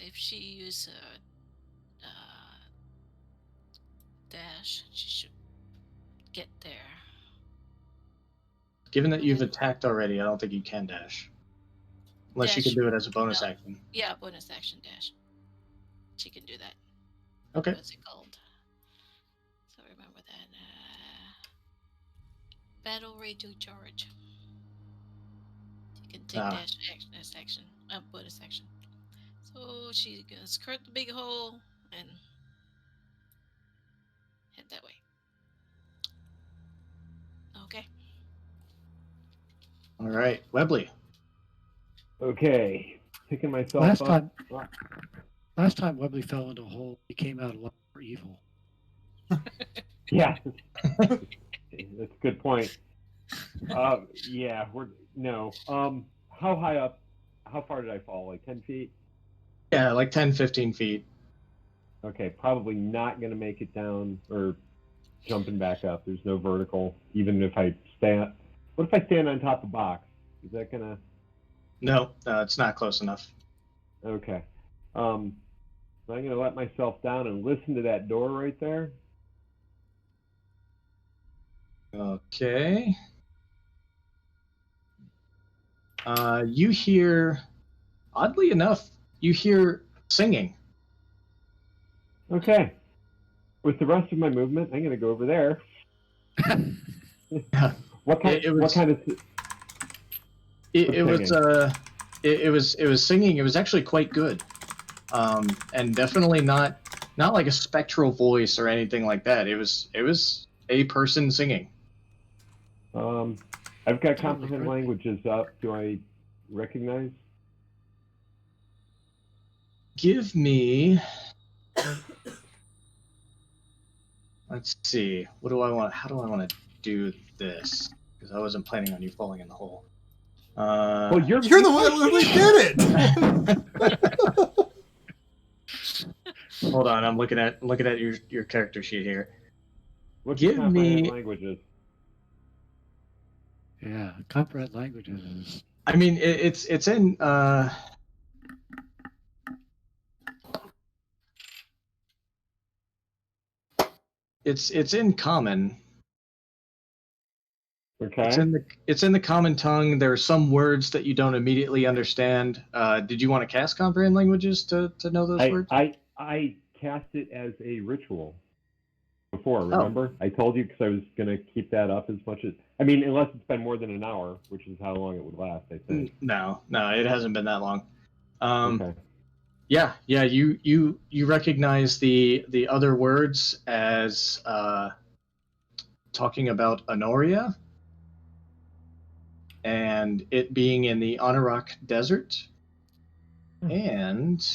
If she uses her dash, she should get there. Given that you've attacked already, I don't think you can dash. Unless you Dash. can do it as a bonus No. action. Yeah, bonus action dash. She can do that. Okay. What's it called? So remember that. Battle rate to charge. You can take dash action as action. Bonus action. So she's gonna skirt the big hole and head that way. Okay. All right, Webley. Okay, picking myself Last up. time Webley fell into a hole, he came out a lot more evil. Yeah, that's a good point. Yeah, how high up? How far did I fall? Like 10 feet? Yeah, like 10, 15 feet. Okay, probably not going to make it down or jumping back up. There's no vertical. Even if I stand, what if I stand on top of the box? Is that gonna? No, it's not close enough. Okay. So I'm gonna let myself down and listen to that door right there. Okay. You hear, oddly enough, you hear singing. Okay. With the rest of my movement, I'm gonna go over there. What kind? What kind of? It was singing. It was actually quite good, and definitely not like a spectral voice or anything like that. It was a person singing. I've got comprehend languages up. Do I recognize? Give me. Let's see. What do I want? How do I want to do this? Because I wasn't planning on you falling in the hole. Well, you're You're the one that literally did it. Hold on, I'm looking at your character sheet here. What's give comprehend me- languages? Yeah, comprehend languages is I mean, it's in it's in common. Okay. It's in the common tongue. There are some words that you don't immediately understand. Did you want to cast comprehend languages to know those words? I cast it as a ritual before. Remember, I told you because I was gonna keep that up as much as. I mean, unless it's been more than an hour, which is how long it would last. I think. No, it hasn't been that long. Okay. Yeah. You recognize the other words as talking about Honoria and it being in the Anarak Desert, and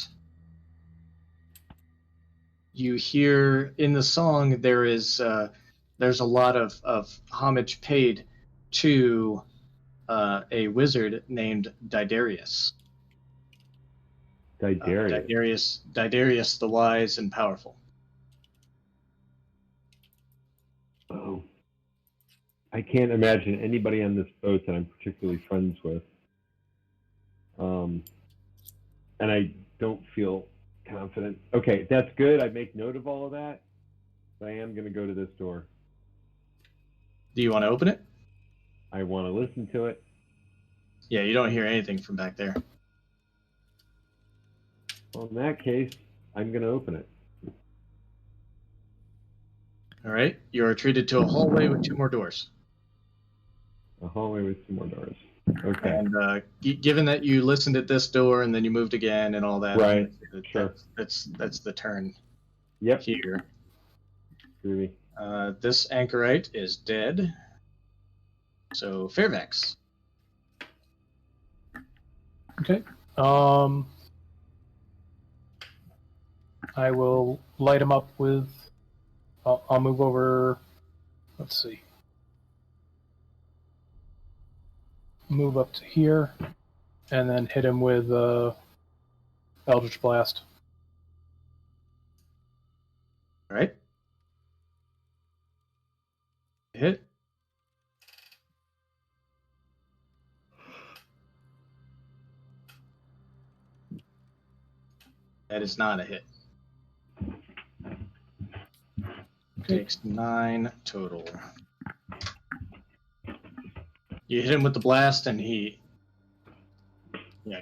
you hear in the song there's a lot of homage paid to a wizard named Didarius. Didarius the Wise and Powerful. Oh. I can't imagine anybody on this boat that I'm particularly friends with. And I don't feel confident. Okay, that's good. I make note of all of that. But I am going to go to this door. Do you want to open it? I want to listen to it. Yeah, you don't hear anything from back there. Well, in that case, I'm going to open it. All right. You are treated to a hallway with 2 more doors. A hallway with 2 more doors. Okay. And given that you listened at this door and then you moved again and all that, Right. Sure. That's the turn. Yep. Here. Groovy. This anchorite is dead. So Fairvex. Okay. I will light him up with. I'll move over. Let's see. Move up to here, and then hit him with Eldritch Blast. All right. Hit. That is not a hit. Takes 9 total. You hit him with the blast, and he,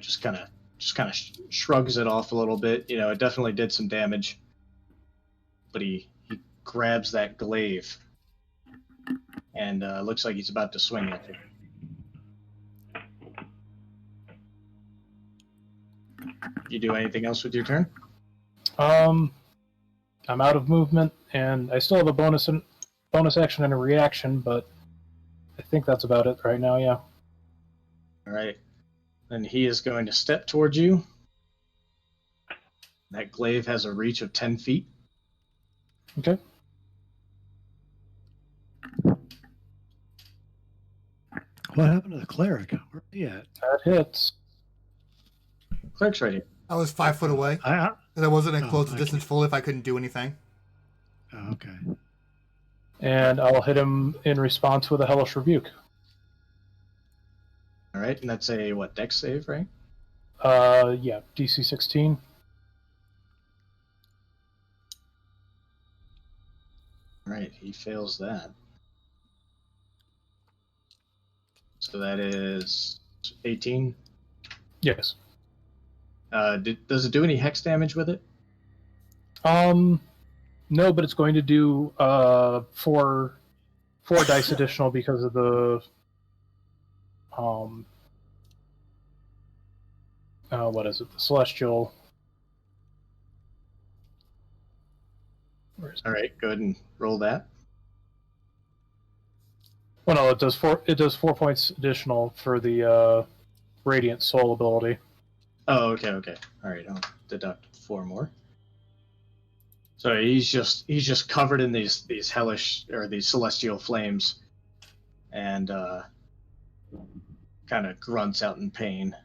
just kind of shrugs it off a little bit. It definitely did some damage, but he grabs that glaive, and looks like he's about to swing at you. You do anything else with your turn? I'm out of movement, and I still have a bonus action and a reaction, but I think that's about it right now. Yeah. All right. Then he is going to step towards you. That glaive has a reach of 10 feet. Okay. what happened to the cleric? Where's he at? That hits. Cleric's right here. I was 5 foot away, I and I wasn't in close I distance fully if I couldn't do anything. oh, okay. And I'll hit him in response with a Hellish Rebuke. All right. And that's a, dex save, right? Yeah, DC 16. All right. He fails that. So that is 18. Yes. Does it do any hex damage with it? No, but it's going to do 4 dice additional because of the what is it? The celestial. Where is it? All right. Go ahead and roll that. Well, no, it does 4. It does 4 points additional for the Radiant Soul ability. Oh, okay. All right. I'll deduct 4 more. So he's just covered in these hellish or these celestial flames, and kind of grunts out in pain.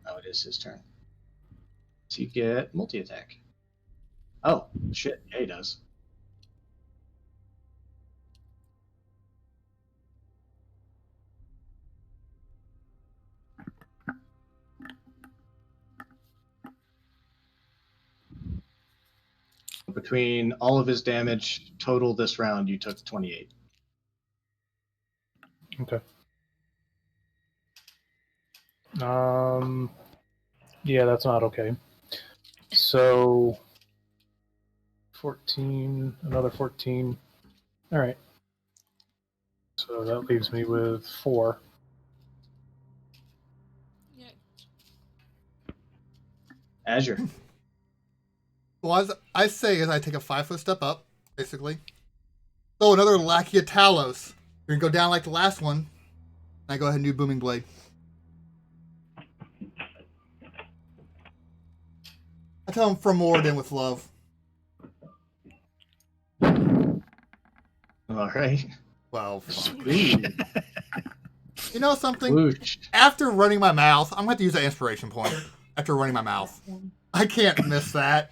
Oh, it is his turn. Does he get multi-attack? Oh, shit. Yeah, he does. Between all of his damage total this round, you took 28. Okay. Yeah, that's not okay. So 14, another 14. All right. So that leaves me with 4. Yeah. Azure. Well, as I say, as I take a 5-foot step up, basically. So another Lackey of Talos. You're gonna go down like the last one. I go ahead and do Booming Blade. I tell him from Moradin with love. All right. Well, fuck. Ooh, You know something? whoosh. After running my mouth, I'm gonna have to use that inspiration point. After running my mouth, I can't miss that.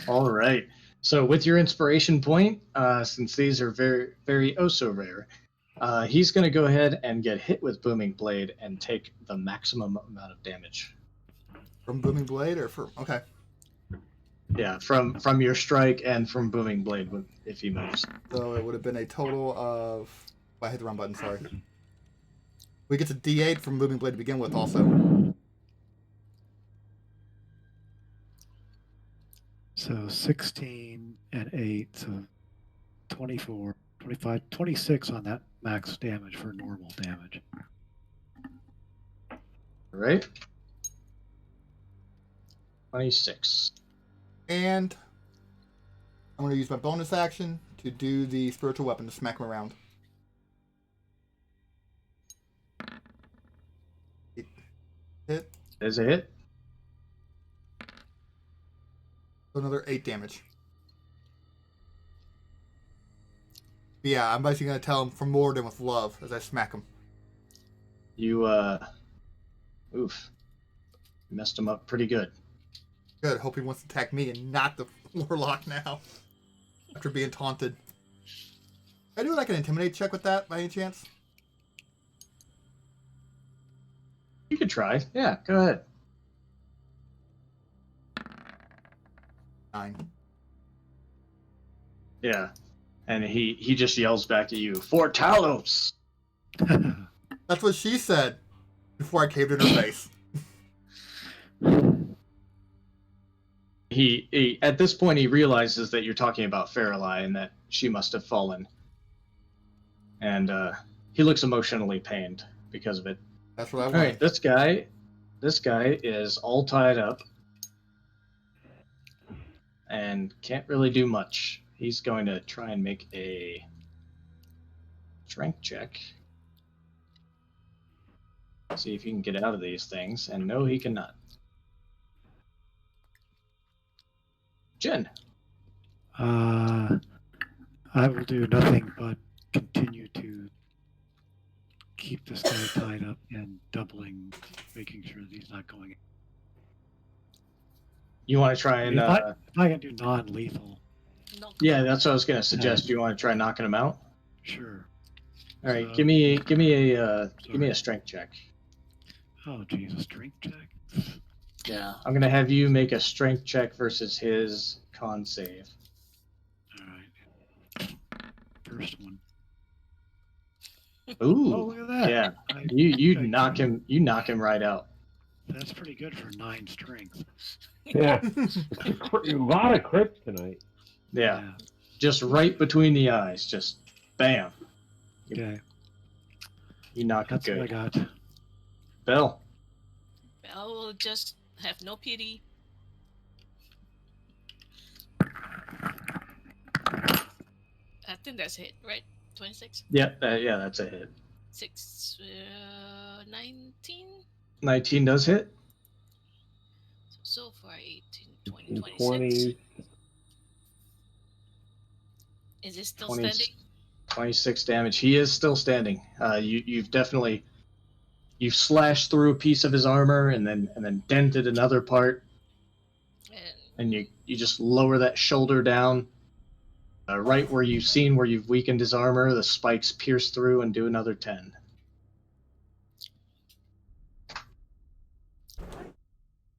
All right. So with your inspiration point, since these are very, very oh so rare, he's going to go ahead and get hit with Booming Blade and take the maximum amount of damage. From Booming Blade or from okay. Yeah, from your strike and from Booming Blade if he moves. So it would have been a total of. I hit the wrong button. Sorry. We get to D8 from Booming Blade to begin with, also. So 16 and 8, so 24, 25, 26 on that max damage for normal damage. All right. 26. And I'm going to use my bonus action to do the spiritual weapon to smack him around. Hit. There's a hit. Another 8 damage. But yeah, I'm basically going to tell him from Moradin with love as I smack him. You, oof. Messed him up pretty good. Good. Hope he wants to attack me and not the warlock now. After being taunted. Can I do like an intimidate check with that by any chance? You could try. Yeah, go ahead. 9. Yeah. And he just yells back at you, "For Talos!" That's what she said before I caved in her face. He at this point he realizes that you're talking about Farrelly and that she must have fallen. And he looks emotionally pained because of it. That's what I All wanted. right, this guy is all tied up and can't really do much. He's going to try and make a strength check. See if he can get out of these things, and no, he cannot. Jen. I will do nothing but continue to keep this guy tied up and doubling, making sure that he's not going. You want to try and If I can do non-lethal, No. yeah, that's what I was going to suggest. Do you want to try knocking him out? sure. All right, So- give me a strength check. Oh, Jesus, strength check. Yeah, I'm going to have you make a strength check versus his con save. All right. First one. Ooh. Oh, look at that. Yeah, I- you okay. knock him right out. That's pretty good for 9 strength. Yeah, a lot of crits tonight. Yeah, just right between the eyes, just bam. Okay. You knock it That's what I good. got. Bell. I will just have no pity. I think that's it, right? 26? Yeah, that's a hit. 19? 19 does hit. So far, 18, 20, 26. 20s. Is it still 20s. standing? 26 damage. He is still standing. You've slashed through a piece of his armor and then dented another part, And and you just lower that shoulder down. Right where you've weakened his armor, the spikes pierce through and do another 10.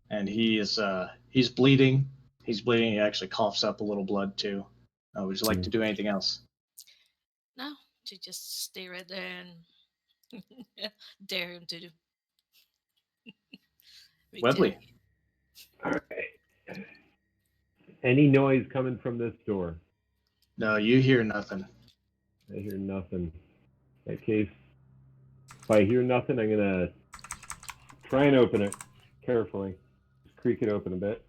And he's bleeding. He's bleeding. He actually coughs up a little blood too. Would you like to do anything else? no, to just stay right there and dare him to do. Webley. All right. Any noise coming from this door? No, you hear nothing. I hear nothing. In that case, if I hear nothing, I'm gonna try and open it carefully. Just creak it open a bit.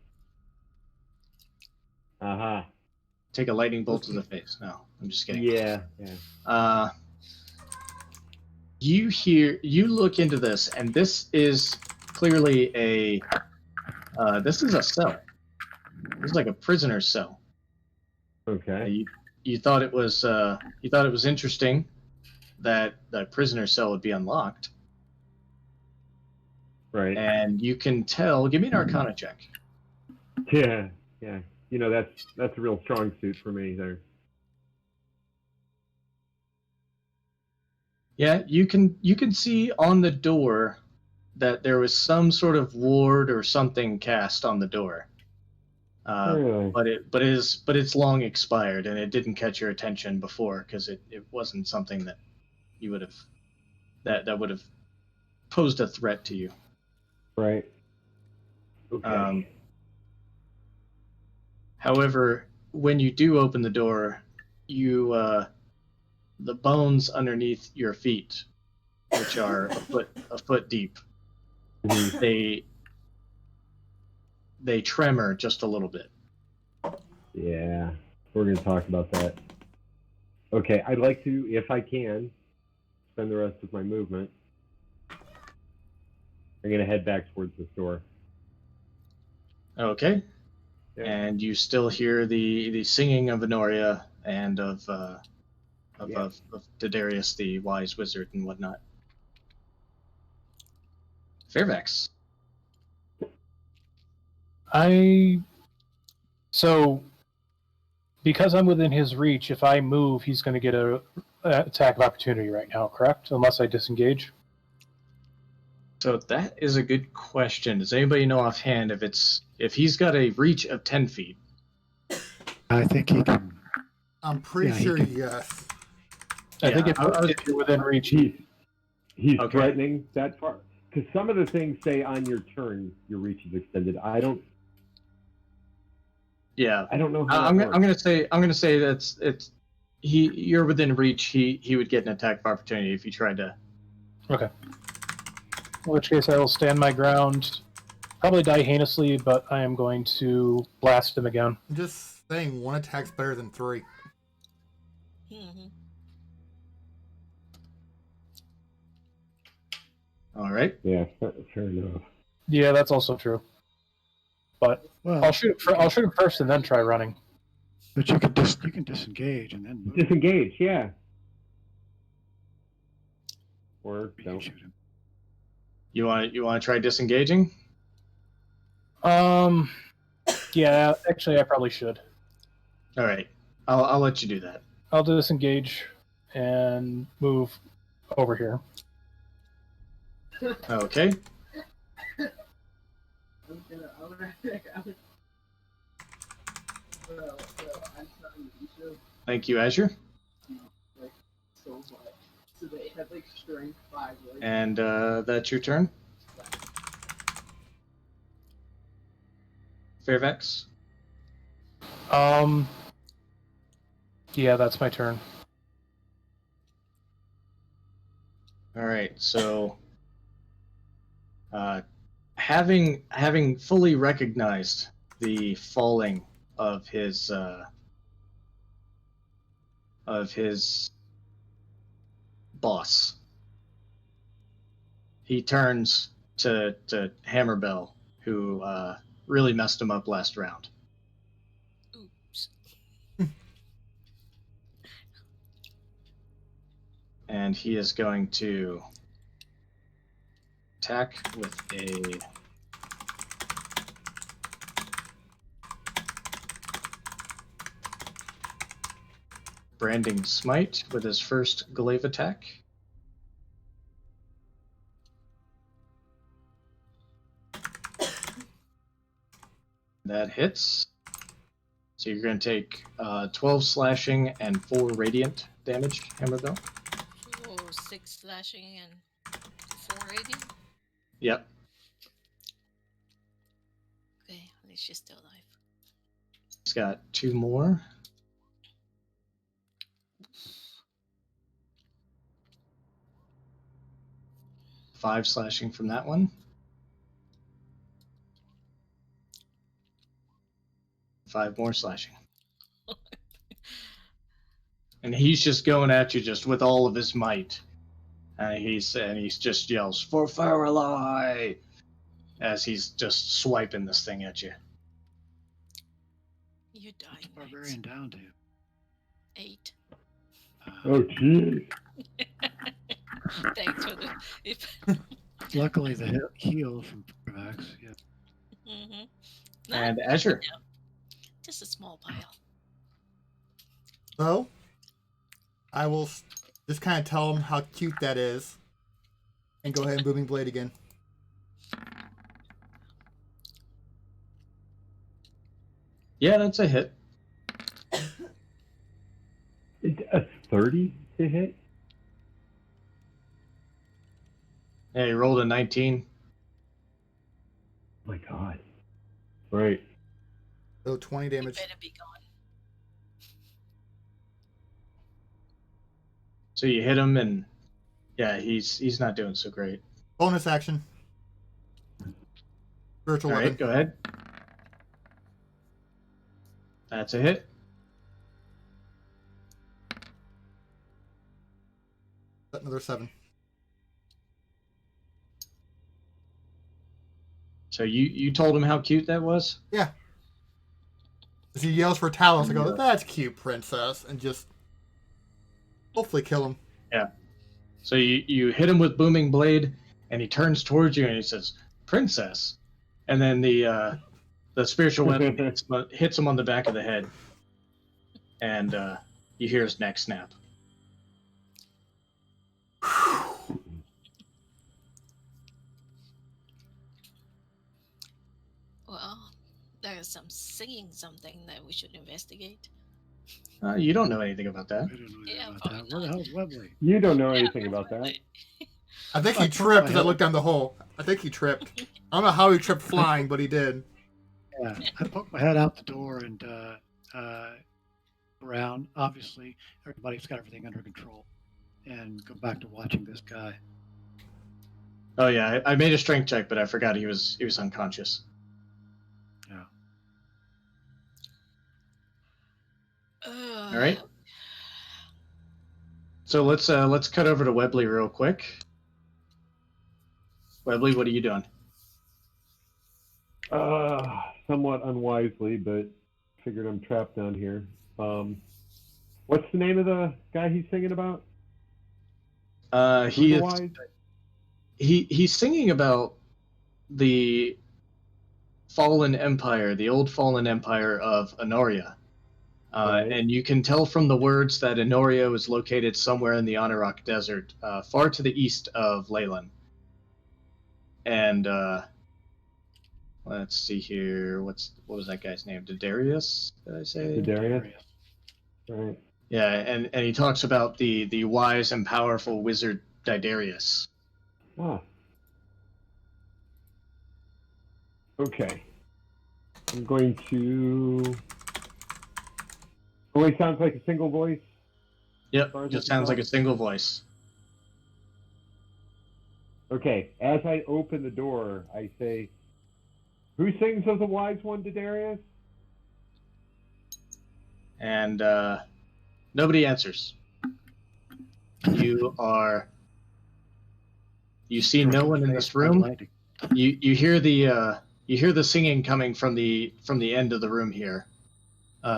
Aha. Take a lightning bolt to the face. No, I'm just kidding. Yeah. You look into this, and this is clearly this is a cell. This is like a prisoner's cell. Okay. You thought it was interesting that the prisoner's cell would be unlocked, Right. and you can tell. Give me an Arcana check. Yeah. You know, that's a real strong suit for me there. Yeah, you can see on the door that there was some sort of ward or something cast on the door. Really? But it's long expired, and it didn't catch your attention before because it wasn't something that you would have that would have posed a threat to you. Right. Okay. However, when you do open the door, the bones underneath your feet, which are a foot deep, Mhm. they tremor just a little bit. Yeah. We're gonna talk about that. Okay. I'd like to, if I can, spend the rest of my movement. I'm gonna head back towards the store. Okay. Yeah. And you still hear the singing of Honoria and of Dedarius, the wise wizard, and whatnot. Fairvex. So because I'm within his reach, if I move, he's going to get a attack of opportunity right now, correct? Unless I disengage. So that is a good question. Does anybody know offhand if he's got a reach of 10 feet? I think he can. I'm pretty Yeah, he sure can- yes. I think I was- if you're within reach, He's Okay. threatening that far. Because some of the things say on your turn your reach is extended. I don't Yeah. know how I'm that works. gonna say you're within reach. He would get an attack of opportunity if you tried to. okay. In which case, I will stand my ground. Probably die heinously, but I am going to blast him again. I'm just saying one attack's better than 3. Mm-hmm. All right. Yeah, fair enough. Yeah, that's also true. But Well, I'll shoot him first and then try running. but you can disengage and then move. Disengage, yeah. Or You can don't. shoot him. You want to try disengaging? Yeah, actually, I probably should. All right. I'll let you do that. I'll disengage and move over here. Okay. Thank you, Azure. So they had like strength 5. Like, And that's your turn. Fairvex. Yeah, that's my turn. All right. So, having fully recognized the falling of his boss, he turns to Hammerbell, who really messed him up last round. Oops. And he is going to attack with a branding smite with his first glaive attack. That hits. So you're going to take 12 slashing and 4 radiant damage, Hammerbill. Oh, 6 slashing and 4 radiant. Yep. Okay, at least she's still alive. He's got 2 more. 5 slashing from that one. 5 more slashing. And he's just going at you just with all of his might. And he's just yells, "For Faralai!" as he's just swiping this thing at you. You What's died. barbarian down to? 8. Oh, jeez. Thanks for the. If, Luckily, the heal from Privax. Yeah. mm-hmm. And Azure. Just a small pile. So, I will just kind of tell him how cute that is, and go ahead and Booming Blade again. Yeah, that's a hit. It's a 30 to hit? Yeah, he rolled a 19. Oh my god. Right. So 20 You damage. better be gone. So you hit him, and yeah, he's not doing so great. Bonus action. Spiritual All weapon. right, go ahead. That's a hit. Another 7. So you told him how cute that was? Yeah. As he yells for Talos, I go, "That's cute, princess," and just hopefully kill him. Yeah. So you hit him with Booming Blade, and he turns towards you and he says, "Princess," and then the spiritual weapon hits him on the back of the head, and you hear his neck snap. Well, there is some singing something that we should investigate. You don't know anything about that. I don't know anything Yeah, about probably that. Where the not. hell's Webley? You don't know anything about that. I think I he put tripped my as I head- looked down the hole. I think he tripped. I don't know how he tripped flying, but he did. Yeah, I poked my head out the door and around. Obviously, everybody's got everything under control, and go back to watching this guy. Oh yeah, I made a strength check, but I forgot he was unconscious. Yeah. All right. So let's cut over to Webley real quick. Webley, what are you doing? Somewhat unwisely, but figured I'm trapped down here. What's the name of the guy he's singing about? He is, Otherwise? he's singing about the fallen empire, the old fallen empire of Honoria. Right. And you can tell from the words that Honoria was located somewhere in the Anorok Desert, far to the east of Leyland. And let's see here. What was that guy's name? Didarius? Did I say? Darius? Right. Yeah, and he talks about the wise and powerful wizard Didarius. Ah. Okay. I'm going to. Oh, it sounds like a single voice. Yep, far as just I can sounds like tell. a single voice. Okay. As I open the door, I say, "Who sings of the wise one, Darius?" And nobody answers. You see no one in this room. You hear the singing coming from the end of the room here.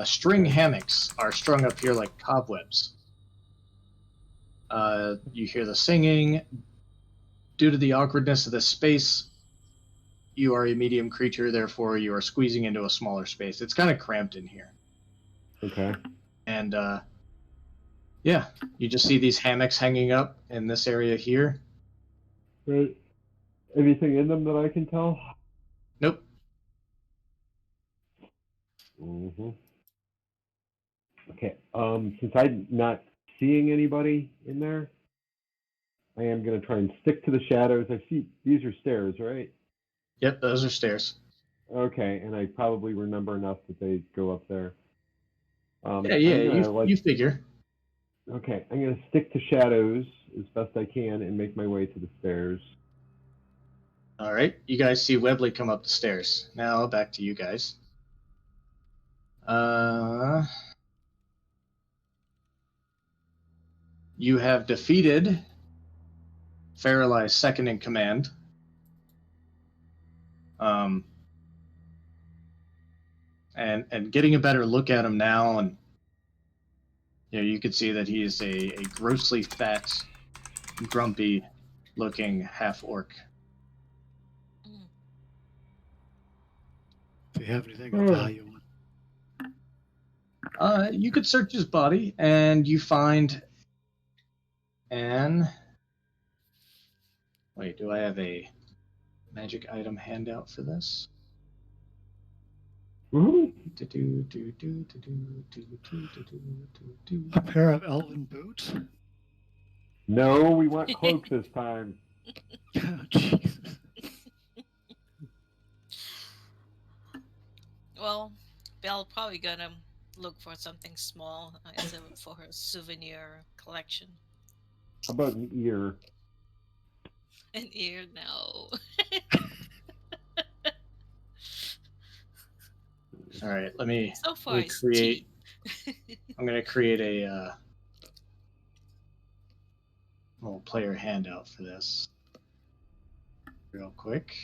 String hammocks are strung up here like cobwebs. You hear the singing. Due to the awkwardness of this space, you are a medium creature, therefore you are squeezing into a smaller space. It's kind of cramped in here. Okay. And yeah, you just see these hammocks hanging up in this area here. Right. Anything in them that I can tell? Nope. Mm-hmm. Okay. Since I'm not seeing anybody in there, I am going to try and stick to the shadows. I see these are stairs, right? Yep, those are stairs. Okay, and I probably remember enough that they go up there. Yeah, I'm gonna, you figure. Okay, I'm going to stick to shadows as best I can and make my way to the stairs. All right, you guys see Webley come up the stairs. Now back to you guys. You have defeated Faralai's second in command. And getting a better look at him now, and you can see that he is a grossly fat, grumpy looking half orc. Do you have anything of value? You could search his body and you find wait, do I have a magic item handout for this? A pair of elven boots? No, we want cloak this time. Oh, Jesus. Well, Belle probably gonna look for something small for her souvenir collection. How about an ear? An ear, no. All right, let me So far, it's create. tea. I'm gonna create a little player handout for this, real quick.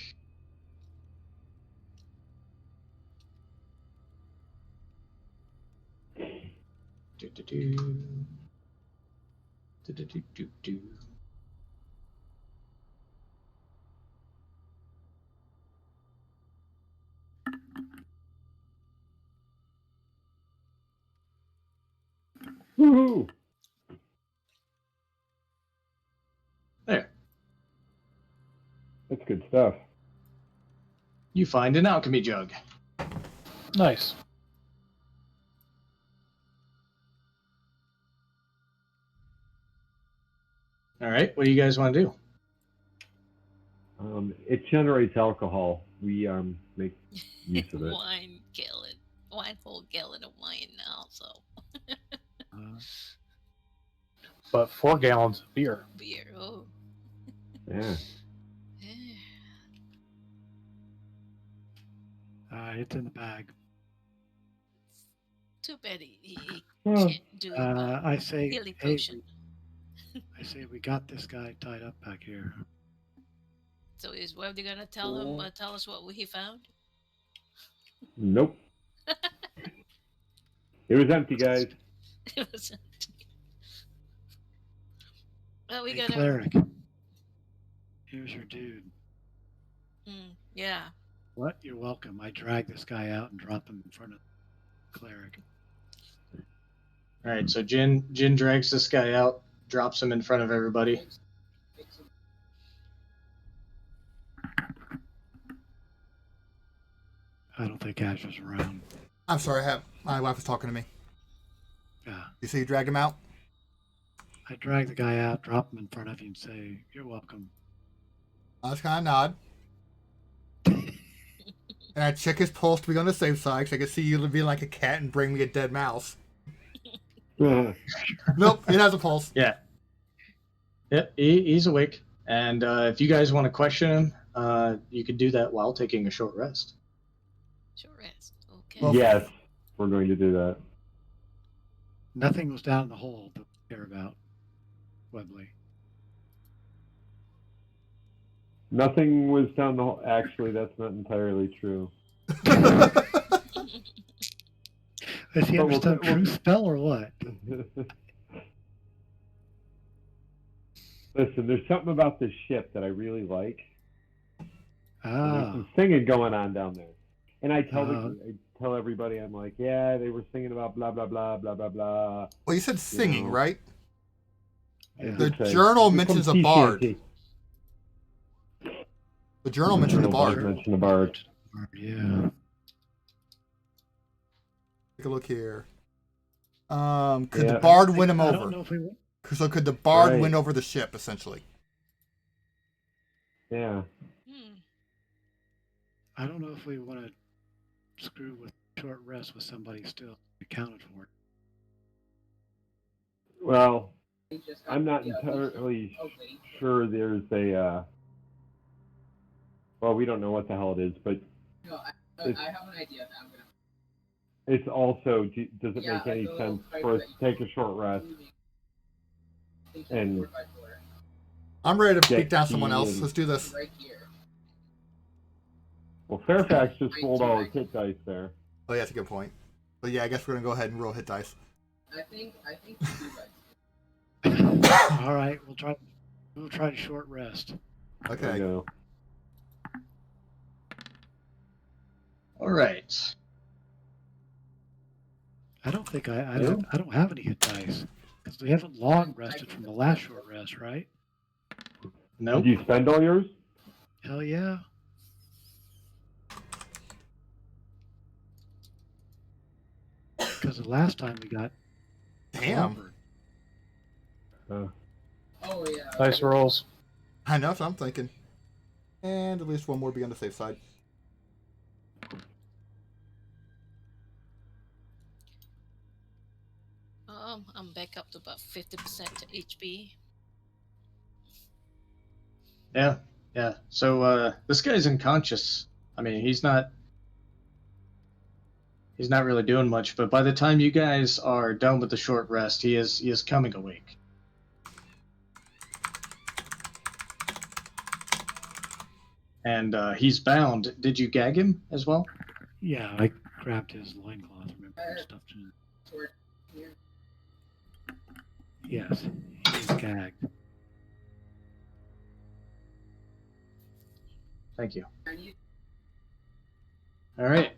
Do. Woohoo! There. That's good stuff. You find an alchemy jug. Nice. All right, what do you guys want to do? It generates alcohol. We make use of it. Wine whole gallon of wine now. So. But 4 gallons of beer. Beer. Oh. Yeah. It's in the bag. Too bad he Well, can't do I say, healing hey, potion. I say we got this guy tied up back here. So is Webley gonna tell him? Tell us what he found? Nope. It was empty, guys. It was empty. Well, we Hey, gotta. cleric. Here's your dude. Yeah. What? You're welcome. I dragged this guy out and dropped him in front of the cleric. All right, so Jin drags this guy out, drops him in front of everybody. I don't think Azra's around. I'm sorry, my wife was talking to me. Yeah. You say you dragged him out? I drag the guy out, drop him in front of you, and say, "You're welcome." I just kind of nod. And I check his pulse to be on the safe side, because I can see you being like a cat and bring me a dead mouse. Nope, it has a pulse. Yeah. Yep, he's awake. And if you guys want to question him, you could do that while taking a short rest. Short rest. Okay. Well, Yes, we're going to do that. Nothing was down in the hole that we care about, Webley. Nothing was down the hole. Actually, that's not entirely true. Has he But ever done true spell or what? Listen, there's something about this ship that I really like. And there's Ah, some singing going on down there. And I tell Uh, I tell everybody, I'm like, yeah, they were singing about blah blah blah blah blah blah. Well, you said singing, know. right? yeah. The Just say, journal "Here comes mentions a bard." TCNT." The journal mentioned a Journal does bard. mention a bard. Yeah. Take a look here. Could the Yeah. bard win him I over? don't know if we. So could the bard Right. win over the ship, essentially? Yeah. Hmm. I don't know if we want to screw with short rest with somebody still accounted for. Well, He just got- I'm not yeah, entirely oh, wait. sure there's a. Well, we don't know what the hell it is, but No, I have an idea that I'm gonna. it's also, does it Yeah, make any like a sense little pipe for us that to you take a short rest? Think And- 4x4. I'm ready to Get beat down someone key else. and- Let's do this. Right here. Well, Fairfax just Right rolled to all right. his hit dice there. Oh, yeah, that's a good point. But yeah, I guess we're gonna go ahead and roll hit dice. I think you do guys. All right, we'll try. We'll try to short rest. There Okay. you go. All right. I don't think I don't have any hit dice because we haven't long rested from the last short rest, right? Nope. Did you spend all yours? Hell yeah. Because the last time we got Damn. clobbered. Oh yeah. Nice rolls. I know, so I'm thinking. And at least one more be on the safe side. I'm back up to about 50% to HP. Yeah. Yeah. So this guy's unconscious. I mean, he's not really doing much, but by the time you guys are done with the short rest, he is coming awake. And he's bound. Did you gag him as well? Yeah, I grabbed his loincloth, remember, and stuffed it in. Toward here. Yes, he's gagged. Thank you. I need All right.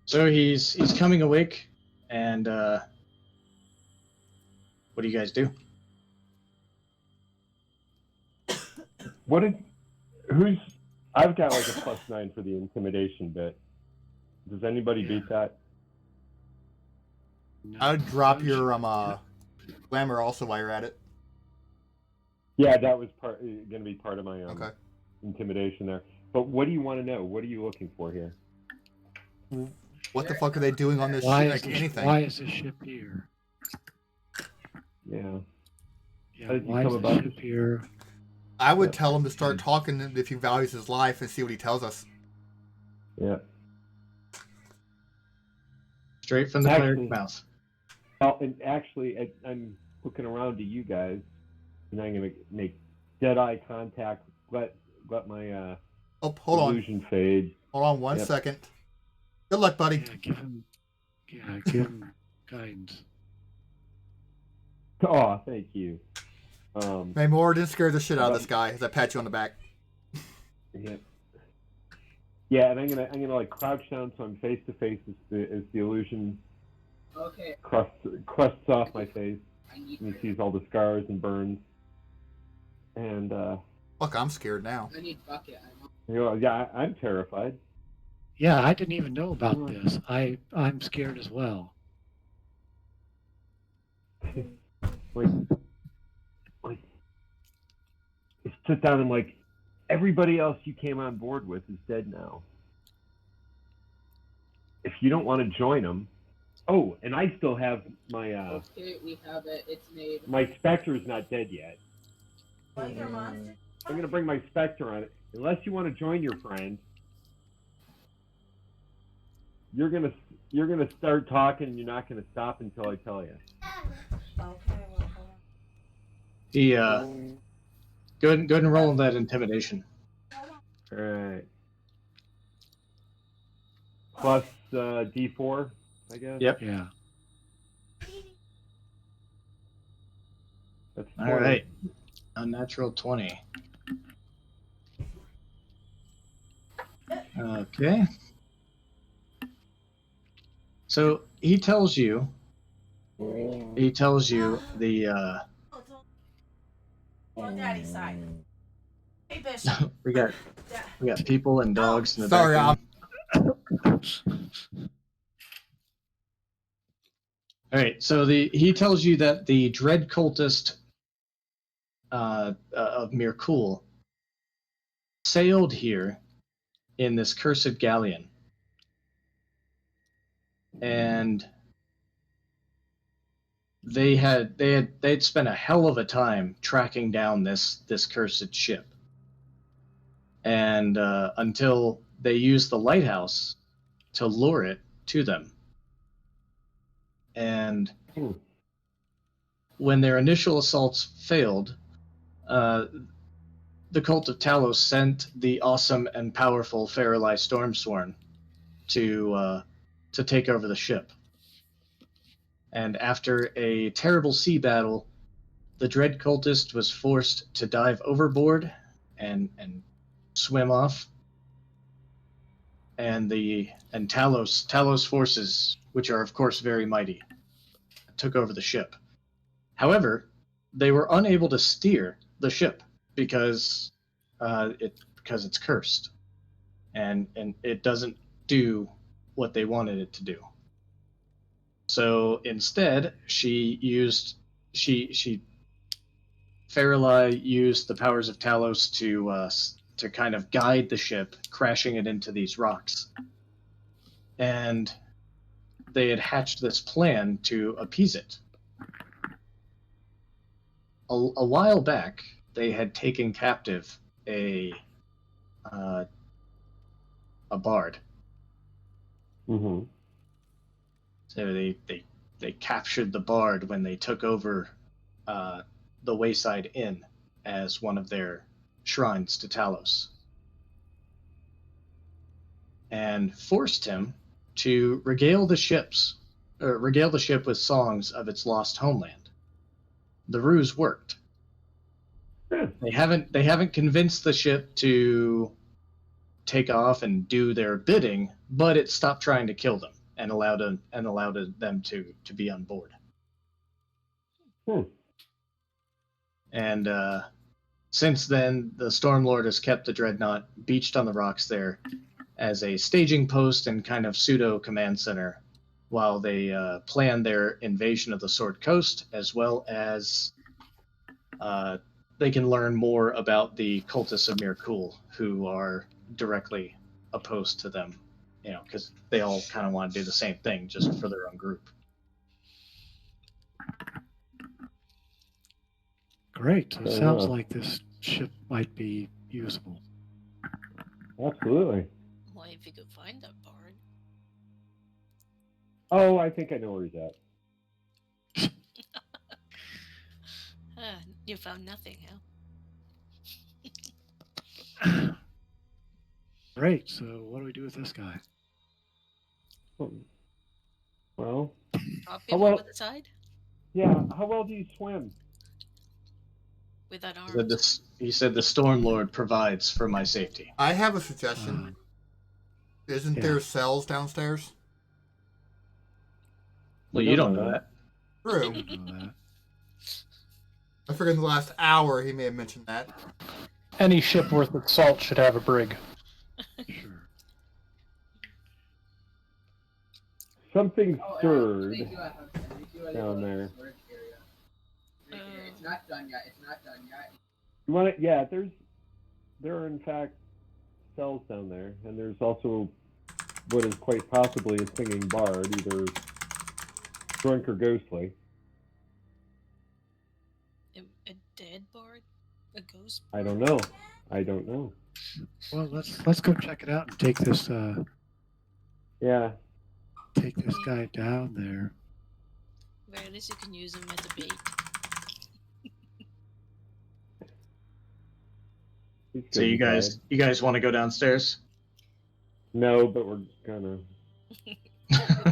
So he's coming awake, and what do you guys do? What is? Who's? I've got like a +9 for the intimidation bit. Does anybody Yeah. beat that? No, I would drop don't your you- glamour also while you're at it. Yeah, that was going to be part of my Okay. intimidation there. But what do you want to know? What are you looking for here? What the fuck are they doing on this Why ship? is Like this, anything. why is this ship here? Yeah. Yeah, How did you why is come this about ship this? here? I would tell him to start talking if he values his life and see what he tells us. Yeah. Straight from the Actually- cleric's mouth. Oh, and actually, I'm looking around to you guys, and I'm going to make dead eye contact. Let my Oh, hold on. illusion fade. Hold on one Yep. second. Good luck, buddy. Yeah, give him guidance. Oh, thank you. May more didn't scare the shit out of this guy as I pat you on the back. Yeah. Yeah, and I'm gonna like crouch down so I'm face to face as the illusion Okay, crusts off my face, I need and he sees all the scars and burns. And Fuck, I'm scared now. bucket. yeah, I'm terrified. Yeah, I didn't even know about this. I'm scared as well. Like, sit down and like everybody else you came on board with is dead now. If you don't want to join them, oh, and I still have my Okay, we have it. It's made. my Spectre's not dead yet. What, your monster? I'm gonna bring my Spectre on it. Unless you want to join your friend, you're gonna start talking and you're not gonna stop until I tell you. Okay, well, hold on. He go ahead and roll that intimidation. All right. Plus D4, I guess. Yep. Yeah. That's All 20. right. Unnatural 20. Okay. So he tells you the Oh, it's on Daddy's side. Hey, Bishop. we got people and dogs in the Sorry, background. All right, so he tells you that the dread cultist of Mirkul sailed here in this cursed galleon, and they'd spent a hell of a time tracking down this cursed ship, and until they used the lighthouse to lure it to them, and when their initial assaults failed, the cult of Talos sent the awesome and powerful Fairlie Stormsworn to take over the ship. And after a terrible sea battle, the dread cultist was forced to dive overboard and swim off. And Talos forces, which are of course very mighty, took over the ship. However, they were unable to steer the ship because it's cursed, and it doesn't do what they wanted it to do. So instead, Fairlie used the powers of Talos to kind of guide the ship, crashing it into these rocks. And they had hatched this plan to appease it. A while back, they had taken captive a bard. Mm-hmm. So they captured the bard when they took over the Wayside Inn as one of their shrines to Talos, and forced him to regale the ship with songs of its lost homeland. The ruse worked. They haven't convinced the ship to take off and do their bidding, but it stopped trying to kill them and allowed them to be on board. And since then, the Stormlord has kept the Dreadnought beached on the rocks there as a staging post and kind of pseudo command center while they plan their invasion of the Sword Coast, as well as they can learn more about the cultists of Mirkul, who are directly opposed to them, because they all kind of want to do the same thing, just for their own group. Great. So it Fair sounds enough. like this ship might be usable. Absolutely. Well, if you could find that bard. Oh, I think I know where he's at. You found nothing, huh? Great. So what do we do with this guy? Well, Drop Oh, him well- over the side yeah. How well do you swim? without He said arms. he said the Stormlord provides for my safety. I have a suggestion. Um, Isn't yeah. there cells downstairs? Well, you don't know that. I True. don't know that. I figured in the last hour he may have mentioned that. Any ship worth its salt should have a brig. Sure. Something Oh, stirred they do have down there. storage area. Right here. It's not done yet. You want it? Yeah. There are in fact cells down there, and there's also what is quite possibly a singing bard, either drunk or ghostly. A dead bard? A ghost? I don't know. I don't know. Well, let's go check it out and take this Yeah. guy down there. Very least you can use him as a bait. He's So good you guys want to go downstairs? No, but we're gonna. You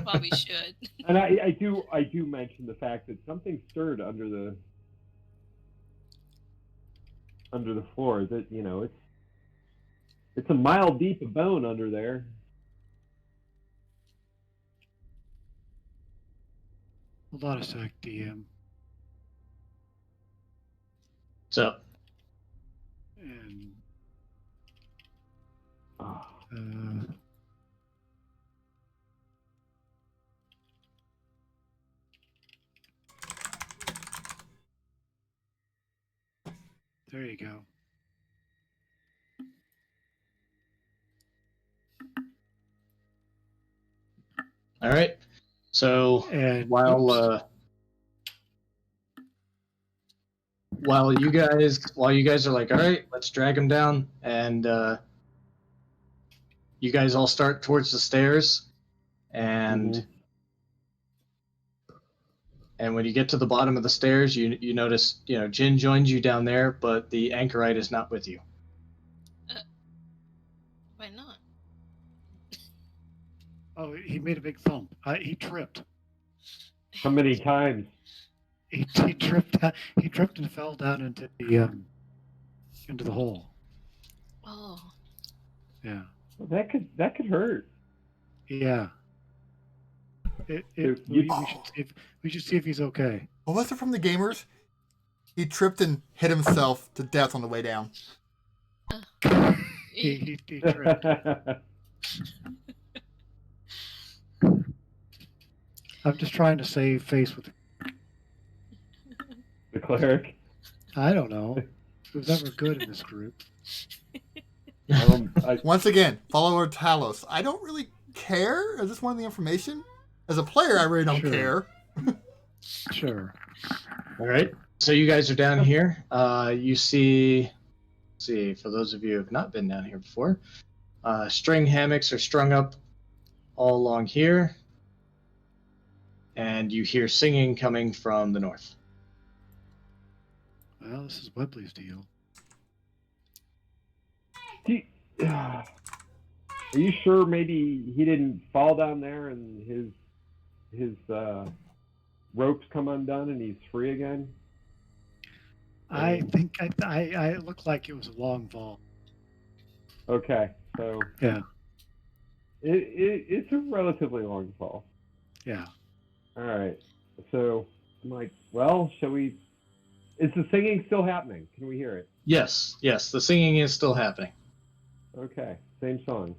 probably should. And I do mention the fact that something stirred under under the floor. That it's a mile deep of bone under there. Hold on a sec, DM. So, And Oh, there you go. all right. So And while you guys are like, all right, let's drag him down, and you guys all start towards the stairs, and Mhm. and when you get to the bottom of the stairs, you notice Jin joins you down there, but the anchorite is not with you. Why not? oh, he made a big thump. He tripped. How many times? He tripped. He tripped and fell down into the hole. Oh, Yeah. Well, that could hurt. Yeah. We should see if he's okay. What was it from the gamers? He tripped and hit himself to death on the way down. He tripped. I'm just trying to save face with. The cleric. I don't know. Who's ever good in this group? Once again, follower Talos. I don't really care. Is this one of the information? As a player, I really don't Sure. care. Sure. All right. So you guys are down here. You see, for those of you who have not been down here before, string hammocks are strung up all along here, and you hear singing coming from the north. Well, this is Webley's deal. Are you sure maybe he didn't fall down there and his ropes come undone and he's free again? I think I it looked like it was a long fall. Okay, so Yeah. it's a relatively long fall. Yeah. All right, so I'm like, well, shall we? Is the singing still happening? Can we hear it? Yes, the singing is still happening. Okay, same song.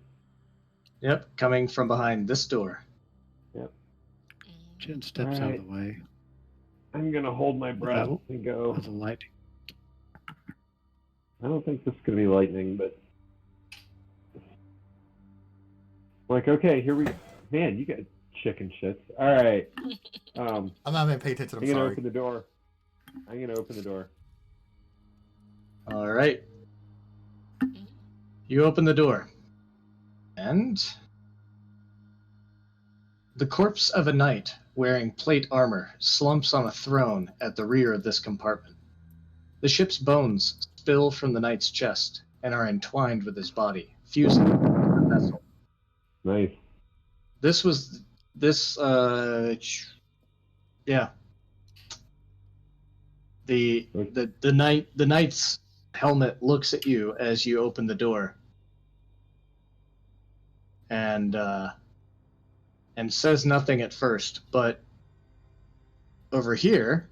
Yep, coming from behind this door. Jin steps out of the way. I'm gonna hold my breath and go. With the lightning. I don't think this is gonna be lightning, but like, okay, here we. Man, you got chicken shits. All right. I'm not even paying attention. I'm I'm gonna sorry. open the door. I'm gonna open the door. All right. You open the door, and the corpse of a knight wearing plate armor slumps on a throne at the rear of this compartment. The ship's bones spill from the knight's chest and are entwined with his body, fusing with the vessel. Nice. Yeah. The knight's helmet looks at you as you open the door, and says nothing at first, but over here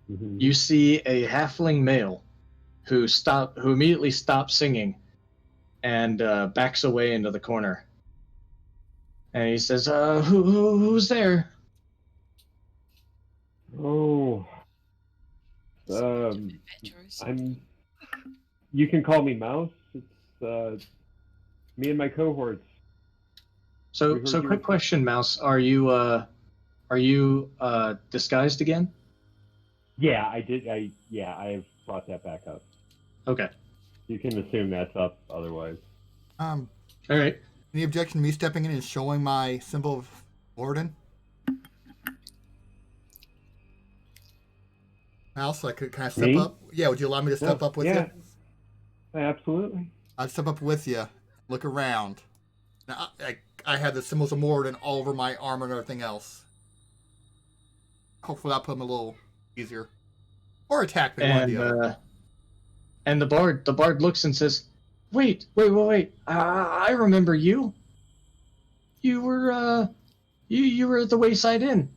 Mhm. you see a halfling male who immediately stops singing and backs away into the corner, and he says, "Who's there?" Oh. adventures. You can call me Mouse. It's me and my cohorts. So We heard you quick were- question, Mouse. Are you disguised again? Yeah, I did. I have brought that back up. Okay. You can assume that's up otherwise. All right. Any objection to me stepping in and showing my symbol of Orden? Mouse, can I step Me? up? Yeah, would you allow me to step up with yeah. you? Absolutely. I'd step up with you, look around. Now, I have the symbols of Morden all over my armor and everything else. Hopefully that'll put them a little easier. Or attack me, one or the other. And the bard looks and says, wait. I remember you. You were you were at the Wayside Inn.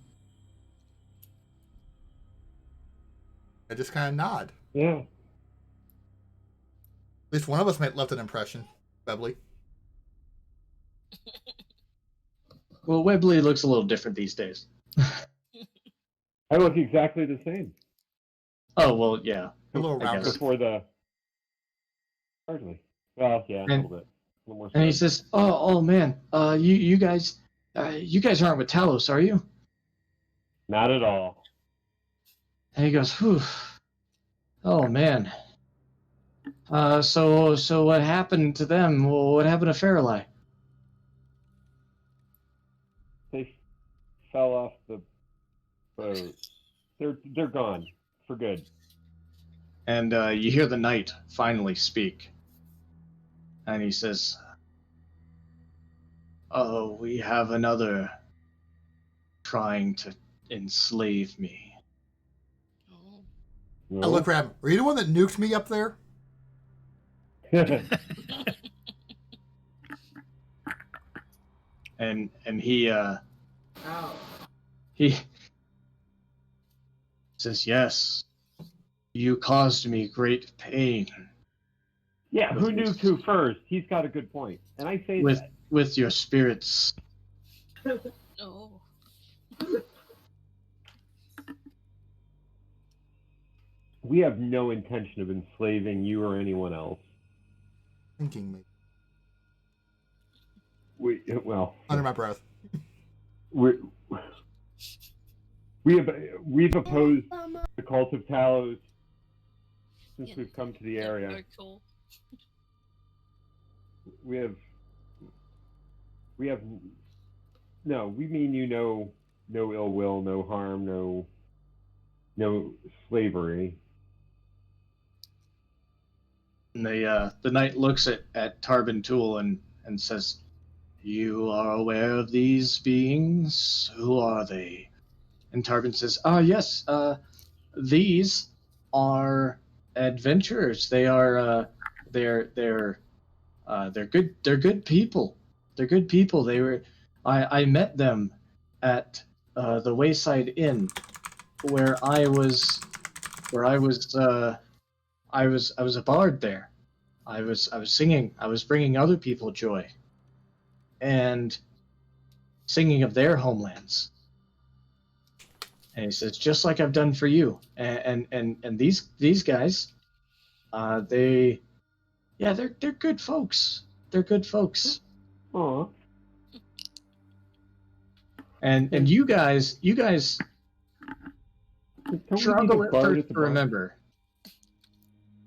I just kind of nod. Yeah. At least one of us might left an impression, Webley. Well, Webley looks a little different these days. I look exactly the same. Oh, well, yeah. A little I rounder. guess. Before the. Hardly. Well, yeah, a little bit. A little more And he so. says, oh man, you guys aren't with Talos, are you? Not at all. And he goes, whew. Oh man. So what happened to them? Well, what happened to Fairlight? They fell off the boat. They're gone for good. And you hear the knight finally speak. And he says, oh, we have another trying to enslave me. Oh. No? I look at him. Were you the one that nuked me up there? And he Oh. he says, yes, you caused me great pain Yeah, who knew who first? He's got a good point. And I say with that. with your spirits. Oh. We have no intention of enslaving you or anyone else. Thinking me. Well, Under my breath. we've opposed the cult of Talos since Yeah. we've come to the Yeah, area. very cool. We have no. We mean you no ill will, no harm, no slavery. And the knight looks at Tarbin Tool and says, you are aware of these beings? Who are they? And Tarbin says, yes, these are adventurers. They are they're good people. They're good people. I met them at the Wayside Inn where I was a bard there. I was singing. I was bringing other people joy, and singing of their homelands. And he says, just like I've done for you. And these guys, they're good folks. They're good folks. Aw. And you guys Don't we struggle need a at bard first at the to bar? remember.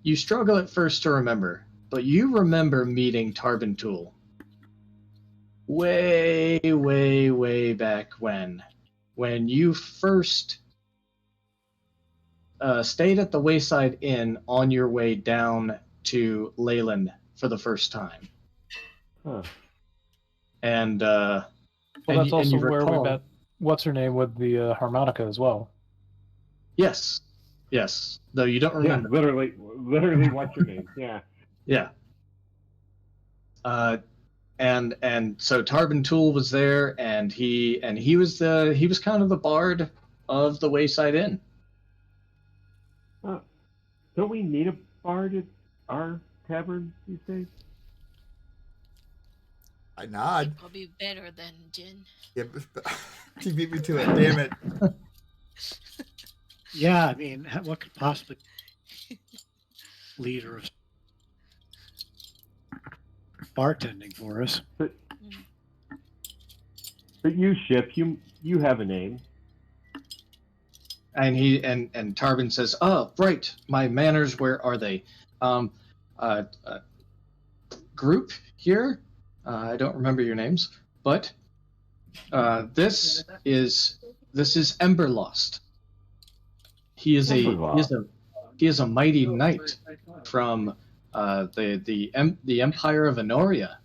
You struggle at first to remember, but you remember meeting Tarbin Tool way, way, way back when you first stayed at the Wayside Inn on your way down to Leyland for the first time. Huh. And Well, and that's you also where recall- we met. What's her name with the harmonica as well? yes, though you don't Yeah, remember. literally, what's your name? Yeah. Yeah. And so Tarbin Tool was there, and he was kind of the bard of the Wayside Inn. Don't we need a bard at our tavern these days? I nod. Probably better than Jin. Yeah, she beat me to it. Damn it. Yeah, I mean, what could possibly leader of bartending for us? But you, Ship, you have a name. And and Tarbin says, "Oh, right, my manners. Where are they? Group here. I don't remember your names, but this is Emberlost. He is a mighty knight from the Empire of Anoria,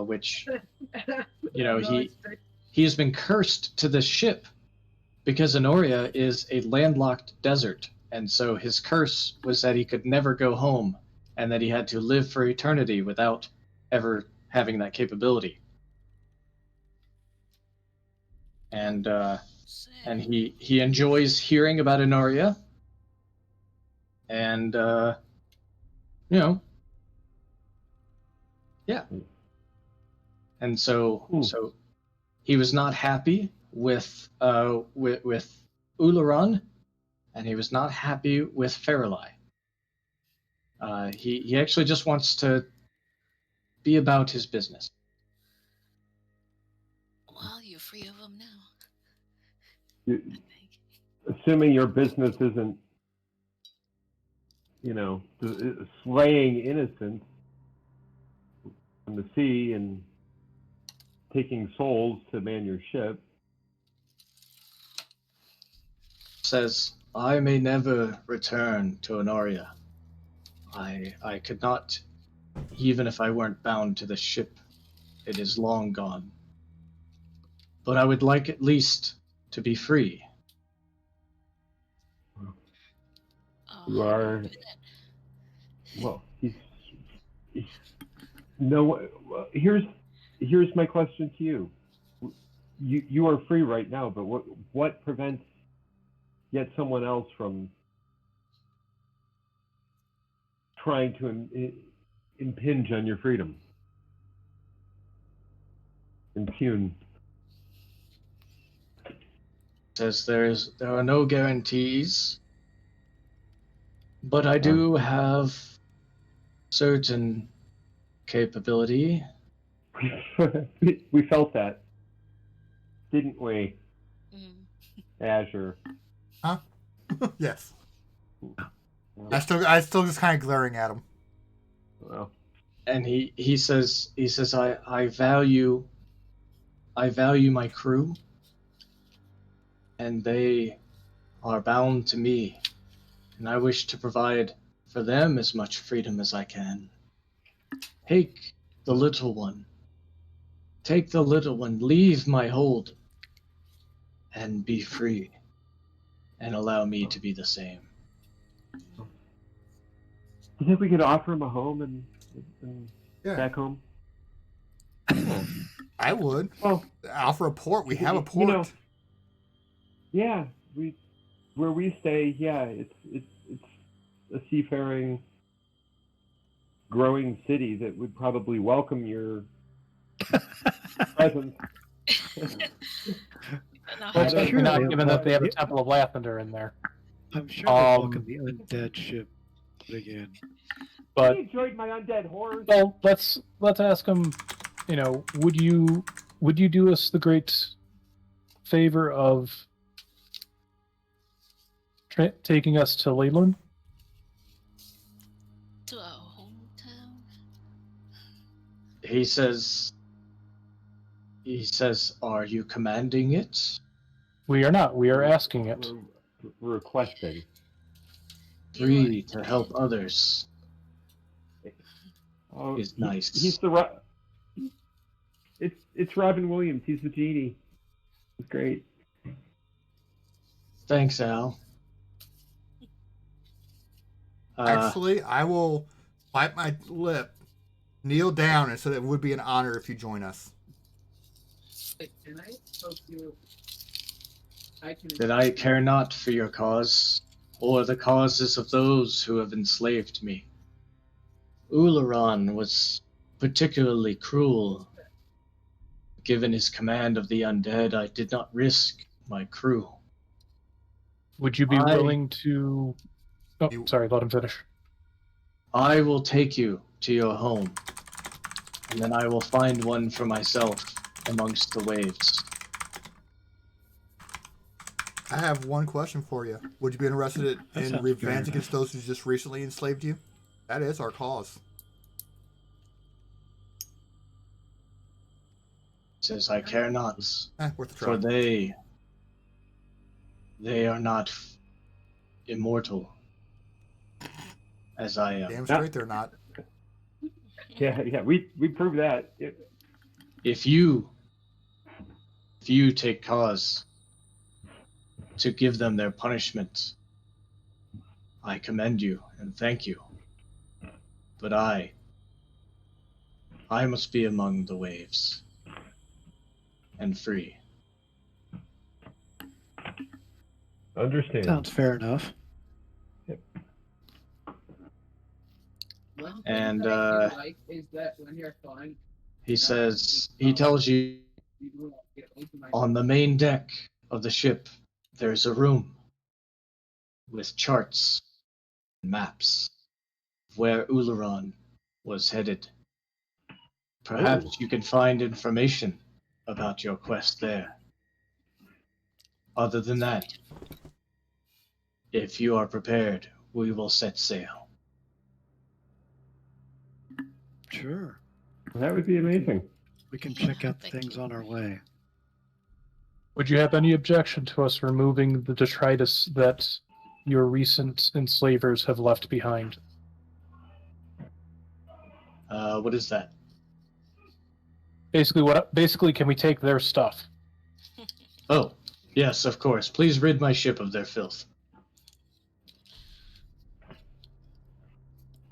which he has been cursed to this ship because Anoria is a landlocked desert, And so his curse was that he could never go home and that he had to live for eternity without ever having that capability. And Sad. he enjoys hearing about Inaria. And you know, yeah. And so he was not happy with Ularan, and he was not happy with Faralai. He actually just wants to be about his business. Well, you're free of them now. You- I think. Assuming your business isn't, slaying innocents on the sea and taking souls to man your ship. Says, I may never return to Honoria. I could not, even if I weren't bound to the ship. It is long gone. But I would like at least to be free. Oh, You how do are- do that? Well, no. Here's my question to you. You are free right now, but what prevents yet someone else from trying to impinge on your freedom? Impugn. Says there are no guarantees, but I do have certain capability. We felt that, didn't we, Mm. Azure? Yes. Well, I still just kind of glaring at him. well, And he says I value my crew, and they are bound to me, and I wish to provide for them as much freedom as I can. Take the little one. Take the little one, leave my hold, and be free, and allow me to be the same. do you think we could offer him a home and Yeah. back home? I would. Well, Offer a port. We have a port. You know, yeah, where we stay, yeah, it's a seafaring, growing city that would probably welcome your presence. Now, Well, Especially sure, not they- given that they have a yeah. Temple of Lathander in there. I'm sure they're Um, welcome the undead ship again. But I enjoyed my undead horrors. well, let's ask him. Would you do us the great favor of taking us to Leyland? to our hometown. He says, are you commanding it? We are not. We are asking it. We're requesting. Free to help others Oh, is nice. He's it's Robin Williams. He's the genie. It's great. Thanks, Al. Actually, I will bite my lip, kneel down, and so that it would be an honor if you join us. Wait, can I help you? I can. That I care not for your cause, or the causes of those who have enslaved me. Ularan was particularly cruel. Given his command of the undead, I did not risk my crew. Would you be I- willing to? Oh, You- sorry. Let him finish. I will take you to your home, and then I will find one for myself amongst the waves. I have one question for you. Would you be interested That in sounds revenge fair against those who just recently enslaved you? That is our cause. Says I care not, Worth a for try. they are not immortal as I am. Damn straight they're not. Yeah. We proved that. If you take cause to give them their punishment, I commend you and thank you. But I must be among the waves and free. Understand. Sounds fair enough. One thing And, that I do like is that when you're flying, He says, he tells you, you do not get into my on the main deck of the ship, there's a room with charts and maps of where Ularan was headed. Perhaps you can find information about your quest there. Other than that, if you are prepared, we will set sail. Sure. That would be amazing. We can Yeah, check out thank things you. on our way. Would you have any objection to us removing the detritus that your recent enslavers have left behind? What is that? Basically, can we take their stuff? Oh, yes, of course. Please rid my ship of their filth.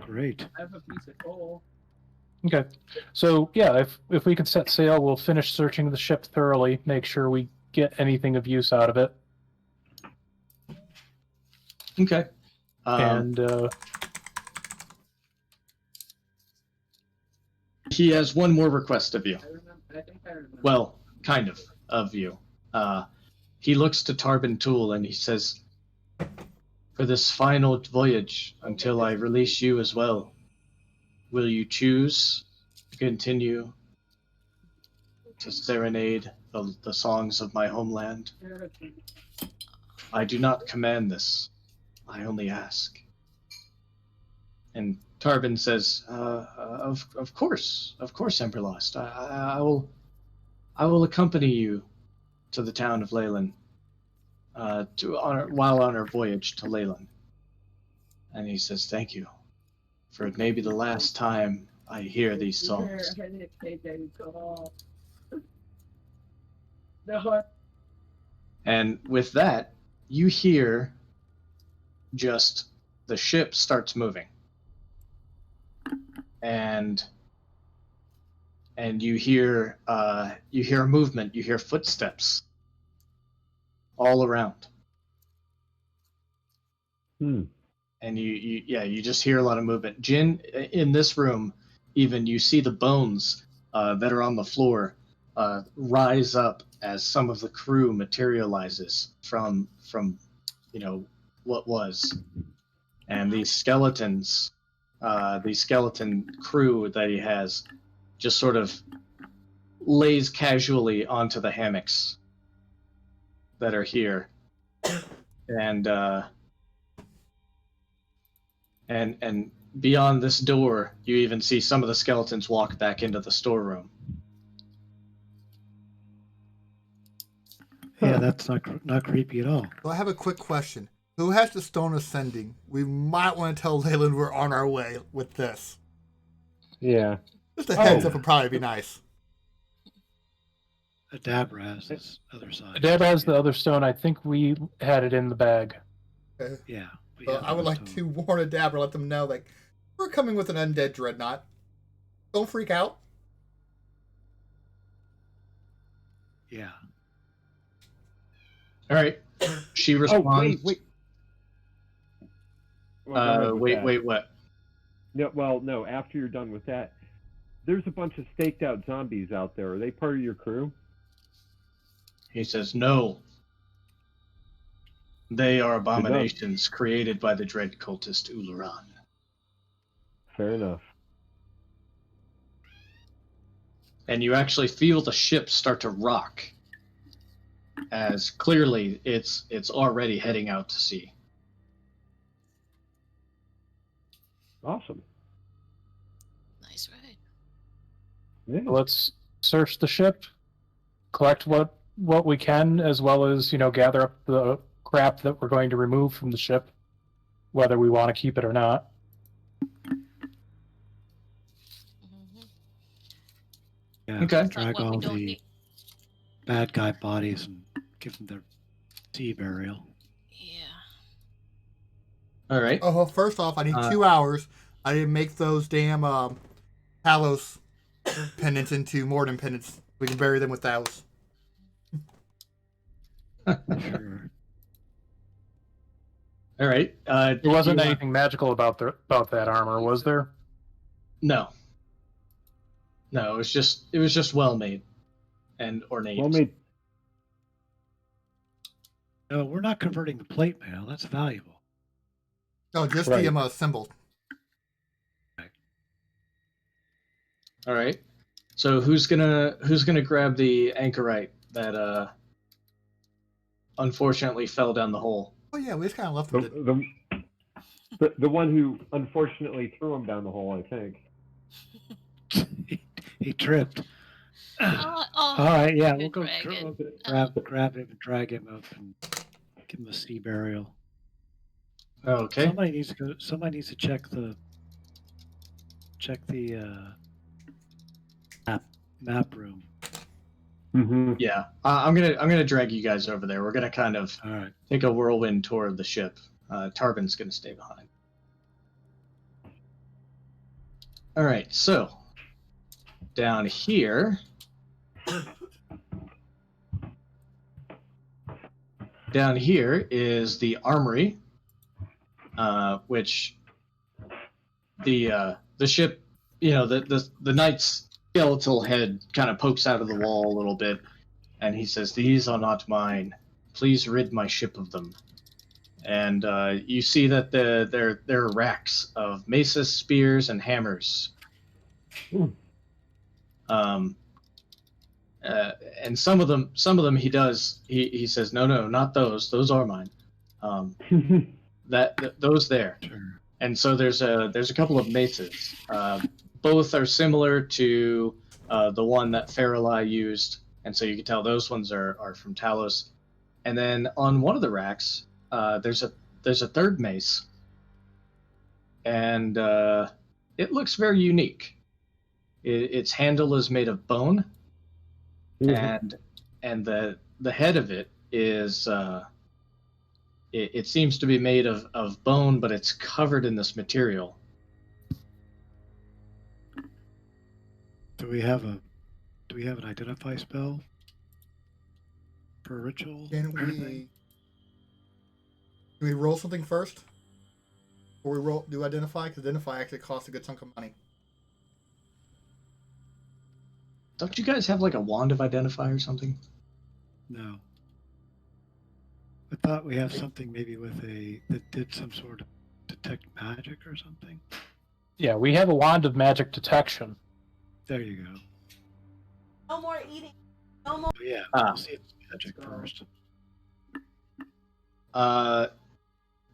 Great. I have a piece of coal. Okay. So yeah, if we can set sail, we'll finish searching the ship thoroughly, make sure we get anything of use out of it. Okay. And He has one more request of you. I think I remember. Well, kind of you. He looks to Tarbin Tool and he says, for this final voyage, until I release you as well, will you choose to continue to serenade the songs of my homeland? I do not command this. I only ask. And Tarbin says, of course, Emberlost. I will accompany you to the town of Leyland, while on our voyage to Leyland. And he says, thank you, for it may be the last time I hear these songs. And with that, you hear just the ship starts moving. And you hear movement, you hear footsteps all around. And you just hear a lot of movement. Jin, in this room, even you see the bones that are on the floor rise up as some of the crew materializes from what was. And these skeleton crew that he has just sort of lays casually onto the hammocks that are here. And beyond this door, you even see some of the skeletons walk back into the storeroom. Yeah, that's not creepy at all. So I have a quick question. Who has the stone ascending? We might want to tell Leyland we're on our way with this. Yeah. Just a heads up would probably be nice. Adabra has this other side. Deb has the other stone. I think we had it in the bag. Okay. Yeah. we So have I would the like stone. to warn Adabra, let them know, like, we're coming with an undead dreadnought. Don't freak out. Yeah. All right. She responds. Wait. Well, go ahead with that. Wait, what? No, after you're done with that, there's a bunch of staked out zombies out there. Are they part of your crew? He says, no. They are abominations created by the dread cultist Ularan. Fair enough. And you actually feel the ship start to rock, as clearly it's already heading out to sea. Awesome. Nice ride. Yeah. Let's search the ship, collect what we can, as well as gather up the crap that we're going to remove from the ship, whether we want to keep it or not. Mhm. Yeah. Okay. But Drag what we all don't the need. bad guy bodies and give them their sea burial. Yeah. All right. Oh, well, first off, I need 2 hours. I didn't make those damn Talos pendants into Morden pendants. We can bury them with those. Sure. All right. There wasn't anything magical about that armor, was there? No. No, it was just well made and ornate. Well made. No, we're not converting the plate mail. That's valuable. No, just Right. the symbol. All right. So who's gonna grab the anchorite that unfortunately fell down the hole? Oh yeah, we just kind of left with it. The one who unfortunately threw him down the hole, I think. He tripped. Oh, All right, yeah, we'll good go dragon. grab him and drag him up and give him a sea burial. Okay. Somebody needs to check the map room. Mm-hmm. Yeah. I'm gonna drag you guys over there. We're gonna kind of All right. take a whirlwind tour of the ship. Tarvin's gonna stay behind. All right. So down here. Down here is the armory, which the ship, the knight's skeletal head kind of pokes out of the wall a little bit, and he says, "These are not mine. Please rid my ship of them." And you see that there are racks of maces, spears, and hammers. And some of them he says, no, not those. Those are mine. Those there. Sure. And so there's a couple of maces. Both are similar to the one that Faralai used, and so you can tell those ones are from Talos. And then on one of the racks, there's a third mace, and it looks very unique. Its handle is made of bone, and the head of it is it seems to be made of bone, but it's covered in this material. Do we have an identify spell for a ritual? Can we roll something first? Before we do identify? Because identify actually costs a good chunk of money. Don't you guys have like a wand of identify or something? No. I thought we have something maybe that did some sort of detect magic or something. Yeah, we have a wand of magic detection. There you go. No more eating. No more. Oh, yeah. Ah. We'll see it's magic first.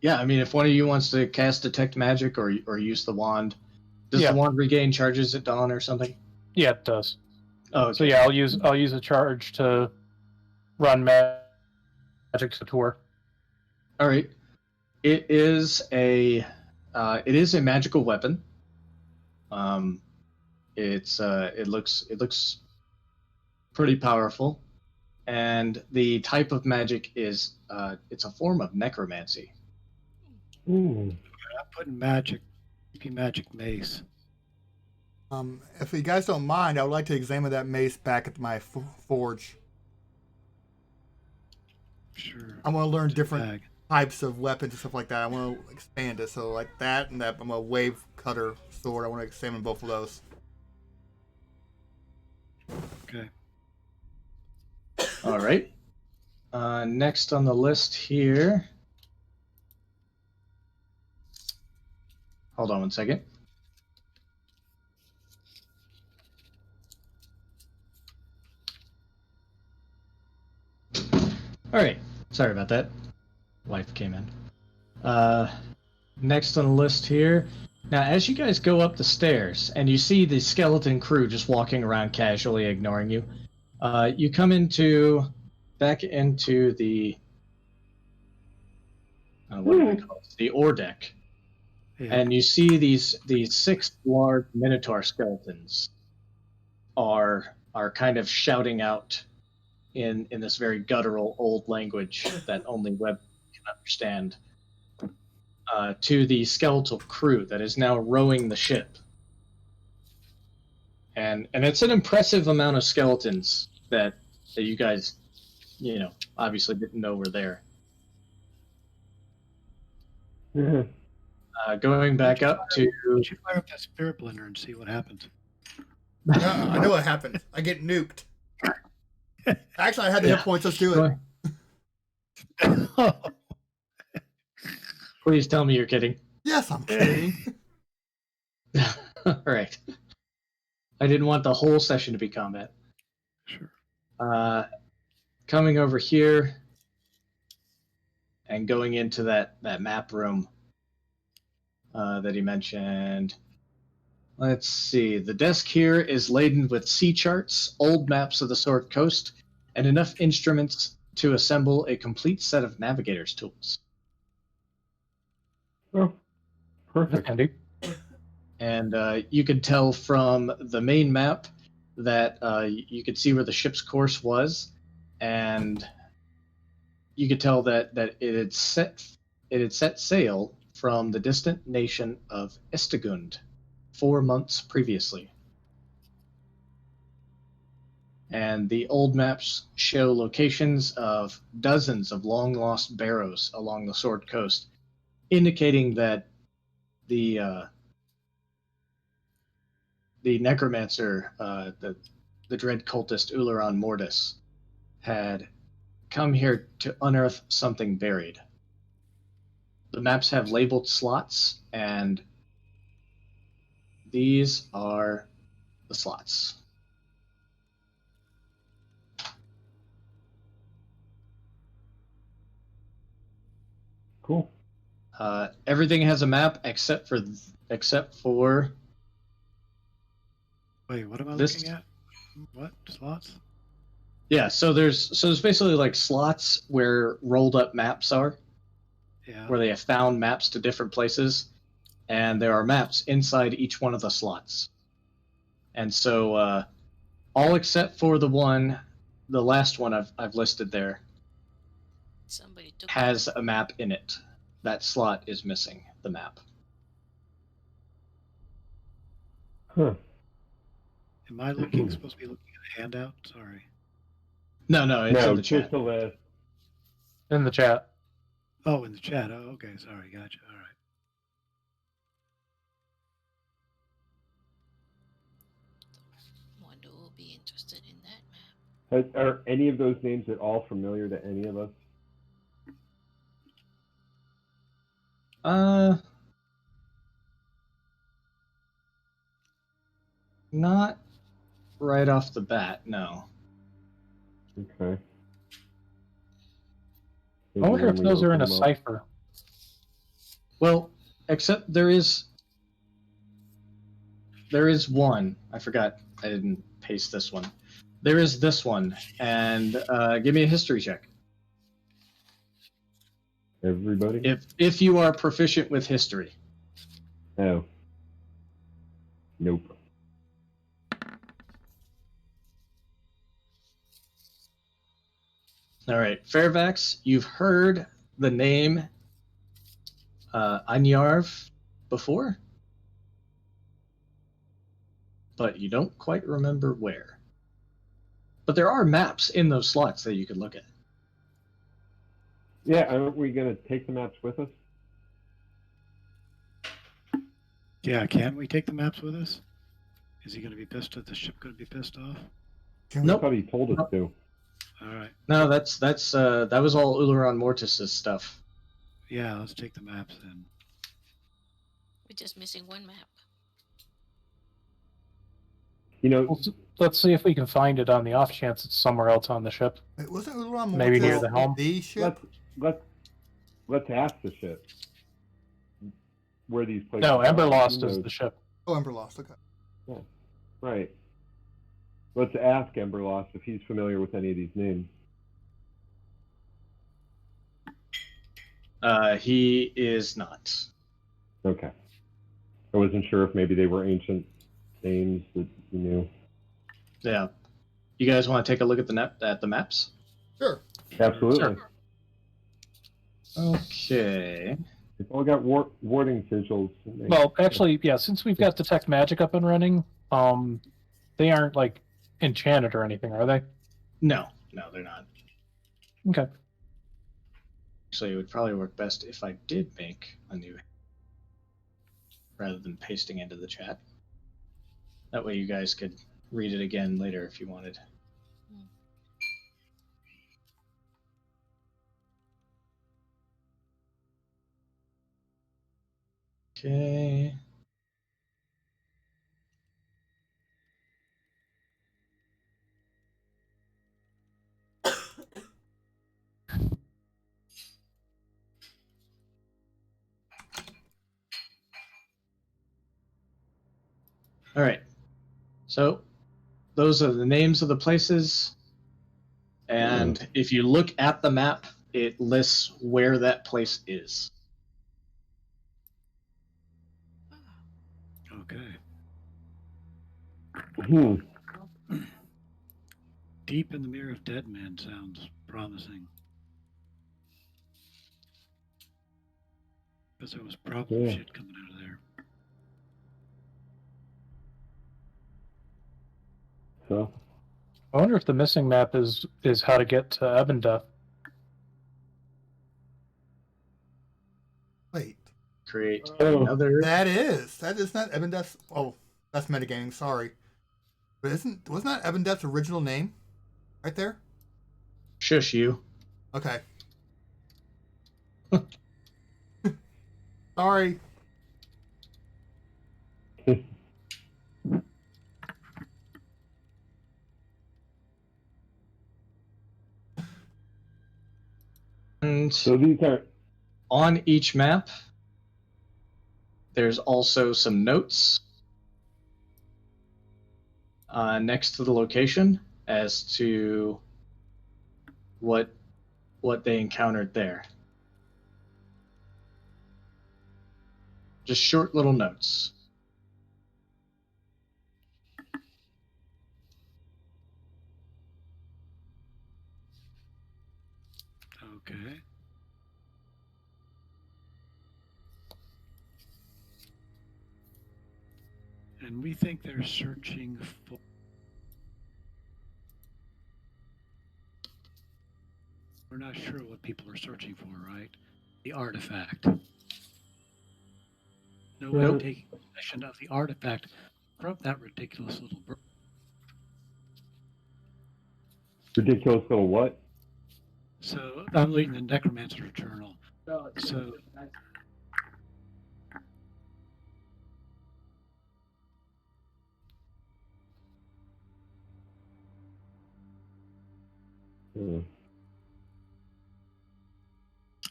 Yeah, I mean, if one of you wants to cast detect magic or use the wand, does Yeah. the wand regain charges at dawn or something? Yeah, it does. Oh, okay. So yeah, I'll use a charge to run magic tour. All right. It is a magical weapon. It looks pretty powerful, and the type of magic is it's a form of necromancy. Ooh. I'm putting magic mace. If you guys don't mind, I would like to examine that mace back at my forge. Sure. I want to learn different Bag. types of weapons and stuff like that. I want to expand it. So like that and that, I'm a wave cutter sword. I want to examine both of those. Okay. All right. Next on the list here. Hold on one second. All right. Sorry about that. Wife came in. Next on the list here. Now, as you guys go up the stairs and you see the skeleton crew just walking around casually ignoring you, you come back into the what do they call it? The ore deck, Yeah. and you see these 6 large minotaur skeletons are kind of shouting out in this very guttural old language that only Webb can understand. to the skeletal crew that is now rowing the ship. And it's an impressive amount of skeletons that you guys, obviously didn't know were there. Going back up to... Why don't you fire up that spirit blender and see what happens? I know what happened. I get nuked. Actually, I had the hit points. Let's do it. Please tell me you're kidding. Yes, I'm kidding. All right. I didn't want the whole session to be combat. Sure. Coming over here and going into that map room that he mentioned. Let's see. The desk here is laden with sea charts, old maps of the Sword Coast, and enough instruments to assemble a complete set of navigator's tools. Oh, perfect. Handy. And you could tell from the main map that you could see where the ship's course was, and you could tell that it had set sail from the distant nation of Estegund 4 months previously. And the old maps show locations of dozens of long-lost barrows along the Sword Coast, indicating that the necromancer, the dread cultist Ularon Mortis, had come here to unearth something buried. The maps have labeled slots, and these are the slots. Cool. Everything has a map except for Wait, what am I this. looking at? What? Slots? Yeah, so there's basically like slots where rolled up maps are, Yeah. where they have found maps to different places, and there are maps inside each one of the slots. And so all except for the last one I've listed there, Somebody took has a map in it. That slot is missing the map. Huh. Am I looking supposed to be looking at a handout? Sorry. No, it's No, in the just chat. the list. In the chat. Oh, in the chat. Oh, okay. Sorry. Gotcha. All right. Wonder who will be interested in that map. Are any of those names at all familiar to any of us? Not right off the bat, no. Okay. I wonder if Maybe when we those are in a open them up. cipher. Well, except there is one. I forgot. I didn't paste this one. There is this one, and give me a history check. Everybody? If you are proficient with history. Oh. Nope. All right, Fairvax, you've heard the name Anyarv before, but you don't quite remember where. But there are maps in those slots that you could look at. Yeah, aren't we going to take the maps with us? Yeah. Can we take the maps with us? Is he going to be pissed? Is the ship going to be pissed off? Can we, Nope. I thought he told us Nope. to. All right. No, that was all Ularon Mortis's stuff. Yeah. Let's take the maps then. We're just missing one map. You know, Let's see if we can find it on the off chance it's somewhere else on the ship. wait, wasn't Ularon Maybe near Mortis the helm? the ship? let's ask the ship where these places No, are. Emberlost Who is knows? the ship. Oh, Emberlost. Okay. Right. Let's ask Emberlost if he's familiar with any of these names. He is not. Okay. I wasn't sure if maybe they were ancient names that you knew. Yeah. You guys want to take a look at the maps? Sure. Absolutely. Sure. Okay. It's all got warding sigils. and they- Well, actually, yeah. Since we've got detect magic up and running, they aren't like enchanted or anything, are they? No, they're not. Okay. Actually, it would probably work best if I did make a new, rather than pasting into the chat. That way, you guys could read it again later if you wanted. Okay. All right. So those are the names of the places. And if you look at the map, it lists where that place is. Okay. Hmm. Deep in the Mirror of Dead Men sounds promising. Because there was probably Yeah. shit coming out of there. So, I wonder if the missing map is how to get to Ebendeth. Wait, Create Oh. another. that is not Ebendeth's. Oh, that's metagaming. Sorry, but wasn't that Ebendeth's original name? Right there. Shush you. Okay. Sorry. And so these are on each map, there's also some notes next to the location as to what they encountered there. Just short little notes. Okay. And we think they're searching for. We're not sure what people are searching for, right? The artifact. No way Nope. taking possession of the artifact from that ridiculous little bird. ridiculous little what? So I'm reading the Necromancer Journal. So, So Hmm.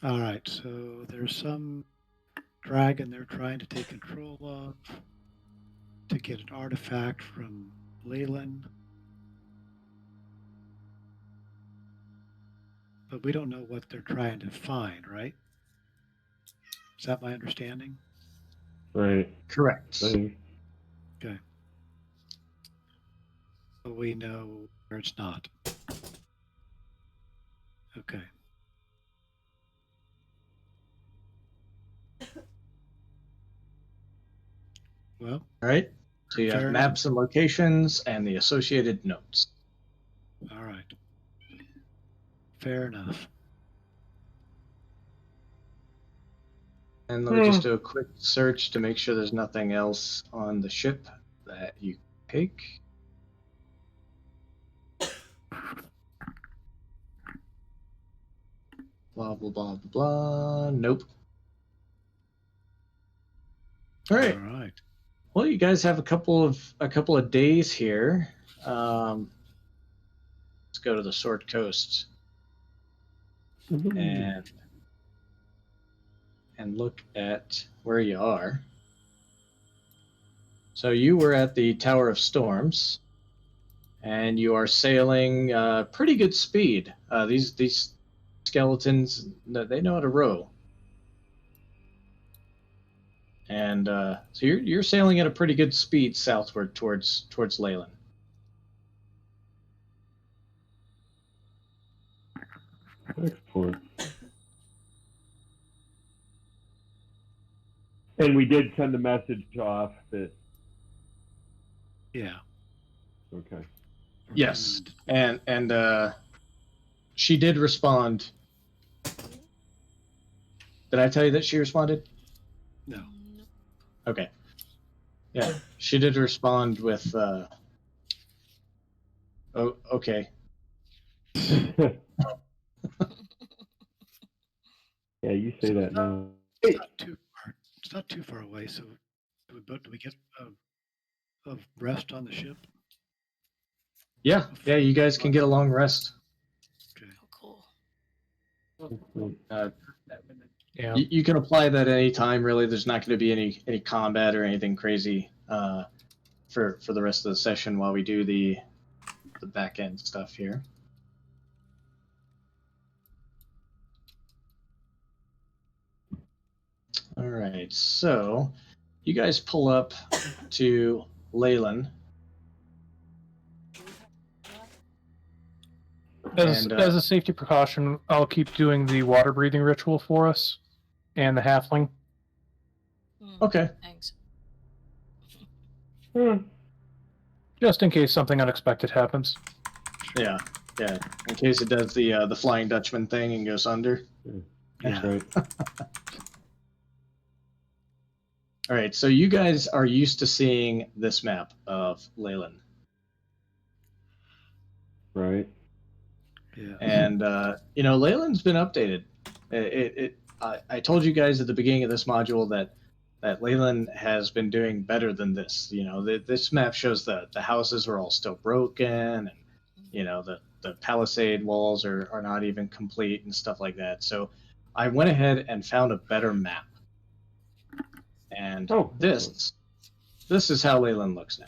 all right, so there's some dragon they're trying to take control of to get an artifact from Leyland. But we don't know what they're trying to find, right? Is that my understanding? Right. Correct. Right. Okay. But we know where it's not. Okay. Well, All right. So you have Fair maps and locations and the associated notes. all right. Fair enough. And let me just do a quick search to make sure there's nothing else on the ship that you take. Blah blah blah blah blah. Nope. All right. All right. Well, you guys have a couple of days here. Let's go to the Sword Coast and look at where you are. So you were at the Tower of Storms, and you are sailing pretty good speed. These skeletons, they know how to row, and so you're sailing at a pretty good speed southward towards Leyland. Excellent. And we did send a message off that. Yeah. Okay. Yes, and she did respond. Did I tell you that she responded? No. Nope. Okay. Yeah, she did respond with. Oh, okay. Yeah, you say that now. It's not too far. It's not too far away. So, do we get a rest on the ship? Yeah, you guys can get a long rest. Okay. Oh, cool. Yeah. You can apply that any time. Really, there's not going to be any combat or anything crazy for the rest of the session while we do the back end stuff here. All right, so you guys pull up to Leyland. As a safety precaution, I'll keep doing the water breathing ritual for us and the halfling. Okay. Thanks. Just in case something unexpected happens. Yeah. In case it does the Flying Dutchman thing and goes under. Yeah. Right. All right, so you guys are used to seeing this map of Leyland. Right. Yeah. And Leyland's been updated. I told you guys at the beginning of this module that Leyland has been doing better than this. This map shows that the houses are all still broken, and the palisade walls are not even complete and stuff like that. So I went ahead and found a better map, and this is how Leyland looks now.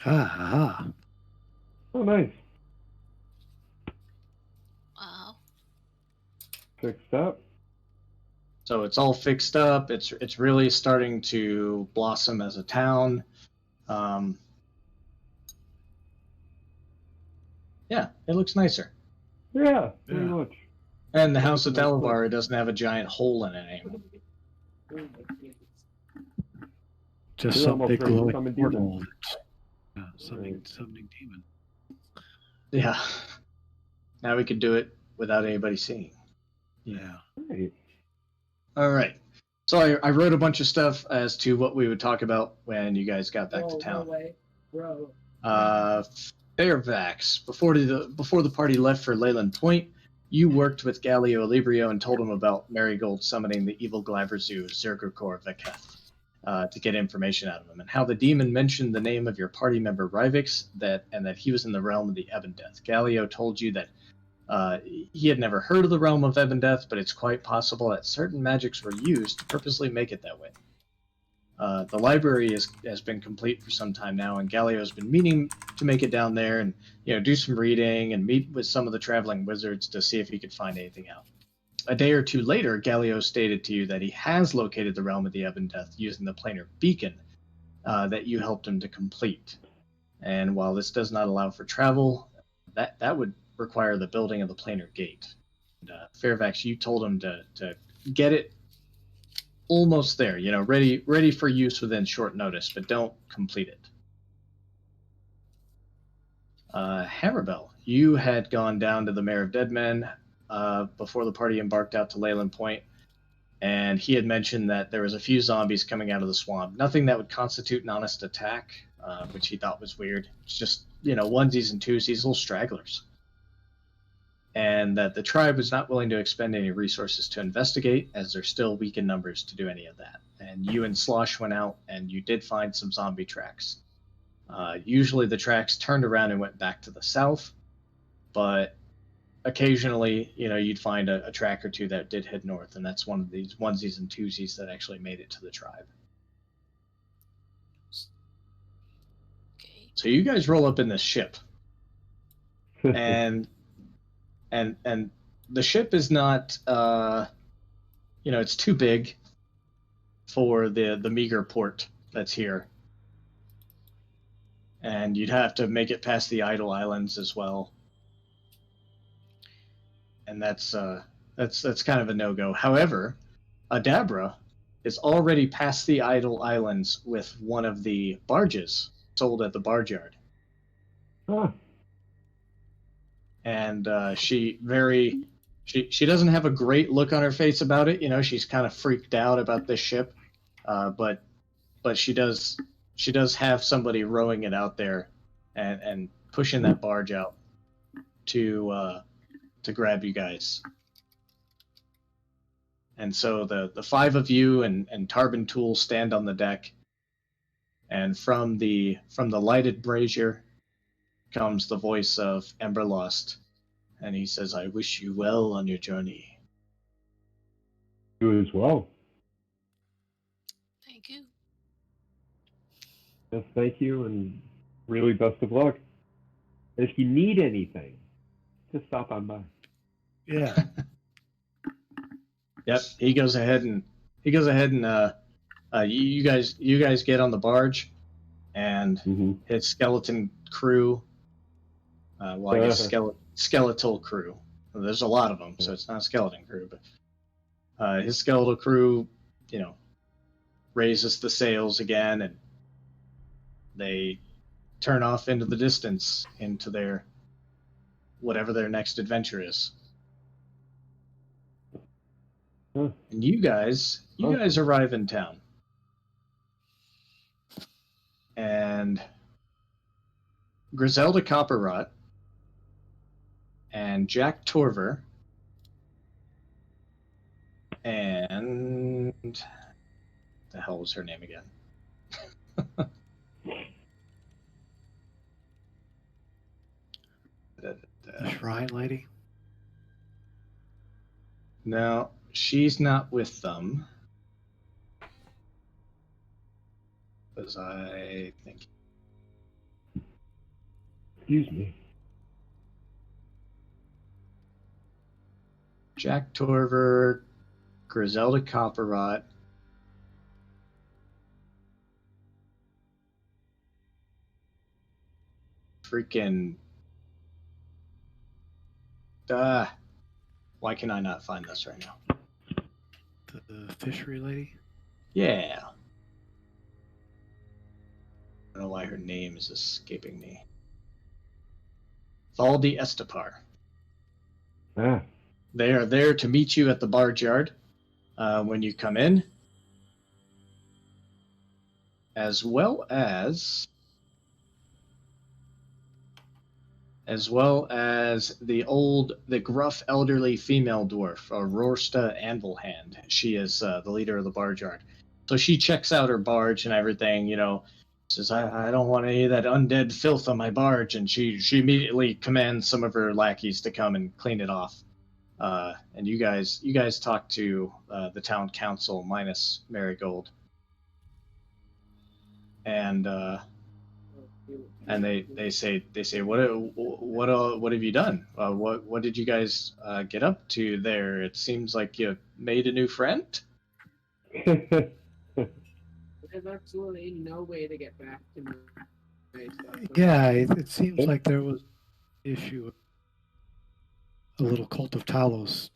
Ah. Oh, nice. Wow. Fixed up. So it's all fixed up. It's really starting to blossom as a town. Yeah, it looks nicer. Yeah, very Yeah. much. And the House of Dalavar doesn't have a giant hole in it anymore. Just You're some almost big ready to glowing summon portal. demons. Summoning demon. Yeah. Now we could do it without anybody seeing. Yeah. Right. All right. So I wrote a bunch of stuff as to what we would talk about when you guys got back to No town. way, bro. Fairvax, before the party left for Leyland Point, you worked with Galio Librio and told him about Marigold summoning the evil Glaberzu Zergurkor Veketh to get information out of him, and how the demon mentioned the name of your party member Rivix, and that he was in the realm of the Ebondeath. Galio told you that he had never heard of the realm of Ebondeath, but it's quite possible that certain magics were used to purposely make it that way. The library has been complete for some time now, and Galio has been meaning to make it down there and do some reading and meet with some of the traveling wizards to see if he could find anything out. A day or two later, Galio stated to you that he has located the realm of the Ebondeath using the planar beacon that you helped him to complete. And while this does not allow for travel, that would require the building of the planar gate. And, Fairvax, you told him to get it almost there, ready for use within short notice, but don't complete it. Hammerbell, you had gone down to the Mayor of Deadmen before the party embarked out to Leyland Point, and he had mentioned that there was a few zombies coming out of the swamp. Nothing that would constitute an honest attack, which he thought was weird. It's just, onesies and twosies, little stragglers. And that the tribe was not willing to expend any resources to investigate, as they're still weak in numbers to do any of that. And you and Slosh went out, and you did find some zombie tracks. Usually the tracks turned around and went back to the south, but occasionally, you'd find a track or two that did head north, and that's one of these onesies and twosies that actually made it to the tribe. Okay. So you guys roll up in this ship, and the ship is not, it's too big for the meager port that's here, and you'd have to make it past the Idle Islands as well, and that's kind of a no-go. However, Adabra is already past the Idle Islands with one of the barges sold at the barge yard. Ah, And she doesn't have a great look on her face about it. You know, she's kind of freaked out about this ship, but she does have somebody rowing it out there and pushing that barge out to grab you guys. And so the five of you and Tarbin Tool stand on the deck, and from the lighted brazier comes the voice of Emberlost, and he says, "I wish you well on your journey." you as well. Thank you. Yes, thank you, and really best of luck. And if you need anything, just stop on by. Yeah. Yep, he goes ahead and you guys get on the barge, and Mm-hmm. his skeleton crew. Well, I guess skeletal crew. There's a lot of them, so it's not a skeleton crew, but his skeletal crew, you know, raises the sails again, and they turn off into the distance, into their whatever their next adventure is. Huh. And you guys arrive in town, and Griselda Copperrot and Jack Torver and the hell was her name again? The shrine lady. No, she's not with them. Because I think Excuse me. Jack Torver, Griselda Copperrot, freaking. Why can I not find this right now? The fishery lady. Yeah. I don't know why her name is escaping me. Valdi Estepar. Ah, They are there to meet you at the barge yard when you come in, as well as the gruff elderly female dwarf, Rorsta Anvilhand. She is the leader of the barge yard. So she checks out her barge and everything, you know, says, I don't want any of that undead filth on my barge, and she immediately commands some of her lackeys to come and clean it off. And you guys talk to the town council minus Marigold. And they say what have you done? What did you guys get up to there? It seems like you made a new friend. There's absolutely no way to get back to my stuff. Yeah, it seems like there was an issue with a little cult of Talos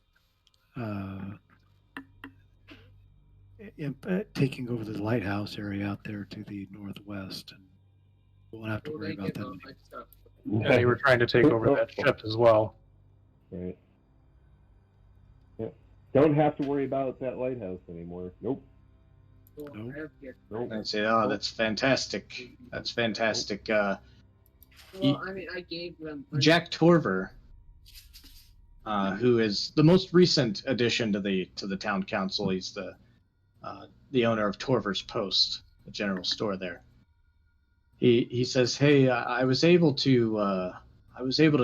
taking over the lighthouse area out there to the northwest, and we won't have to Well, worry they about get that all anymore. my stuff. Yeah, you were trying to take over that ship as well. Right. Yeah. Don't have to worry about that lighthouse anymore. Nope. Well, Nope. I have to get- Nope. I say, oh, that's fantastic. That's fantastic. Well, I mean, I gave them. Jack Torver, who is the most recent addition to the town council. He's the owner of Torver's Post, the general store there. He says, "Hey, I was able to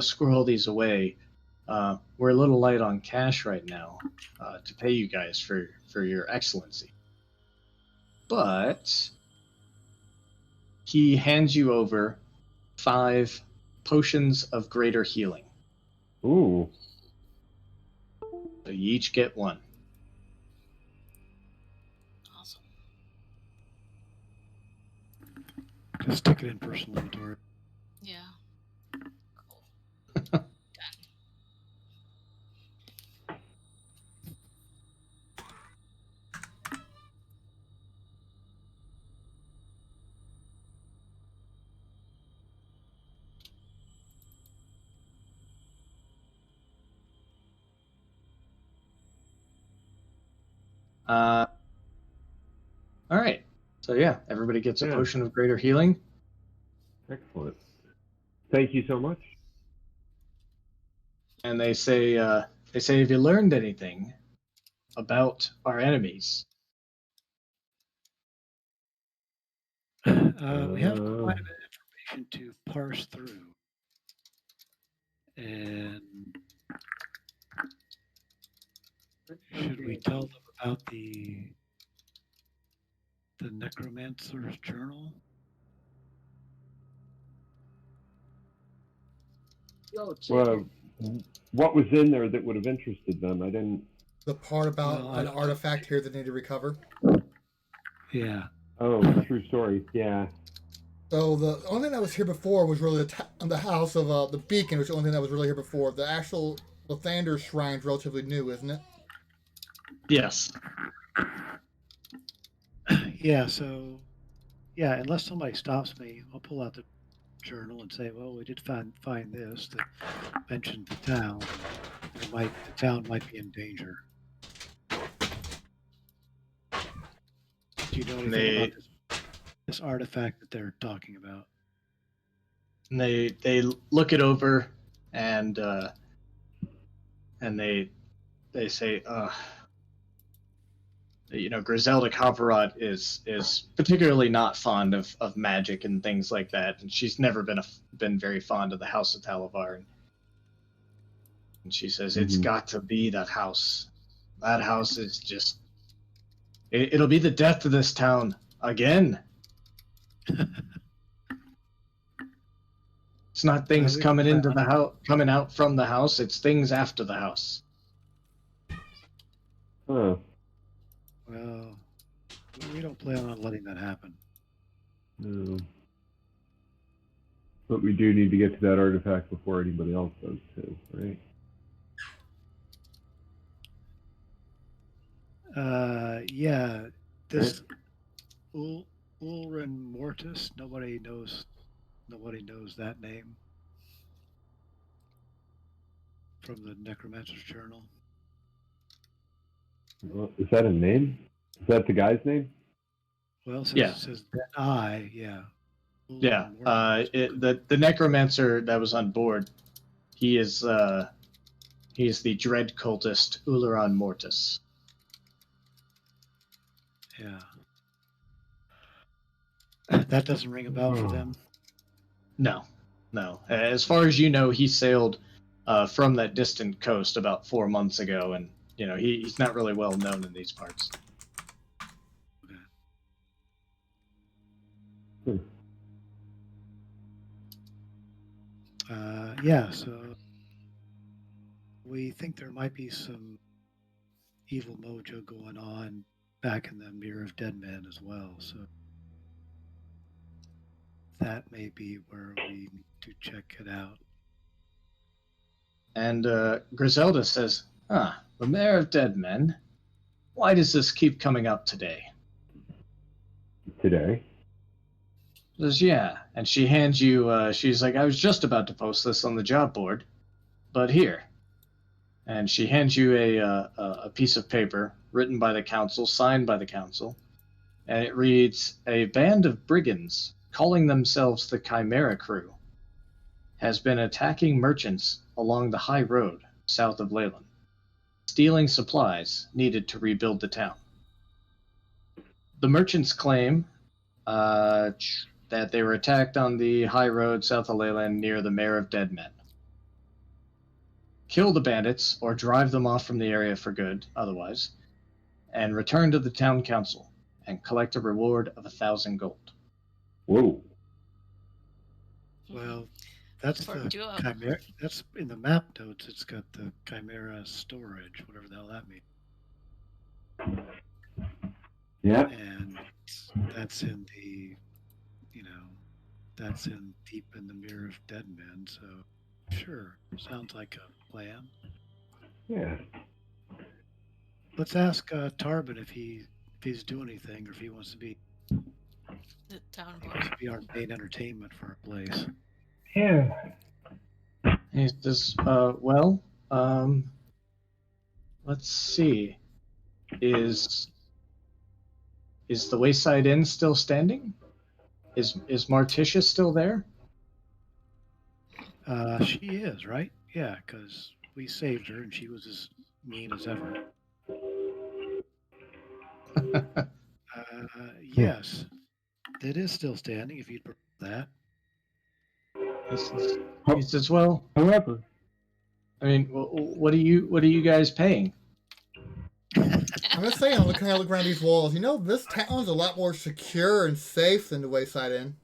squirrel these away. We're a little light on cash right now to pay you guys for your excellency, but he hands you over 5 potions of greater healing. Ooh. So you each get 1." Awesome. Just stick it in personal inventory. Yeah. Cool. Done. All right. So yeah, everybody gets a Yeah. potion of greater healing. Excellent. Thank you so much. And they say, have you learned anything about our enemies? We have quite a Uh, bit of information to parse through. And should we tell them about the necromancer's journal? Yo, Well, chicken. what was in there that would have interested them? I didn't. The part about Well, an artifact here that they need to recover. Yeah. Oh, true story. Yeah. So the only thing that was here before was really the house of the beacon, which was the only thing that was really here before. The actual Lathander Shrine's relatively new, isn't it? Yes. Yeah, so yeah, unless somebody stops me, I'll pull out the journal and say, well, we did find this that mentioned the town. The town might be in danger. Do you know anything about this artifact that they're talking about? And they look it over, and they say, Griselda Copperrot is particularly not fond of magic and things like that, and she's never been very fond of the House of Talavar. And she says, it's Mhm. got to be that house. That house is just. It'll be the death of this town again. It's not things we coming plan into on the house, coming out from the house. It's things after the house. Huh. Well, we don't plan on letting that happen. No. But we do need to get to that artifact before anybody else does too, right? Yeah, this Ulran Mortis. Nobody knows that name from the Necromancer's Journal. Well, is that a name? Is that the guy's name? Well, it Yeah. says that yeah. Yeah. Ulran Mortis. The necromancer that was on board, he is the dread cultist Ularan Mortis. Yeah. That doesn't ring a bell for them. No. As far as you know, he sailed from that distant coast about 4 months ago, and he's not really well known in these parts. Yeah, so we think there might be some evil mojo going on back in the Mirror of Dead Men as well. So that may be where we need to check it out. And Griselda says, the Mayor of Dead Men? Why does this keep coming up today? Today? Says, yeah. And she hands you, she's like, I was just about to post this on the job board, but here. And she hands you a piece of paper written by the council, signed by the council. And it reads, a band of brigands, calling themselves the Chimera Crew, has been attacking merchants along the high road south of Leyland, stealing supplies needed to rebuild the town. The merchants claim that they were attacked on the high road south of Leyland near the Mayor of Dead Men. Kill the bandits or drive them off from the area for good, otherwise, and return to the town council and collect a reward of 1,000 gold. Whoa. Well, that's For the Duo. Chimera. That's in the map notes. It's got the Chimera storage, whatever the hell that means. Yeah. And that's in the, that's in deep in the Mirror of Dead Men. So, sure, sounds like a plan. Yeah. Let's ask Tarbin if he's doing anything or if he wants to be The town board. our main entertainment for our place. Yeah. He says, let's see. Is is the Wayside Inn still standing? Is Marticia still there? She is, right? Yeah, because we saved her and she was as mean as ever. Yes, it is still standing. If you'd prefer that. He says, "Well, However, I mean, what are you guys paying?" I'm just saying, I'm looking around these walls. You know, this town's a lot more secure and safe than the Wayside Inn.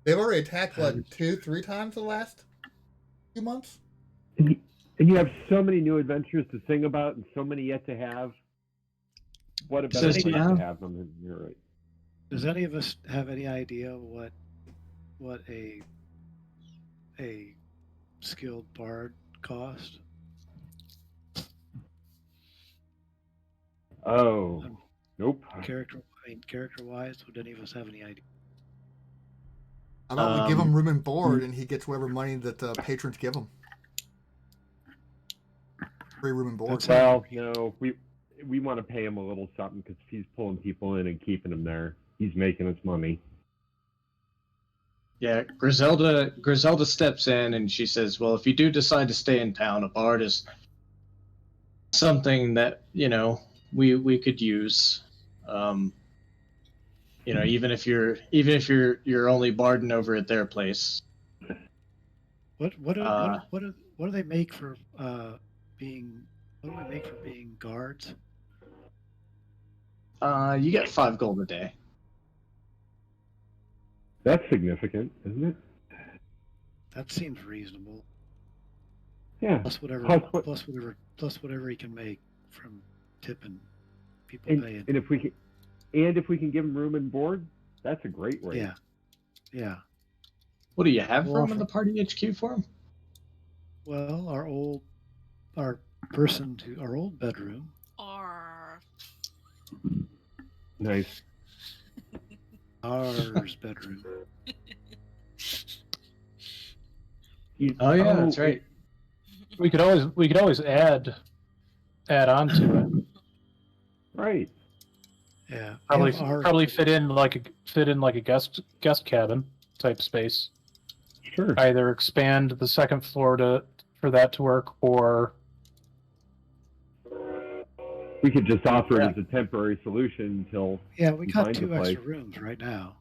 They've already attacked, what, 2-3 times the last few months? and you have so many new adventures to sing about and so many yet to have. What a better Says, place yeah. to have them than you're right. Does any of us have any idea what a skilled bard cost? Oh, nope. Character-wise, would any of us have any idea? How about we give him room and board, and he gets whatever money that the patrons give him? Free room and board. Well, no, we want to pay him a little something because if he's pulling people in and keeping them there, he's making us money. Yeah, Griselda steps in and she says, "Well, if you do decide to stay in town, a bard is something that we could use. Even if you're only barding over at their place." What do they make for being? What do we make for being guards? You get 5 gold a day. That's significant, isn't it? That seems reasonable. Yeah. Plus whatever he can make from tipping people paying. And if we can give him room and board, that's a great rate. Yeah. What do you have Well, room in the party HQ for him? Well, our old bedroom. Or Nice. Ours bedroom. Oh yeah, that's right. We could always add on to it. Right. Yeah. Probably fit in like a guest cabin type space. Sure. Either expand the second floor for that to work, or We could just offer it as a temporary solution until Yeah, we got find a 2 extra place. rooms right now.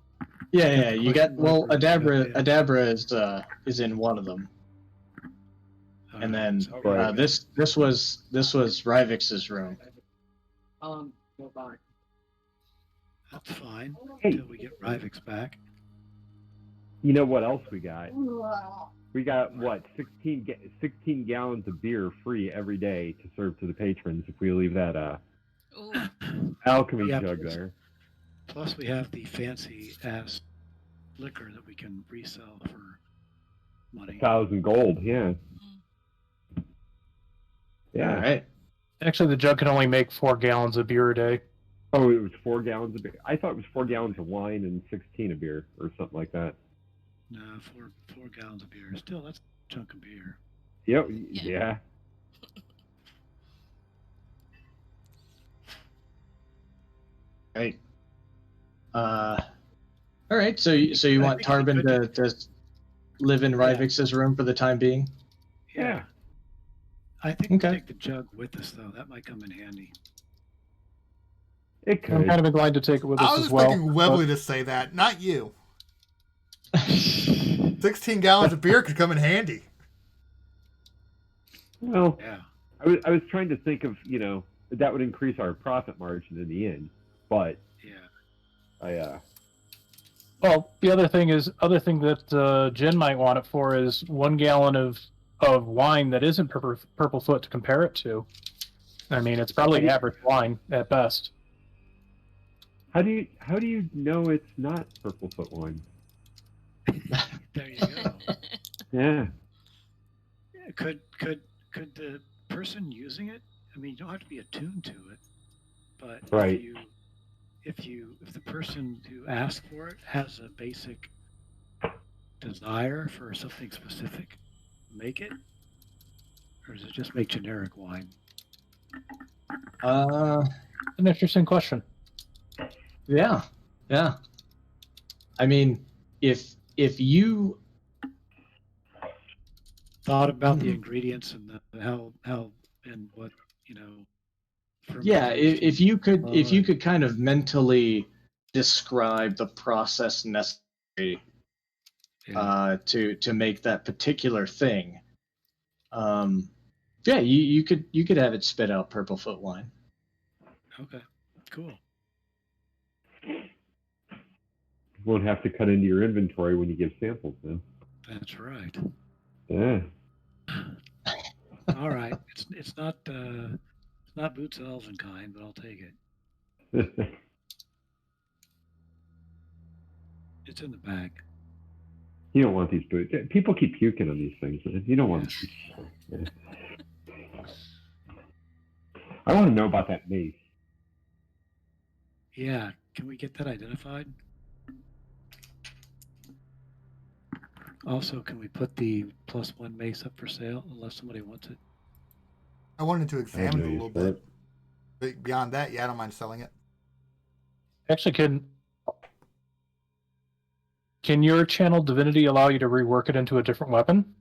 Yeah, you got Question mark. Adabra is in one of them, and then Right. this was Rivix's room. Go back. That's fine Hey. until we get Rivix back. You know what else we got? We got what 16 gallons of beer free every day to serve to the patrons if we leave that ooh, alchemy Yeah, jug plus- there. Plus, we have the fancy ass liquor that we can resell for money. 1,000 gold. Yeah. All Yeah. right. actually the jug can only make 4 gallons of beer a day. Oh, it was 4 gallons of beer. I thought it was 4 gallons of wine and 16 of beer or something like that. No, 4 gallons of beer. Still, that's a chunk of beer. Yep. Yeah. Yeah. Right. All right. So you I want think it'd be Tarbin to live in Rivix's room for the time being? Yeah. I think we'll Okay. take the jug with us, though. That might come in handy. It I'm could. kind of inclined to take it with I us was as expecting well. Webley to say that, not you. 16 gallons of beer could come in handy. Well, Yeah. I was trying to think of, that would increase our profit margin in the end, but Yeah. Well, the other thing that Jen might want it for is 1 gallon of wine that isn't Purple Foot to compare it to. I mean, it's probably average wine at best. how do you know it's not Purple Foot wine? There you go. Yeah. Yeah, could the person using it? I mean, you don't have to be attuned to it, but Right. if the person who asked for it has a basic desire for something specific, make it, or does it just make generic wine? An interesting question. Yeah, yeah. I mean, if you Thought about the Mhm. ingredients and how and what you know yeah, fermenters if to you could follow. kind of mentally describe the process necessary Yeah. to make that particular thing, yeah, you could have it spit out purplefoot wine. Okay. Cool. Won't have to cut into your inventory when you give samples then. That's right. Yeah. All right. It's not Boots Elven kind, but I'll take it. It's in the bag. You don't want these boots. People keep puking on these things. You don't want these. Yeah. I want to know about that mace. Yeah. Can we get that identified? Also, can we put the +1 mace up for sale unless somebody wants it? I wanted to I have examine no it a use little for bit. it. But beyond that, yeah, I don't mind selling it. Actually, can your channel divinity allow you to rework it into a different weapon?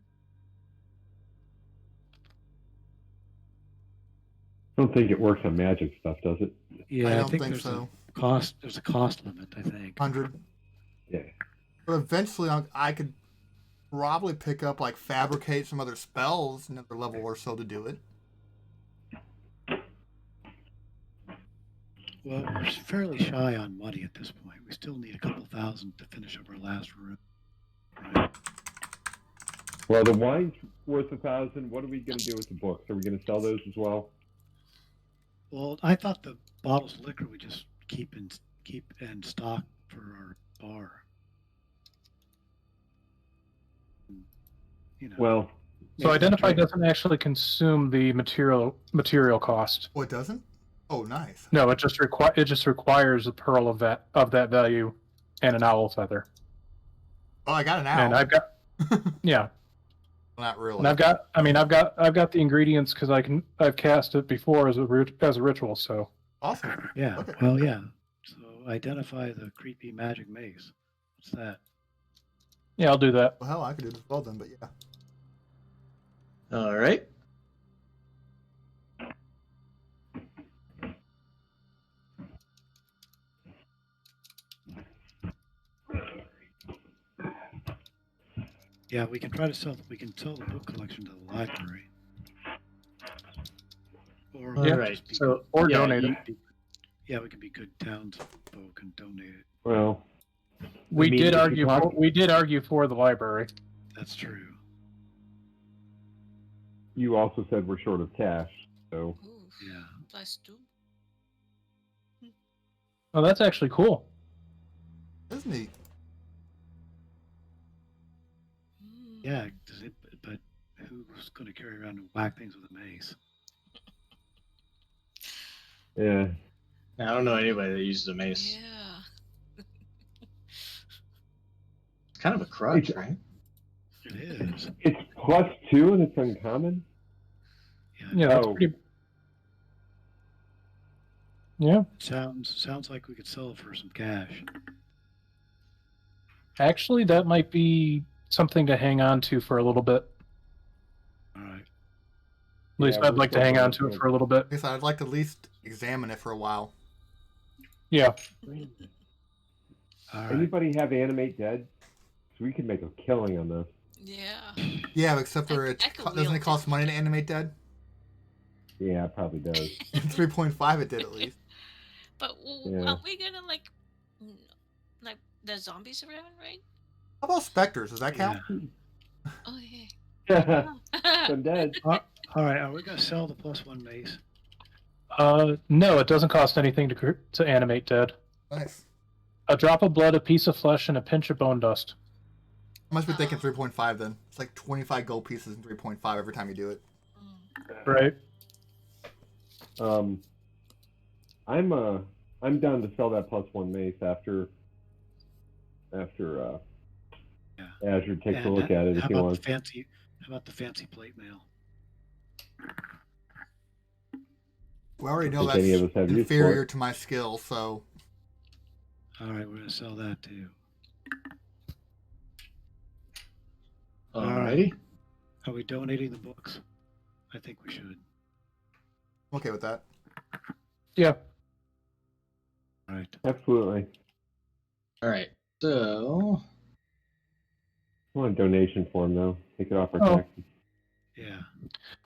I don't think it works on magic stuff, does it? Yeah, I don't think, think there's so. a cost. There's a cost limit. I think. 100. Yeah. But eventually, I could probably pick up, like, fabricate some other spells, another level or so to do it. Well, we're fairly shy on money at this point. We still need a couple thousand to finish up our last room. Right? Well, the wine's worth 1,000. What are we going to do with the books? Are we going to sell those as well? Well, I thought the bottles of liquor we just keep in stock for our bar. You know. Well, So maybe identify not trade- doesn't actually consume the material cost. Oh, it doesn't? Oh, nice. No, it just requires a pearl of that value and an owl feather. Oh, I got an And owl. I've got yeah, Not really. and I've got the ingredients because I've cast it before as a ritual. So Awesome. Yeah. Okay. Well, yeah. So identify the creepy magic maze. What's that? yeah, I'll do that. Well, hell, I could do this as well then, but yeah. All right. Yeah, we can try to sell. We can sell the book collection to the library. Or All we can right. just be So Or yeah, donate you- it. yeah, we can be good townsfolk and donate it. well, We mean, did if you argue. talk- We did argue for the library. That's true. you also said we're short of cash, so Ooh, Yeah. plus 2. Oh, that's actually cool. That's neat. Mm. Yeah. But who's going to carry around and whack things with a mace? yeah. I don't know anybody that uses a mace. Yeah. It's kind of a crutch, It's- right? It is. It's +2 and it's uncommon. Yeah, that's Oh. pretty. Yeah, Sounds like we could sell it for some cash. actually, that might be something to hang on to for a little bit. All right. At least Yeah, I'd we're like to still hang going on to it through for a little bit. I guess I'd like to at least examine it for a while. Yeah. All right. Anybody have Animate Dead? So we could make a killing on this. Yeah. Yeah, except for I could doesn't wield it cost it. money to animate dead? Yeah, it probably does. 3.5 it did at least. But Yeah. are we gonna like the zombies around, right? How about specters? Does that count? Oh yeah. I'm dead. All right. Are we going to sell the +1 mace? No, it doesn't cost anything to animate dead. Nice. A drop of blood, a piece of flesh, and a pinch of bone dust. I must be thinking 3.5 then. It's like 25 gold pieces and 3.5 every time you do it. Mm. Right. I'm down to sell that +1 mace after Yeah. Azure takes And a look at it if how he about wants. How about the fancy plate mail? We already know think any that's of us have use for inferior it. to my skill, so All right, we're gonna sell that too. All right. Alrighty. Are we donating the books? I think we should. I'm okay with that. Yeah. All right. Absolutely. All right. So I want a donation form though. Take it off our Oh. taxes. Yeah.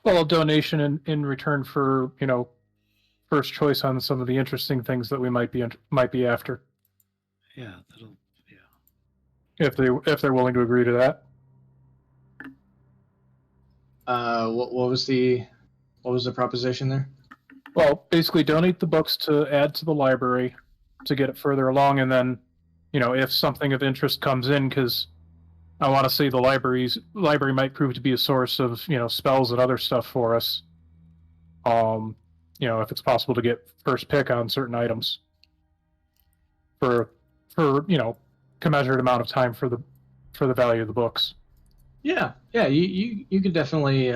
Well, a donation in return for, first choice on some of the interesting things that we might be after, Yeah. That'll. Yeah. if they're willing to agree to that. what was the proposition there? Well, basically donate the books to add to the library to get it further along, and then, if something of interest comes in, because I want to say the library might prove to be a source of, spells and other stuff for us. If it's possible to get first pick on certain items for commensurate amount of time for the value of the books. Yeah. You could definitely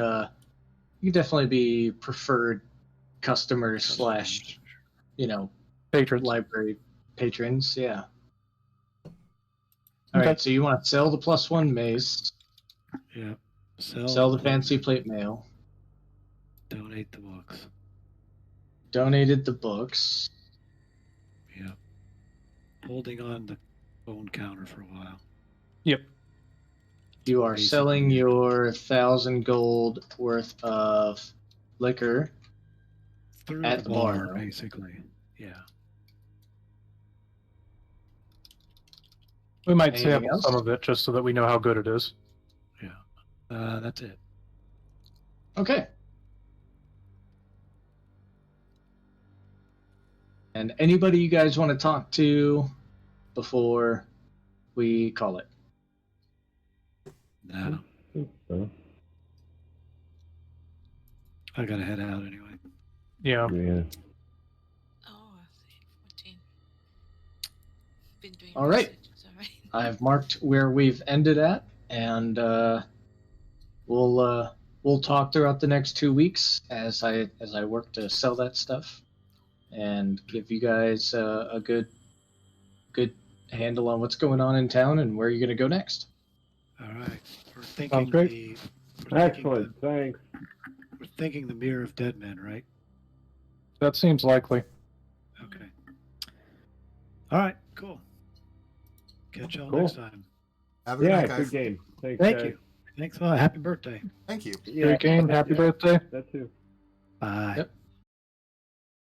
be preferred customers slash Patrons. library patrons. Yeah. All Okay. right. So you want to sell the +1 mace, Yeah. sell the fancy plate mail, Donate the books. donated the books. Yeah. Holding on the phone counter for a while. Yep. You are Basically. selling your 1,000 gold worth of liquor. Through At the the bar, bar. basically. Yeah. We might Anything sample else? some of it just so that we know how good it is. Yeah. That's it. Okay. And anybody you guys want to talk to before we call it? No. So, I gotta head out anyway. Yeah. yeah. Oh, I see. 14. Been doing All right. research, it's all right. I've marked where we've ended at, and we'll talk throughout the next 2 weeks as I work to sell that stuff and give you guys a good handle on what's going on in town and where you're going to go next. All right. We're thinking great. Excellent. Thanks. We're thinking the Mirror of Dead Men, right? That seems likely. Okay. All right. Cool. Catch y'all Cool. next time. Have a good Yeah, night, guys. good game. Thanks, Thank guys. you. Thanks a lot. Happy birthday. Thank you. Yeah, Great game. Happy birthday. that too. Bye. Yep.